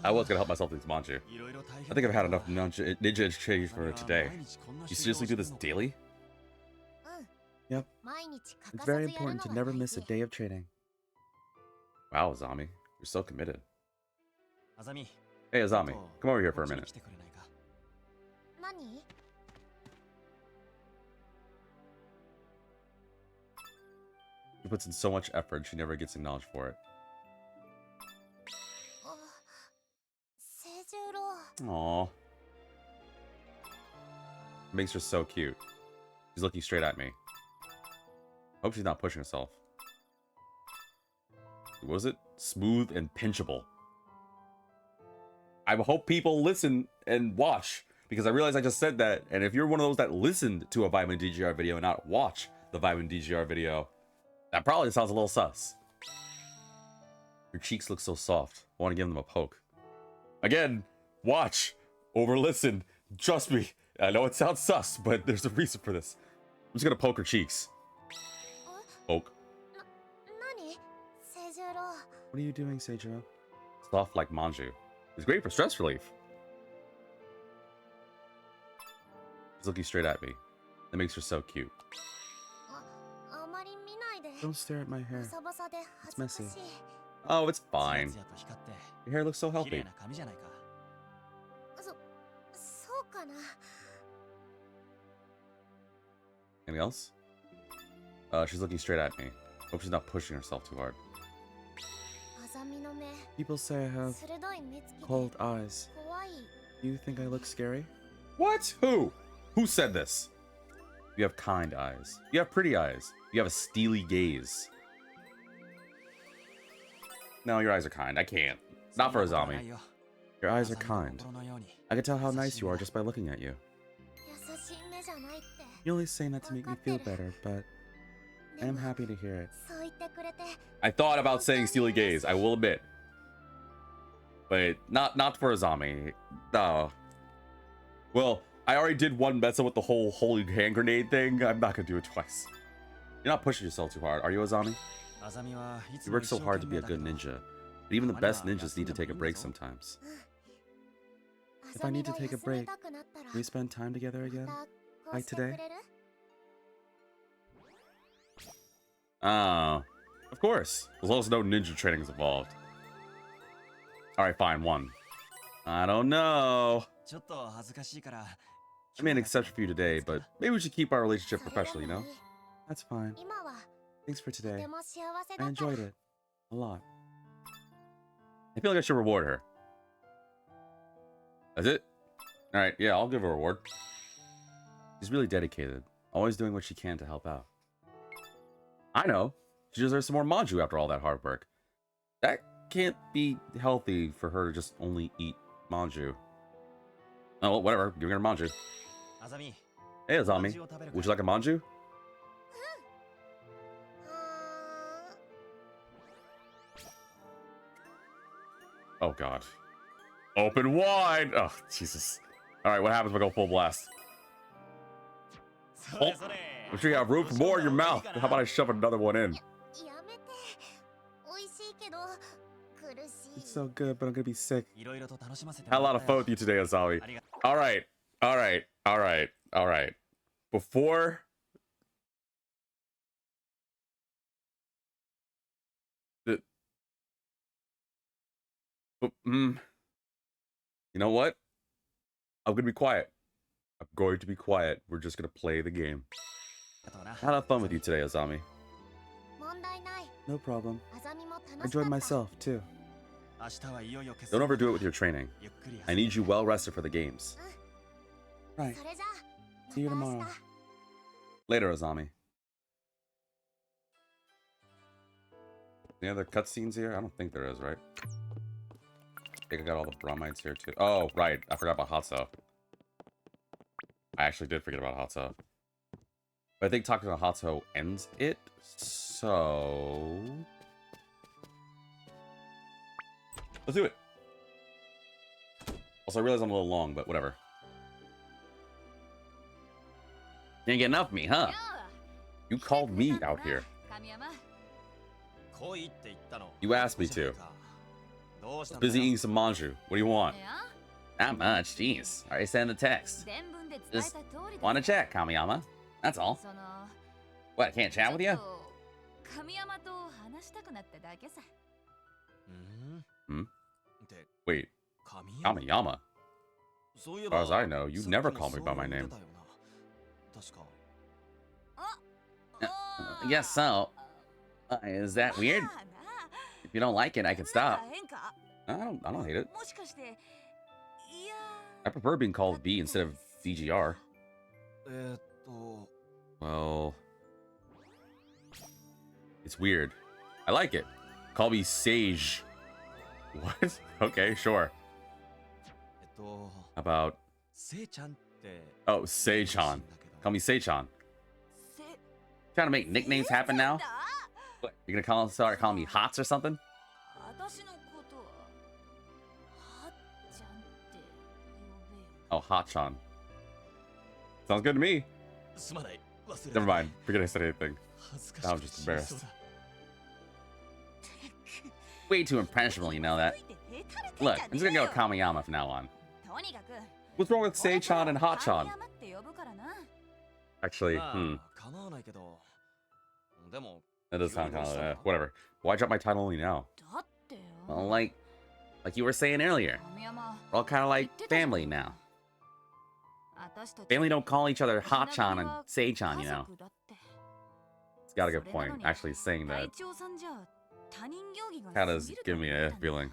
I was gonna help myself to these manju. I think I've had enough ninja exchange for today. You seriously do this daily? Yep. It's very important to never miss a day of training. Wow, Azami. You're so committed. Hey, Azami. Come over here for a minute. She puts in so much effort, she never gets acknowledged for it. Aww. Makes her so cute. She's looking straight at me. Hope she's not pushing herself. What was it? Smooth and pinchable. I hope people listen and watch, because I realize I just said that, and if you're one of those that listened to a Vitamin DGR video and not watch the Vitamin DGR video, that probably sounds a little sus. Your cheeks look so soft. I want to give them a poke. Again, watch over listen. Trust me. I know it sounds sus, but there's a reason for this. I'm just gonna poke her cheeks. Poke. What are you doing, Seijiro? Soft like manju. It's great for stress relief. She's looking straight at me. That makes her so cute. Don't stare at my hair. It's messy. Oh, it's fine. Your hair looks so healthy. Anything else? She's looking straight at me. Hope she's not pushing herself too hard. People say I have cold eyes. Do you think I look scary? What? Who? Who said this? You have kind eyes. You have pretty eyes. You have a steely gaze. No, your eyes are kind. I can't. Not for Azami. Your eyes are kind. I can tell how nice you are just by looking at you. You're only saying that to make me feel better, but I am happy to hear it. I thought about saying steely gaze, I will admit. But not for Azami. No. Well, I already did one mesa with the whole holy hand grenade thing. I'm not gonna do it twice. You're not pushing yourself too hard, are you, Azami? You work so hard to be a good ninja, but even the best ninjas need to take a break sometimes. If I need to take a break, can we spend time together again? Like today? Oh, of course. As long as no ninja training is involved. Alright, fine, one. I don't know. I made an exception for you today, but maybe we should keep our relationship professional, you know? That's fine. Thanks for today. I enjoyed it. A lot. I feel like I should reward her. That's it? Alright, yeah, I'll give her a reward. She's really dedicated. Always doing what she can to help out. I know. She deserves some more manju after all that hard work. That can't be healthy for her to just only eat manju. Oh, well, whatever. Giving her manju. Hey, Azami. Would you like a manju? Oh, God. Open wide! Oh, Jesus. Alright, what happens if I go full blast? Oh, I'm sure you have room for more in your mouth. How about I shove another one in? It's so good, but I'm gonna be sick. Had a lot of fun with you today, Azami. Alright, alright, alright, alright. Before... You know what? I'm gonna be quiet. I'm going to be quiet. We're just gonna play the game. I had fun with you today, Azami. No problem. I enjoyed myself, too. Don't overdo it with your training. I need you well rested for the games. Right. See you tomorrow. Later, Azami. Any other cutscenes here? I don't think there is, right? I think I got all the bromides here too. Oh, right. I forgot about Hatso. I actually did forget about Hatso. But I think talking to Hatso ends it, so... let's do it! Also, I realize I'm a little long, but whatever. Didn't get enough of me, huh? You called me out here. You asked me to. Busy eating some manju. What do you want? Not much, jeez. Already sent the text. Just want to chat, Kamiyama. That's all. What, I can't chat with you? Hmm? Wait, Kamiyama? As far as I know, you never call me by my name. I guess so. Is that weird? If you don't like it, I can stop. I don't hate it. I prefer being called V instead of VGR. Well, it's weird. I like it. Call me Sage. What? Okay, sure. How about... oh, Sei-chan. Call me Sei-chan. Trying to make nicknames happen now? What, you're gonna start calling me Hots or something? Oh, Hot-chan. Sounds good to me. Never mind. Forget I said anything. I was just embarrassed. Way too impressionable, you know that. Look, I'm just gonna go with Kamiyama from now on. What's wrong with Sei-chan and Hot-chan? Actually, that does sound kind of, whatever. Why drop my title only now? Well, like you were saying earlier, we're all kind of like family now. Family don't call each other Hot-chan and Sei-chan, you know. It's got a good point. Actually saying that kind of give me a feeling.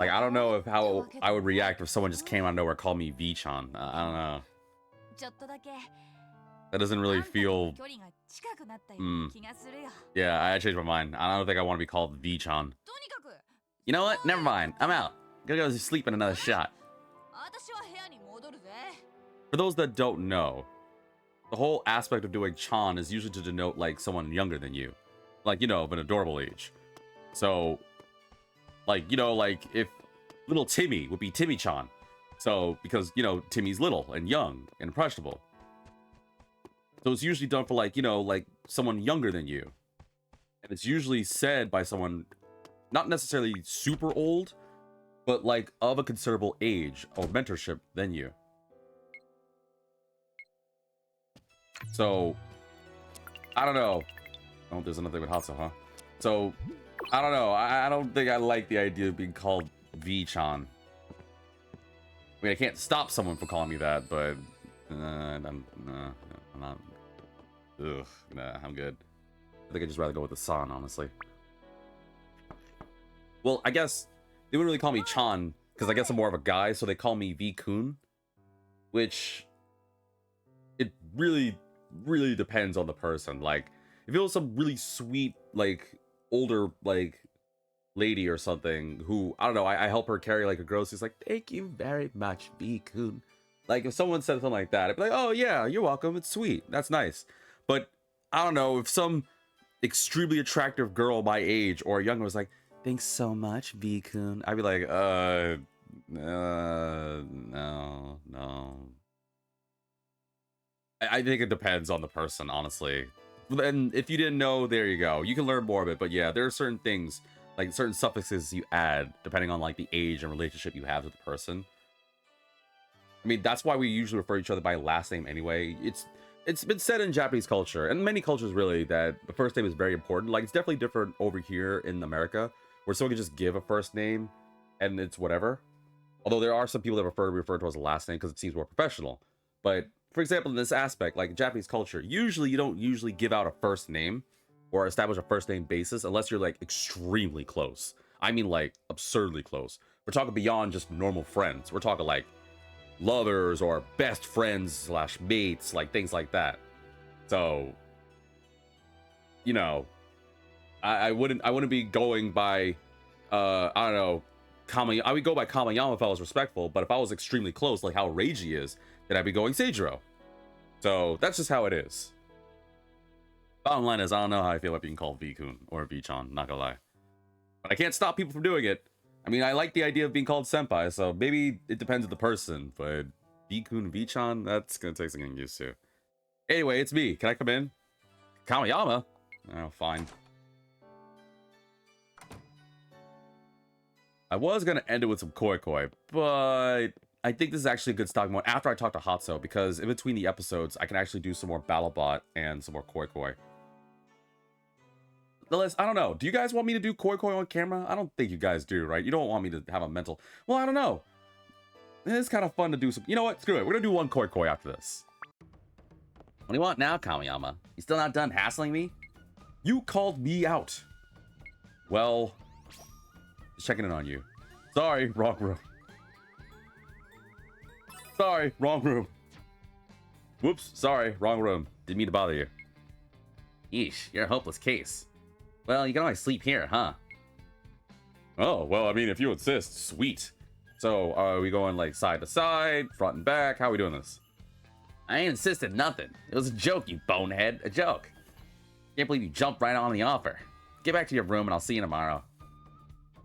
Like, I don't know if how I would react if someone just came out of nowhere and called me V-chan. I don't know. That doesn't really feel... Yeah, I changed my mind. I don't think I want to be called V-chan. You know what? Never mind. I'm out. Gonna go sleep in another shot. For those that don't know, the whole aspect of doing chan is usually to denote like someone younger than you. Like, you know, of an adorable age. So, like, you know, like if little Timmy would be Timmy-chan. So, because, you know, Timmy's little and young and impressionable. So it's usually done for like, you know, like someone younger than you. And it's usually said by someone not necessarily super old, but like of a considerable age or mentorship than you. So, I don't know. Oh, there's another thing with Hatsu, huh? So, I don't know. I don't think I like the idea of being called V-chan. I mean, I can't stop someone from calling me that, but I'm not. Ugh, nah, I'm good. I think I'd just rather go with the san, honestly. Well, I guess they wouldn't really call me Chan because I guess I'm more of a guy, so they call me V-kun, which it really depends on the person. Like, if it was some really sweet, like, older, like, lady or something who, I don't know, I help her carry, like, a groceries, like, thank you very much, V-kun. Like, if someone said something like that, I'd be like, oh, yeah, you're welcome, it's sweet, that's nice. But, I don't know, if some extremely attractive girl my age or younger was like, thanks so much, V-kun, I'd be like, no. I think it depends on the person, honestly. And if you didn't know, there you go. You can learn more of it, but yeah, there are certain things, like certain suffixes you add, depending on like the age and relationship you have with the person. I mean, that's why we usually refer to each other by last name anyway. It's been said in Japanese culture, and many cultures really, that the first name is very important. Like, it's definitely different over here in America, where someone can just give a first name, and it's whatever. Although there are some people that prefer to be referred to as a last name because it seems more professional. But, for example, in this aspect, like Japanese culture, usually you don't usually give out a first name or establish a first name basis unless you're, like, extremely close. I mean, like, absurdly close. We're talking beyond just normal friends. We're talking, like, lovers or best friends / mates, like things like that. So, you know, I wouldn't be going by I don't know, I would go by Kamiyama if I was respectful, but if I was extremely close, like how Reiji is, then I'd be going Seijiro. So that's just how it is. Bottom line is, I don't know how I feel about being called V-kun or V-chan, not gonna lie. But I can't stop people from doing it. I mean, I like the idea of being called senpai, so maybe it depends on the person, but V-kun, V-chan, that's gonna take some getting used to. Anyway, it's me. Can I come in? Kamiyama? Oh, fine. I was gonna end it with some koi koi, but I think this is actually a good stock mode after I talk to Hatso, because in between the episodes, I can actually do some more BattleBot and some more koi koi. I don't know. Do you guys want me to do koi koi on camera? I don't think you guys do, right? You don't want me to have a mental... Well, I don't know. It's kind of fun to do some... You know what? Screw it. We're gonna do one koi koi after this. What do you want now, Kamiyama? You still not done hassling me? You called me out. Well... Just checking in on you. Sorry, wrong room. Sorry, wrong room. Whoops, sorry, wrong room. Didn't mean to bother you. Yeesh, you're a hopeless case. Well, you can always sleep here, huh? Oh, well, I mean, if you insist, sweet. So, are we going like side to side, front and back? How are we doing this? I ain't insisted nothing. It was a joke, you bonehead. A joke. Can't believe you jumped right on the offer. Get back to your room and I'll see you tomorrow.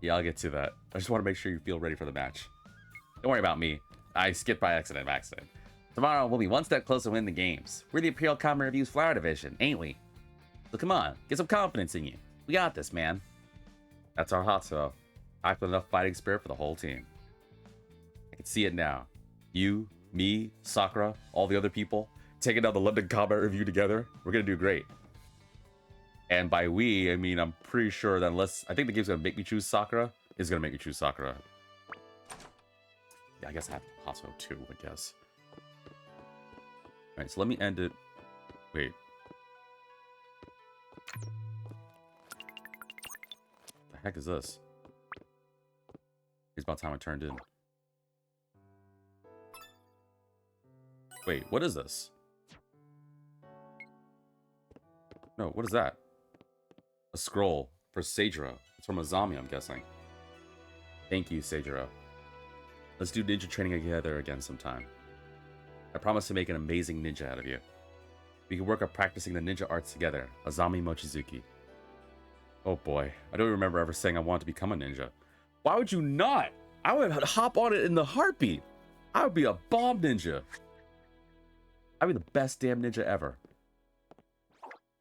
Yeah, I'll get to that. I just want to make sure you feel ready for the match. Don't worry about me. I skipped by accident. Tomorrow, we'll be one step closer to winning the games. We're the Imperial Common Review's Flower Division, ain't we? So come on, get some confidence in you. We got this, man. That's our Hatsuo. Packed with enough fighting spirit for the whole team. I can see it now. You, me, Sakura, all the other people, taking down the London Combat Review together. We're gonna do great. And by we, I mean, I'm pretty sure that unless... I think the game's gonna make me choose Sakura. It's gonna make me choose Sakura. Yeah, I guess I have Hatsuo too, I guess. Alright, so let me end it... Wait. The heck is this? It's about time I turned in. Wait, what is this? No, what is that? A scroll for Seijiro. It's from Azami, I'm guessing. Thank you, Seijiro. Let's do ninja training together again sometime. I promise to make an amazing ninja out of you. We can work on practicing the ninja arts together. Azami Mochizuki. Oh boy, I don't remember ever saying I wanted to become a ninja. Why would you not? I would hop on it in the heartbeat. I would be a bomb ninja. I'd be the best damn ninja ever.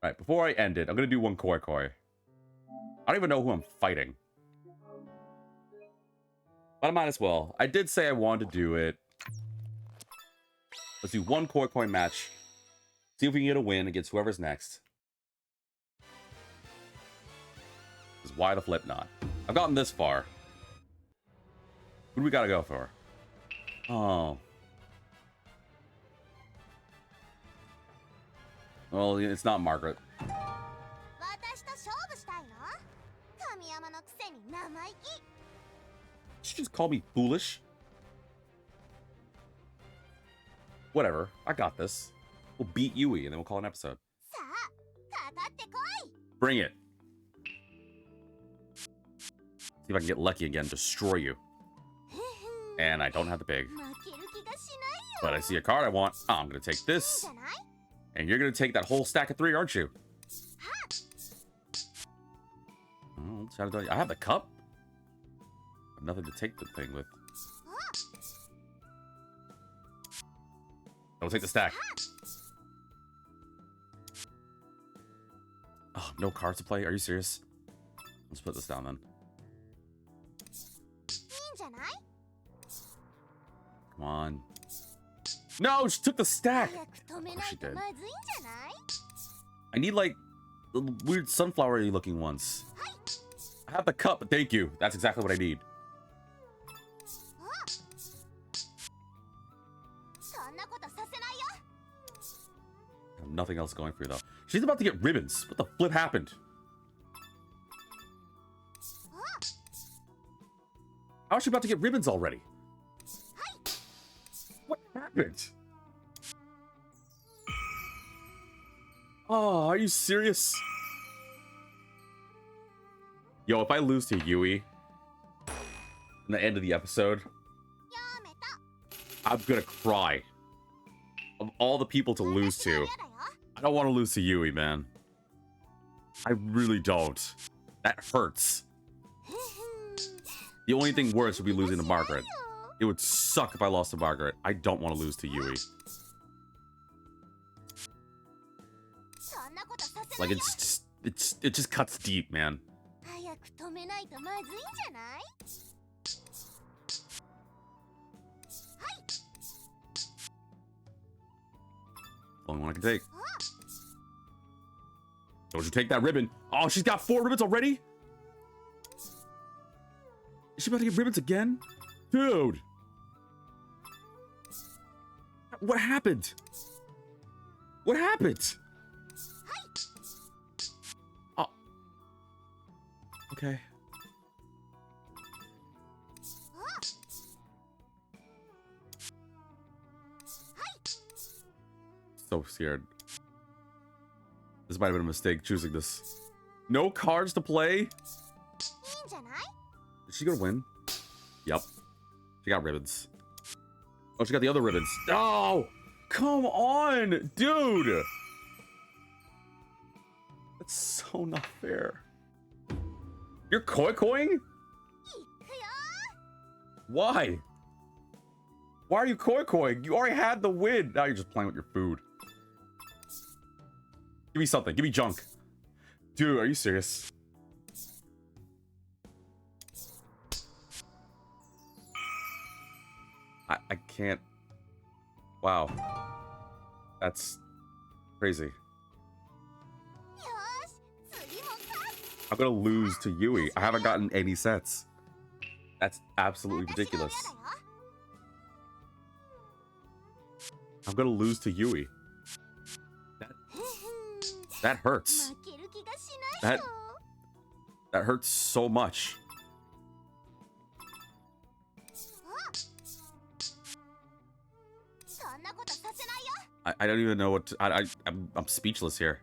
Alright, before I end it, I'm gonna do one koi koi. I don't even know who I'm fighting. But I might as well. I did say I wanted to do it. Let's do one koi koi match. See if we can get a win against whoever's next. Because why the flip not? I've gotten this far. Who do we gotta go for? Oh. Well, it's not Margaret. She just called me foolish. Whatever, I got this. We'll beat Yui and then we'll call an episode. Bring it. See if I can get lucky again, destroy you. And I don't have the pig. But I see a card I want. Oh, I'm gonna take this. And you're gonna take that whole stack of 3, aren't you? Oh, I have the cup. Nothing to take the thing with. Don't take the stack. Oh, no cards to play? Are you serious? Let's put this down then. Come on. No, she took the stack! Oh, she did. I need, like, the weird sunflower-y looking ones. I have the cup, but thank you. That's exactly what I need. I have nothing else going for you, though. She's about to get ribbons. What the flip happened? How is she about to get ribbons already? What happened? Oh, are you serious? Yo, if I lose to Yui in the end of the episode, I'm gonna cry. Of all the people to lose to, I don't want to lose to Yui, man. I really don't. That hurts. The only thing worse would be losing to Margaret. It would suck if I lost to Margaret. I don't want to lose to Yui. Like, it just cuts deep, man. Only one I can take. Don't you take that ribbon. Oh, she's got 4 ribbons already? Is she about to get ribbons again? Dude. What happened? What happened? Oh. Okay. So scared. This might have been a mistake choosing this. No cards to play? Is she gonna win? Yep. She got ribbons. Oh, she got the other ribbons. Oh! Come on, dude! That's so not fair. You're koi-koing? Why? Why are you koi-koing? You already had the win. Now you're just playing with your food. Give me something. Give me junk. Dude, are you serious? I can't. Wow. That's crazy. I'm gonna lose to Yui. I haven't gotten any sets. That's absolutely ridiculous. I'm gonna lose to Yui. That hurts. That hurts so much. I don't even know what to, I'm speechless here.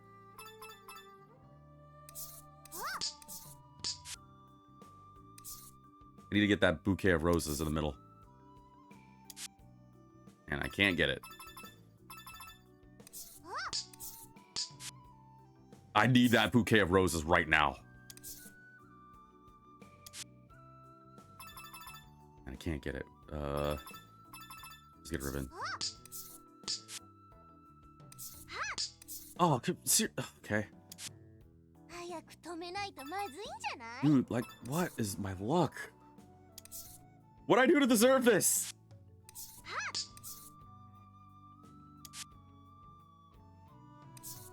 I need to get that bouquet of roses in the middle. And I can't get it. I need that bouquet of roses right now. And I can't get it. Let's get a ribbon. Oh, okay. Dude, like, what is my luck? What'd I do to deserve this?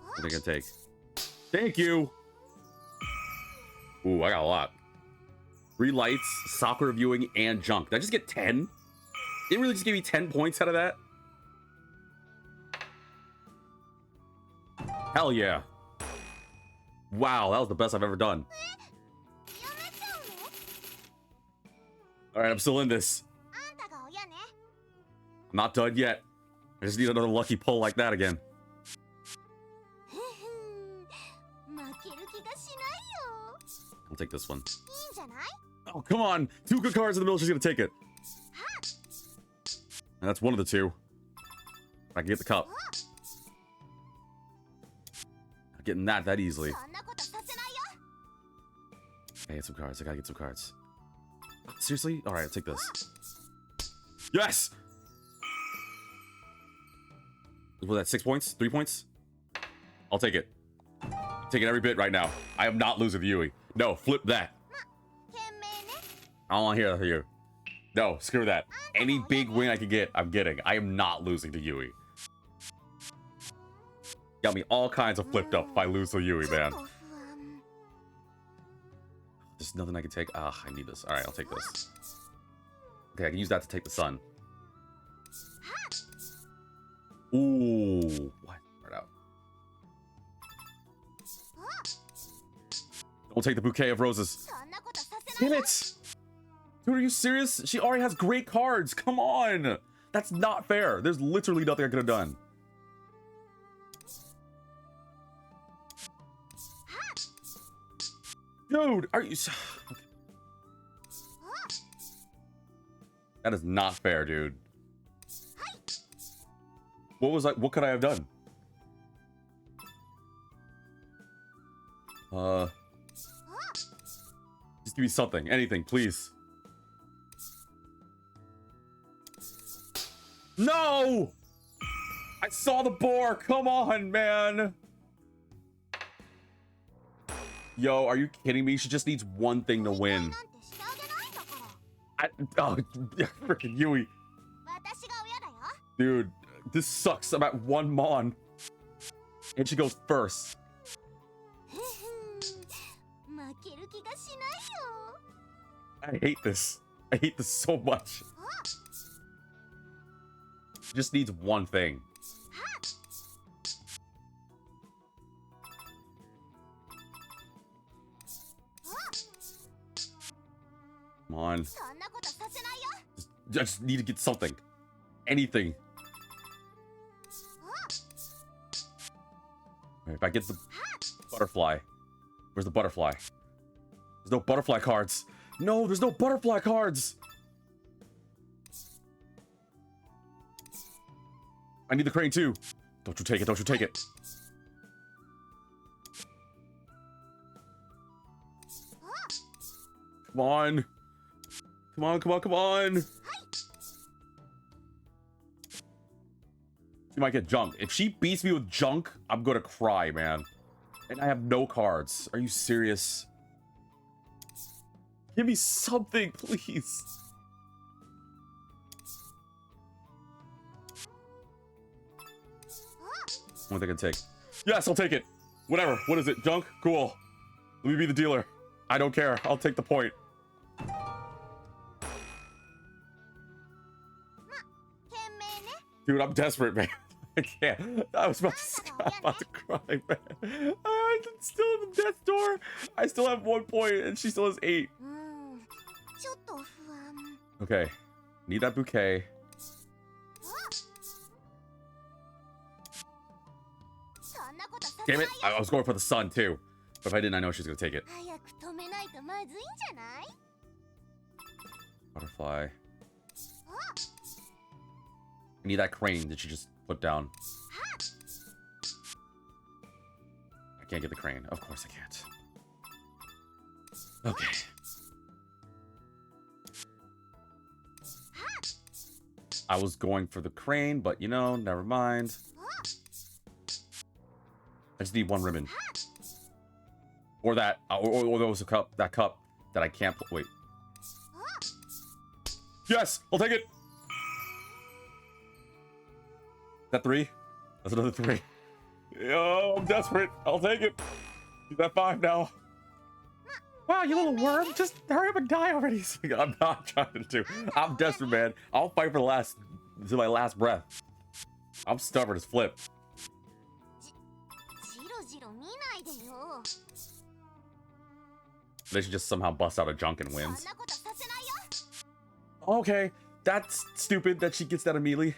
What are they gonna take? Thank you! Ooh, I got a lot. 3 lights, Sakura viewing, and junk. Did I just get 10? It really just gave me 10 points out of that? Hell yeah. Wow, that was the best I've ever done. Alright, I'm still in this. I'm not done yet. I just need another lucky pull like that again. I'll take this one. Oh, come on! 2 good cards in the middle, she's gonna take it. And that's one of the 2. I can get the cup. Not getting that easily. I get some cards. I gotta get some cards. Seriously? Alright, I'll take this. Yes! Was that 6 points? 3 points? I'll take it. Taking every bit right now. I am not losing to Yui. No, flip that. I don't want to hear you. No, screw that. Any big win I can get, I'm getting. I am not losing to Yui. Got me all kinds of flipped up if I lose to Yui, man. There's nothing I can take. Ah, I need this. Alright, I'll take this. Okay, I can use that to take the sun. Ooh. What? Right out. Don't take the bouquet of roses. Damn it! Dude, are you serious? She already has great cards. Come on! That's not fair. There's literally nothing I could have done. Dude, are you... That is not fair, dude. What could I have done? Just give me something. Anything, please. No! I saw the boar! Come on, man! Yo, are you kidding me? She just needs one thing to win. Oh, freaking Yui. Dude, this sucks. I'm at 1 mon. And she goes first. I hate this. I hate this so much. She just needs one thing. Come on. I just need to get something. Anything. If I get the butterfly. Where's the butterfly? There's no butterfly cards. No, there's no butterfly cards. I need the crane too. Don't you take it, don't you take it. Come on. Come on, come on, come on. She might get junked. If she beats me with junk, I'm gonna cry, man. And I have no cards. Are you serious? Give me something, please. One thing I can take. Yes, I'll take it. Whatever. What is it? Junk? Cool. Let me be the dealer. I don't care. I'll take the point. Dude, I'm desperate, man. I can't. I was about to cry, man. I'm still in the death door. I still have 1 point, and she still has 8. Okay. Need that bouquet. Damn it. I was going for the sun, too. But if I didn't, I know she's going to take it. Butterfly. I need that crane that she just put down. I can't get the crane. Of course I can't. Okay. I was going for the crane, but you know, never mind. I just need 1 ribbon. Or that, or there was a cup, that cup that I can't, wait. Yes, I'll take it. That 3? That's another 3. Yo, I'm desperate. I'll take it. She's at 5 now. Wow, you little worm. Just hurry up and die already. I'm not trying to. I'm desperate, man. I'll fight for to my last breath. I'm stubborn as flip. They should just somehow bust out a junk and wins. Okay, that's stupid that she gets that immediately.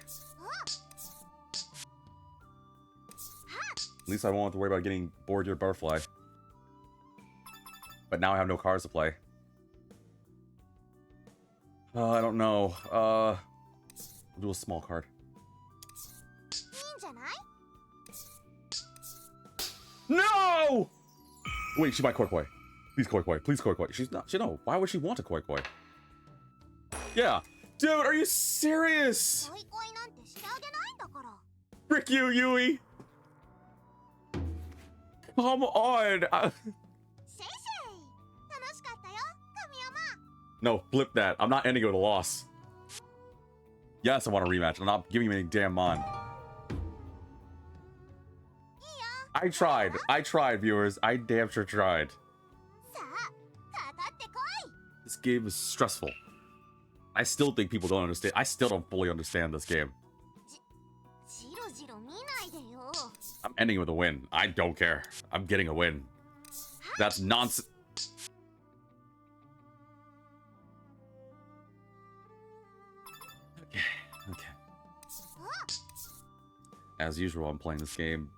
At least I won't have to worry about getting bored your butterfly. But now I have no cards to play. I don't know. We'll do a small card. No! Wait, she might koi koi. Please koi koi. Please koi koi. She's not. No. Why would she want a koi koi? Yeah. Dude, are you serious? Frick you, Yui. Come on. No, flip that. I'm not ending it with a loss. Yes, I want a rematch. I'm not giving you any damn mon. I tried, viewers. I damn sure tried. This game is stressful. I still think people don't understand. I still don't fully understand this game. I'm ending it with a win. I don't care. I'm getting a win. That's nonsense. Okay. As usual, I'm playing this game.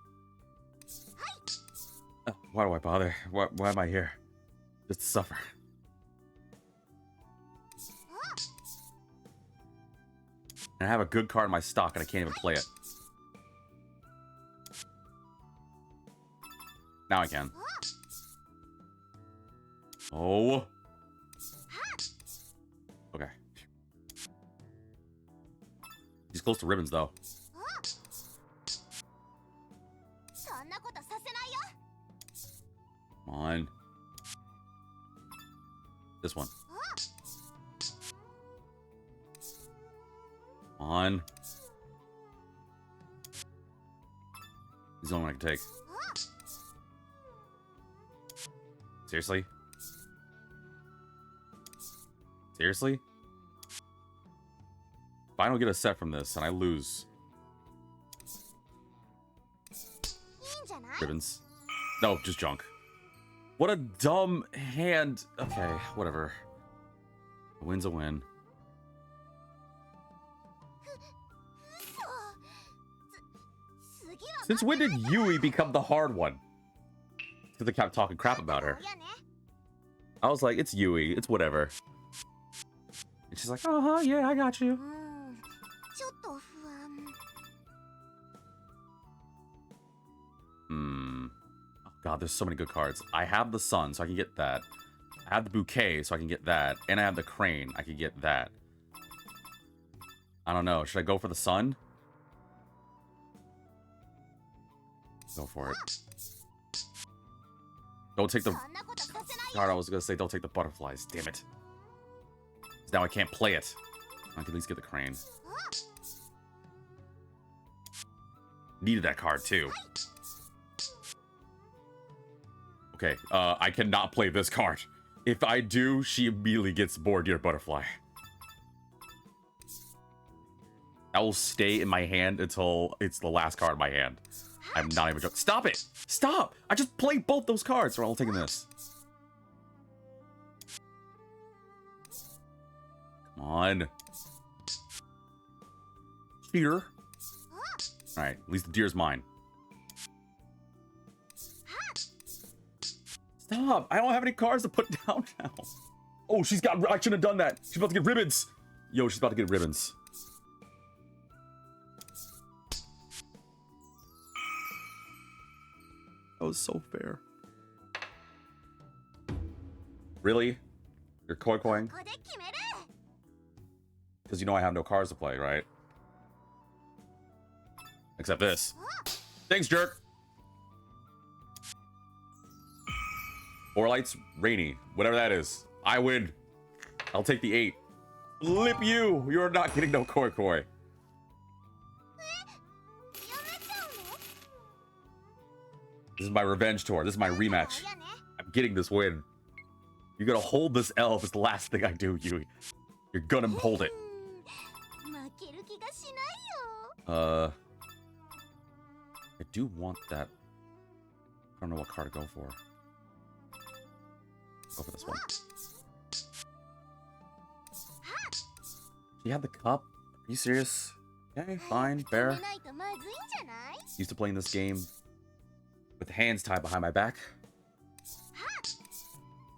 Why do I bother? Why am I here? Just to suffer. And I have a good card in my stock and I can't even play it. Now I can. Oh. Okay. He's close to ribbons, though. Come on. This one. Come on. He's the only one I can take. Seriously? Seriously? If I don't get a set from this and I lose. Ribbons. No, just junk. What a dumb hand. Okay, whatever. A win's a win. Since when did Yui become the hard one? Because they kept talking crap about her. I was like, it's Yui, it's whatever. And she's like, uh-huh, yeah, I got you. Oh god, there's so many good cards. I have the sun, so I can get that. I have the bouquet, so I can get that. And I have the crane, I can get that. I don't know, should I go for the sun? Go for it. Don't take the card. I was gonna say don't take the butterflies. Damn it. Now I can't play it. I can at least get the crane. Needed that card too. Okay, I cannot play this card. If I do, she immediately gets bored dear butterfly. That will stay in my hand until it's the last card in my hand. I'm not even joking. Stop it! Stop! I just played both those cards. We're all taking this. Come on. Cheater. Alright, at least the deer's mine. Stop! I don't have any cards to put down now. Oh, she's got... I shouldn't have done that. She's about to get ribbons. Yo, she's about to get ribbons. That was so fair. Really? You're koi-koing? Because you know I have no cards to play, right? Except this. Thanks, jerk! Four lights, rainy. Whatever that is. I win. I'll take the 8. Flip you! You're not getting no koi-koi. This is my revenge tour. This is my rematch. I'm getting this win. You're gonna hold this L if it's the last thing I do, Yui. You're gonna hold it. I do want that. I don't know what card to go for. Go for this one. You have the cup? Are you serious? Okay, fine, fair. Used to playing this game with hands tied behind my back.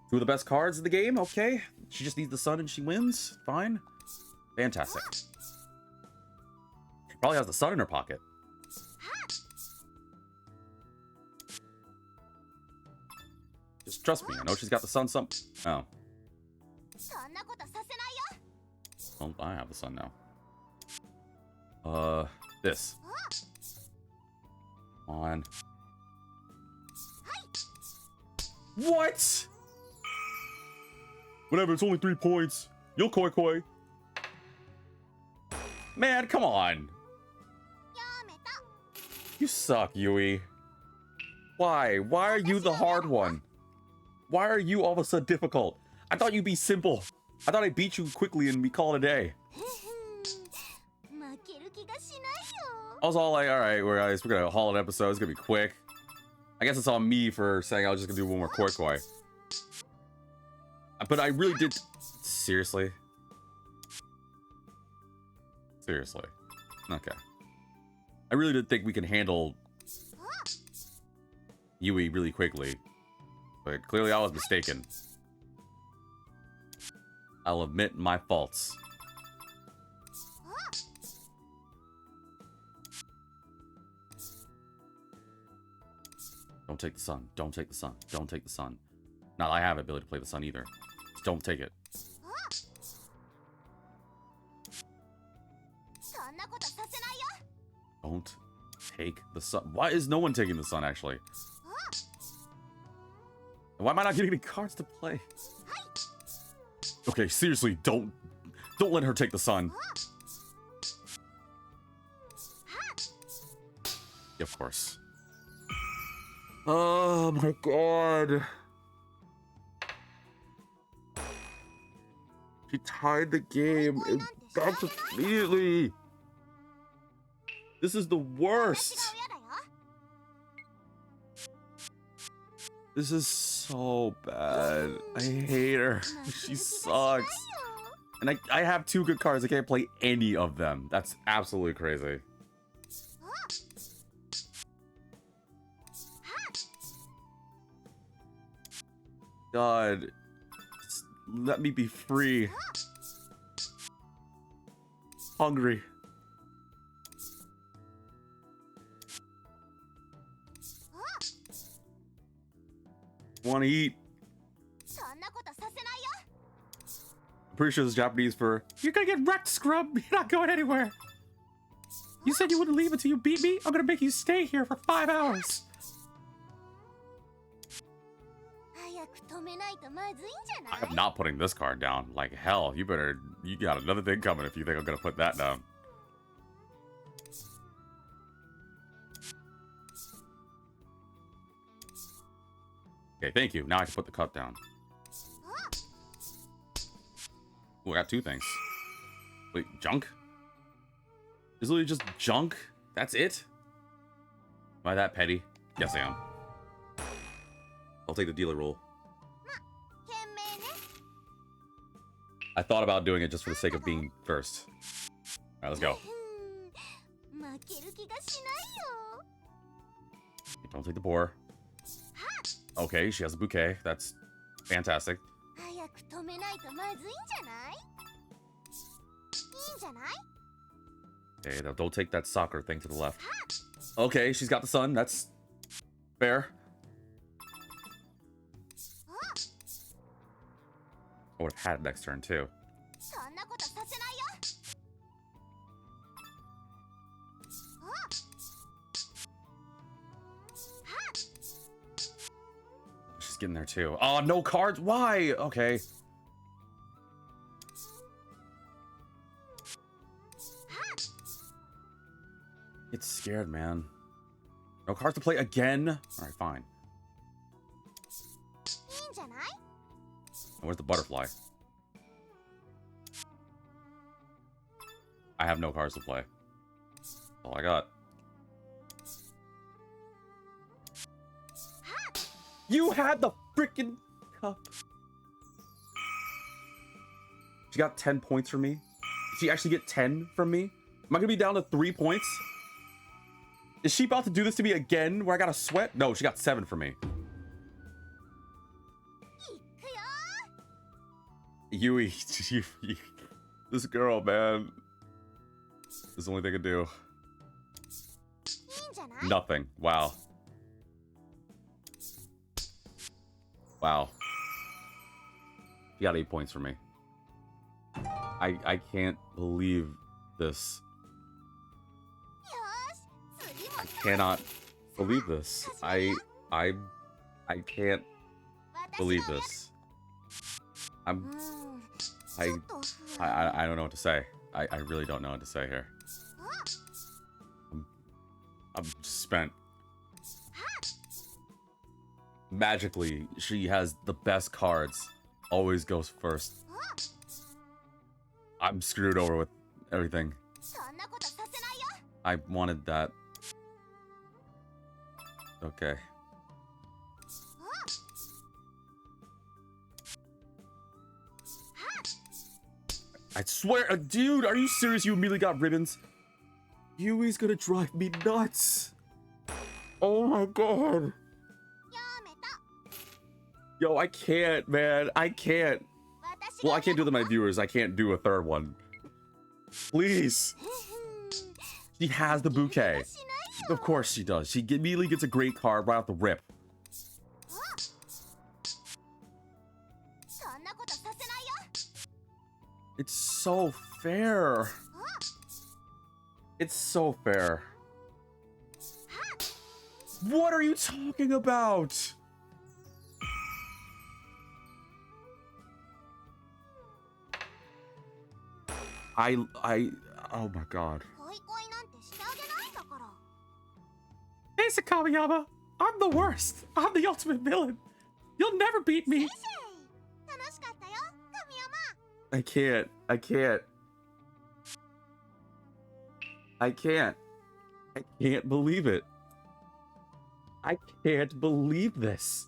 2 of the best cards in the game, okay. She just needs the sun and she wins. Fine. Fantastic. She probably has the sun in her pocket. Just trust me, I know she's got the sun some... Oh. Well, I have the sun now. This. Come on. What? Whatever, it's only 3 points. You'll koi-koi. Man, come on. You suck, Yui. Why? Why are you the hard one? Why are you all of a sudden difficult? I thought you'd be simple. I thought I'd beat you quickly and we call it a day. I was all like, alright, we're gonna haul an episode. It's gonna be quick. I guess it's on me for saying I was just gonna do one more koi-koi. But I really did... Seriously? Seriously. Okay. I really did think we can handle Yui really quickly. But clearly I was mistaken. I'll admit my faults. Don't take the sun. Don't take the sun. Don't take the sun. Not that I have the ability to play the sun either. Just don't take it. Don't take the sun. Why is no one taking the sun, actually? Why am I not getting any cards to play? Okay, seriously, don't let her take the sun. Yeah, of course. Oh my god. She tied the game and bounced immediately. This is the worst. This is so bad. I hate her. She sucks. And I have 2 good cards. I can't play any of them. That's absolutely crazy. God. Just let me be free. Hungry. Want to eat. I'm pretty sure this is Japanese for "You're gonna get wrecked, scrub. You're not going anywhere. You said you wouldn't leave until you beat me. I'm gonna make you stay here for 5 hours." I am not putting this card down. Like hell, you got another thing coming if you think I'm gonna put that down. Okay, thank you. Now I can put the cut down. Ooh, I got 2 things. Wait, junk? Is literally just junk? That's it? Am I that petty? Yes, I am. I'll take the dealer rule. I thought about doing it just for the sake of being first. Alright, let's go. Don't take the boar. Okay, she has a bouquet. That's fantastic. Okay, now don't take that soccer thing to the left. Okay, she's got the sun. That's fair. I would have had it next turn, too. She's getting there, too. Oh, no cards? Why? Okay. Get scared, man. No cards to play again? Alright, fine. Where's the butterfly? I have no cards to play. That's all I got. You had the freaking cup. She got 10 points from me. Did she actually get 10 from me? Am I gonna be down to 3 points? Is she about to do this to me again where I gotta sweat? No, she got 7 from me. Yui, this girl, man. This is the only thing I can do. Nothing. Wow. Wow. You got 8 points from me. I can't believe this. I cannot believe this. I can't believe this. I don't know what to say. I really don't know what to say here. I'm spent. Magically, she has the best cards. Always goes first. I'm screwed over with everything. I wanted that. Okay. I swear, dude, are you serious? You immediately got ribbons? Yui's gonna drive me nuts. Oh my god. Yo, I can't, man. I can't. Well, I can't do that to my viewers. I can't do a third one. Please. She has the bouquet. Of course she does. She immediately gets a great card right off the rip. It's so fair. It's so fair. What are you talking about? Oh my god. Hey, Kamiyama, I'm the worst. I'm the ultimate villain. You'll never beat me. I can't. I can't. I can't. I can't believe it. I can't believe this.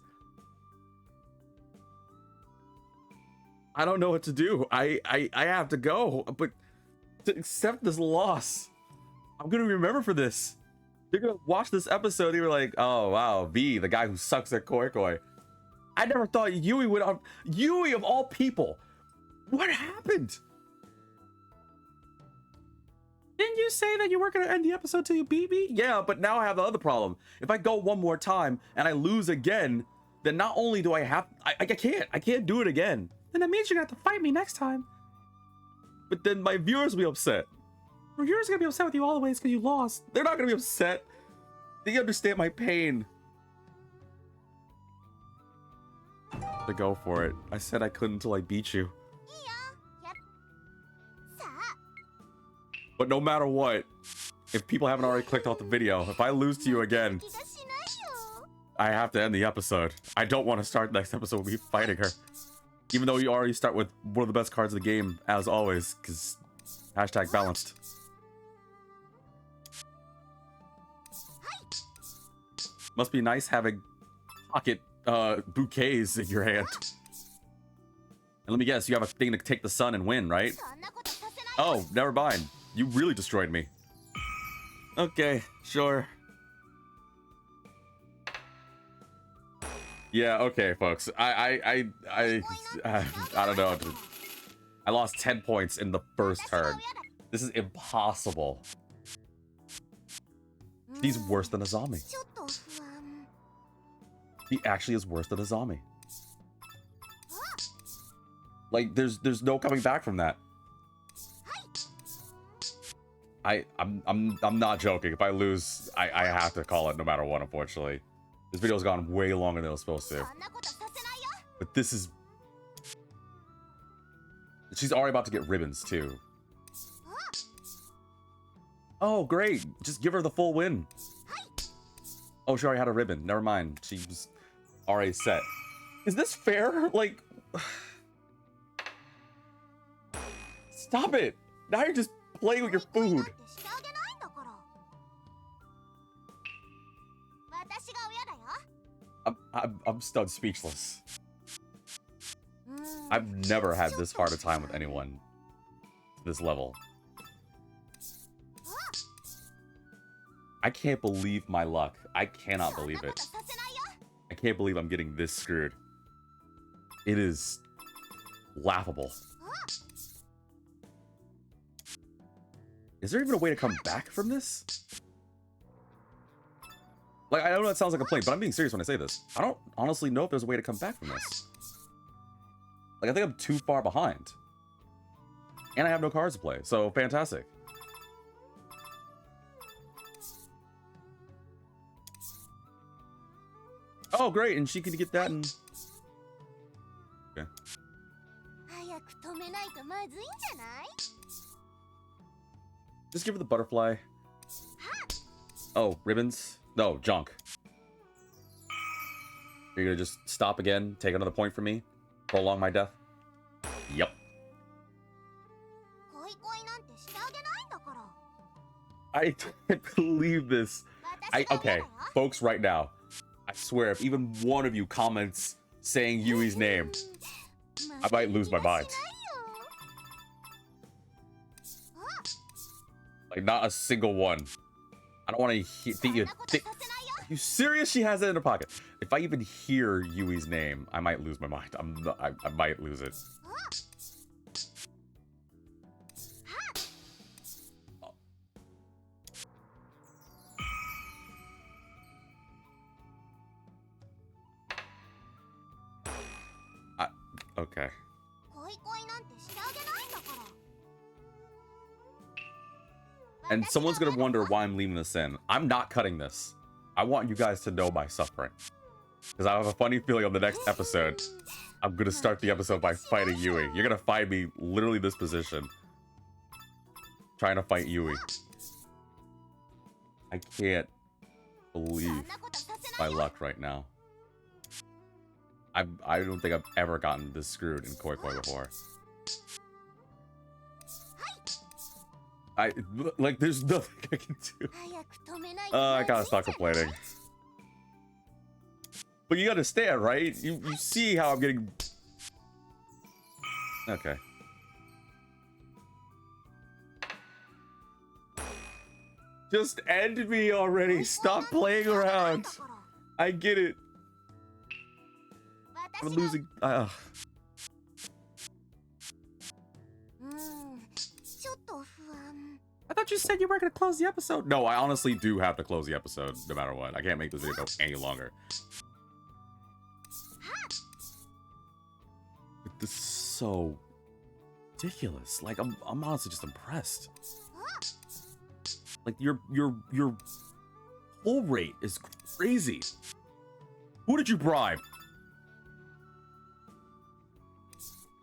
I don't know what to do. I have to go, but to accept this loss, I'm gonna remember for this. You're gonna watch this episode and you're like, oh wow, V, the guy who sucks at koi koi. I never thought Yui would Yui of all people. What happened? Didn't you say that you weren't gonna end the episode till you beat me? Yeah, but now I have the other problem. If I go one more time and I lose again, then not only do I have I can't do it again. Then that means you're gonna have to fight me next time. But then my viewers will be upset. My viewers are gonna be upset with you always because you lost. They're not gonna be upset. They understand my pain. To go for it. I said I couldn't until I beat you. But no matter what, if people haven't already clicked off the video, if I lose to you again, I have to end the episode. I don't want to start the next episode with me fighting her. Even though you already start with one of the best cards of the game, as always, because hashtag balanced. Must be nice having pocket bouquets in your hand. And let me guess, you have a thing to take the sun and win, right? Oh, never mind. You really destroyed me. Okay, sure. Yeah, okay, folks. I don't know. I lost 10 points in the first turn. This is impossible. He's worse than Azami. He actually is worse than Azami. Like, there's no coming back from that. I'm not joking. If I lose, I have to call it no matter what, unfortunately. This video's gone way longer than it was supposed to. But this is... She's already about to get ribbons, too. Oh, great. Just give her the full win. Oh, she already had a ribbon. Never mind. She was already set. Is this fair? Like... Stop it. Now you're just playing with your food. I'm stunned speechless. I've never had this hard a time with anyone this level. I can't believe my luck. I cannot believe it. I can't believe I'm getting this screwed. It is laughable. Is there even a way to come back from this? Like, I know that sounds like a complaint, but I'm being serious when I say this. I don't honestly know if there's a way to come back from this. Like, I think I'm too far behind. And I have no cards to play, so fantastic. Oh, great, and she can get that and... Okay. Just give her the butterfly. Oh, ribbons? No, junk. You're gonna just stop again, take another point from me, prolong my death? Yep. I can't believe this. Okay, folks, right now, I swear, if even one of you comments saying Yui's name, I might lose my mind. Like, not a single one. I don't want to think you. Are you serious? She has it in her pocket. If I even hear Yui's name, I might lose my mind. I might lose it. Okay. And someone's gonna wonder why I'm leaving this in. I'm not cutting this. I want you guys to know my suffering. Because I have a funny feeling on the next episode, I'm gonna start the episode by fighting Yui. You're gonna find me literally this position. Trying to fight Yui. I can't believe my luck right now. I don't think I've ever gotten this screwed in Koi Koi before. Like, there's nothing I can do. I gotta stop complaining. But you understand, right? You see how I'm getting... Okay. Just end me already. Stop playing around. I get it. I'm losing... I thought you said you weren't going to close the episode. No, I honestly do have to close the episode no matter what. I can't make this video go any longer. This is so ridiculous. Like, I'm honestly just impressed. Like, your pull rate is crazy. Who did you bribe?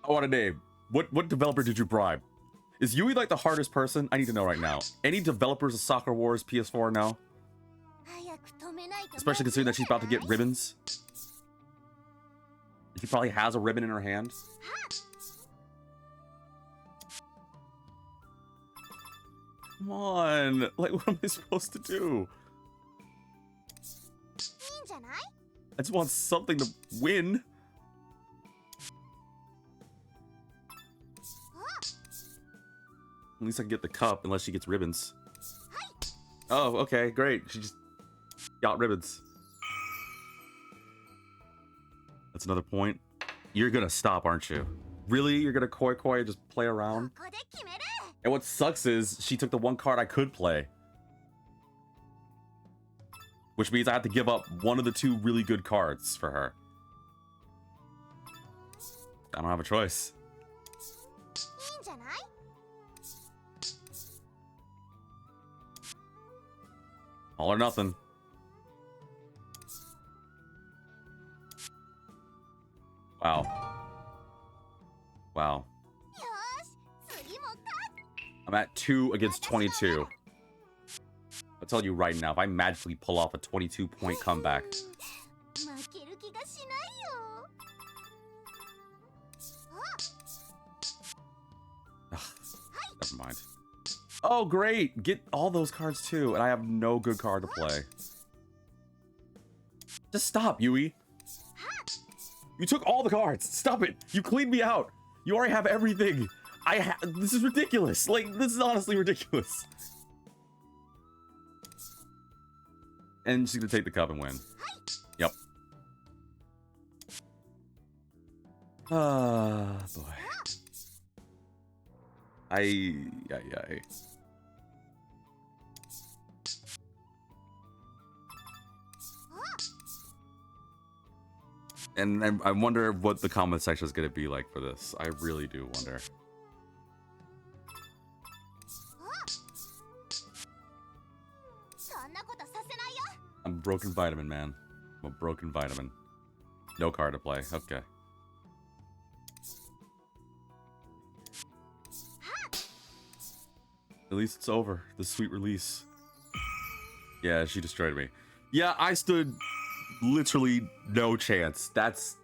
I want a name. What developer did you bribe? Is Yui like the hardest person? I need to know right now. Any developers of Sakura Wars PS4 now? Especially considering that she's about to get ribbons. She probably has a ribbon in her hand. Come on. Like, what am I supposed to do? I just want something to win. At least I can get the cup, unless she gets ribbons. Oh, okay, great. She just got ribbons. That's another point. You're gonna stop, aren't you? Really? You're gonna koi koi and just play around? And what sucks is, she took the one card I could play. Which means I have to give up one of the two really good cards for her. I don't have a choice. All or nothing. Wow. Wow. I'm at 2 against 22. I'll tell you right now, if I magically pull off a 22-point comeback. Ugh, never mind. Oh, great! Get all those cards too, and I have no good card to play. Just stop, Yui. You took all the cards. Stop it. You cleaned me out. You already have everything. This is ridiculous. Like, this is honestly ridiculous. And she's gonna take the cup and win. Yep. Ah, boy. Ay. And I wonder what the comment section is going to be like for this. I really do wonder. I'm broken vitamin, man. I'm a broken vitamin. No card to play. Okay. At least it's over. The sweet release. Yeah, she destroyed me. Yeah, I stood literally no chance. That's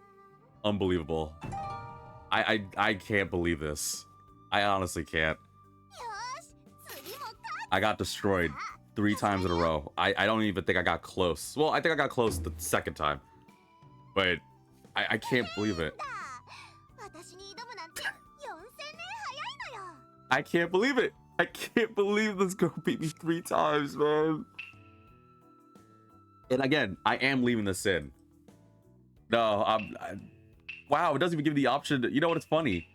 unbelievable. I can't believe this. I honestly can't. I got destroyed 3 times in a row. I don't even think I got close. Well, I think I got close the second time. But I can't believe it. I can't believe it. I can't believe this girl beat me 3 times, man. And again, I am leaving this in. No, wow, it doesn't even give me the option to, you know what, it's funny.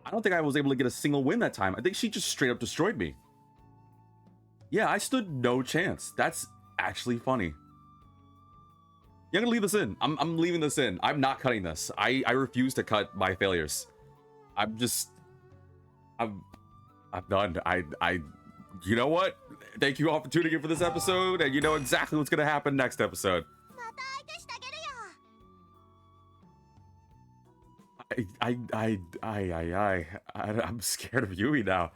I don't think I was able to get a single win that time. I think she just straight up destroyed me. Yeah, I stood no chance. That's actually funny. You're gonna leave this in. I'm leaving this in. I'm not cutting this. I refuse to cut my failures. I'm done. You know what? Thank you all for tuning in for this episode, and you know exactly what's gonna happen next episode. I'm scared of Yui now.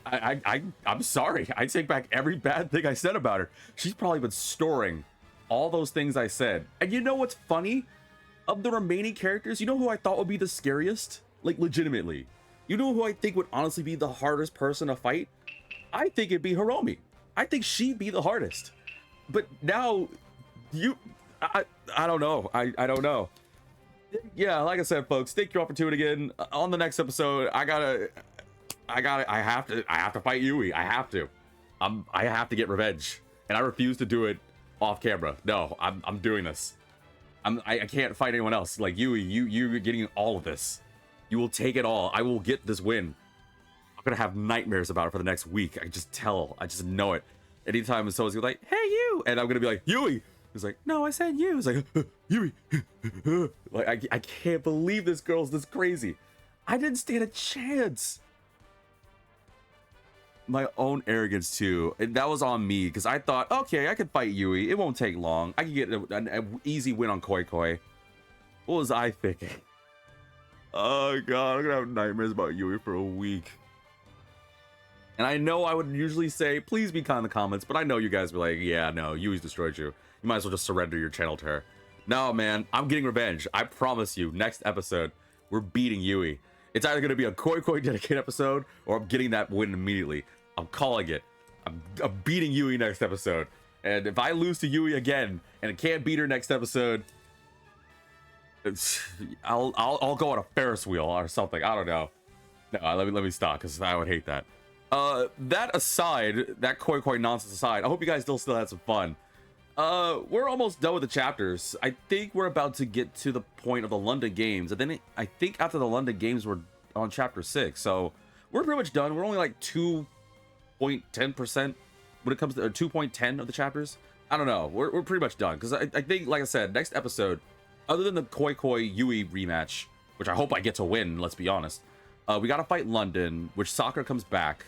I'm sorry. I take back every bad thing I said about her. She's probably been storing all those things I said. And you know what's funny? Of the remaining characters, you know who I thought would be the scariest? Like, legitimately. You know who I think would honestly be the hardest person to fight? I think it'd be Hiromi. I think she'd be the hardest. But now, I don't know. I don't know. Yeah, like I said, folks, thank you all for tuning in. On the next episode, I have to fight Yui. I have to. I have to get revenge. And I refuse to do it off camera. No, I'm doing this. I can't fight anyone else. Like Yui, you're getting all of this. You will take it all. I will get this win. I'm gonna have nightmares about it for the next week. I just know it. Anytime someone's gonna be like, hey you, and I'm gonna be like, Yui. He's like, no, I said you. It's like, Yui. Like, I can't believe this girl's this crazy. I didn't stand a chance. My own arrogance too, and that was on me, because I thought, okay, I could fight Yui. It won't take long. I could get an easy win on Koi Koi. What was I thinking? Oh god, I'm gonna have nightmares about Yui for a week. And I know I would usually say, please be kind in the comments, but I know you guys be like, yeah, no, Yui's destroyed you. You might as well just surrender your channel to her. No, man, I'm getting revenge. I promise you, next episode, we're beating Yui. It's either gonna be a Koi Koi dedicated episode, or I'm getting that win immediately. I'm calling it. I'm beating Yui next episode. And if I lose to Yui again, and I can't beat her next episode, I'll go on a Ferris wheel or something. I don't know. No, let me stop, because I would hate that. That aside, that Koi Koi nonsense aside, I hope you guys still had some fun. We're almost done with the chapters. I think we're about to get to the point of the London Games, and then I think after the London Games we're on chapter 6, so we're pretty much done. We're only like 2.10% when it comes to 2.10 of the chapters. I don't know. We're pretty much done, because I think, like I said, next episode, other than the Koi Koi Yui rematch, which I hope I get to win, let's be honest, we gotta fight London, which Sakura comes back.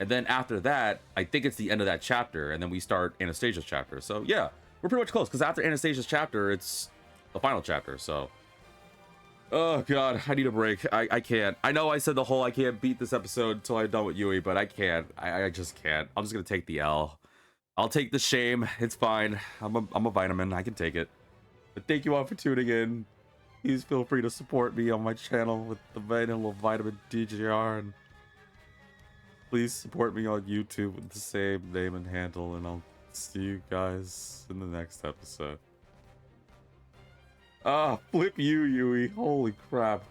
And then after that, I think it's the end of that chapter, and then we start Anastasia's chapter. So yeah, we're pretty much close, because after Anastasia's chapter, it's the final chapter. So, oh god, I need a break. I can't. I know I said the whole I can't beat this episode until I'm done with Yui, but I can't. I just can't. I'm just gonna take the L. I'll take the shame. It's fine. I'm a vitamin. I can take it. But thank you all for tuning in. Please feel free to support me on my channel with the vanilla vitamin DGR, and please support me on YouTube with the same name and handle, and I'll see you guys in the next episode. Ah, flip you, Yui. Holy crap.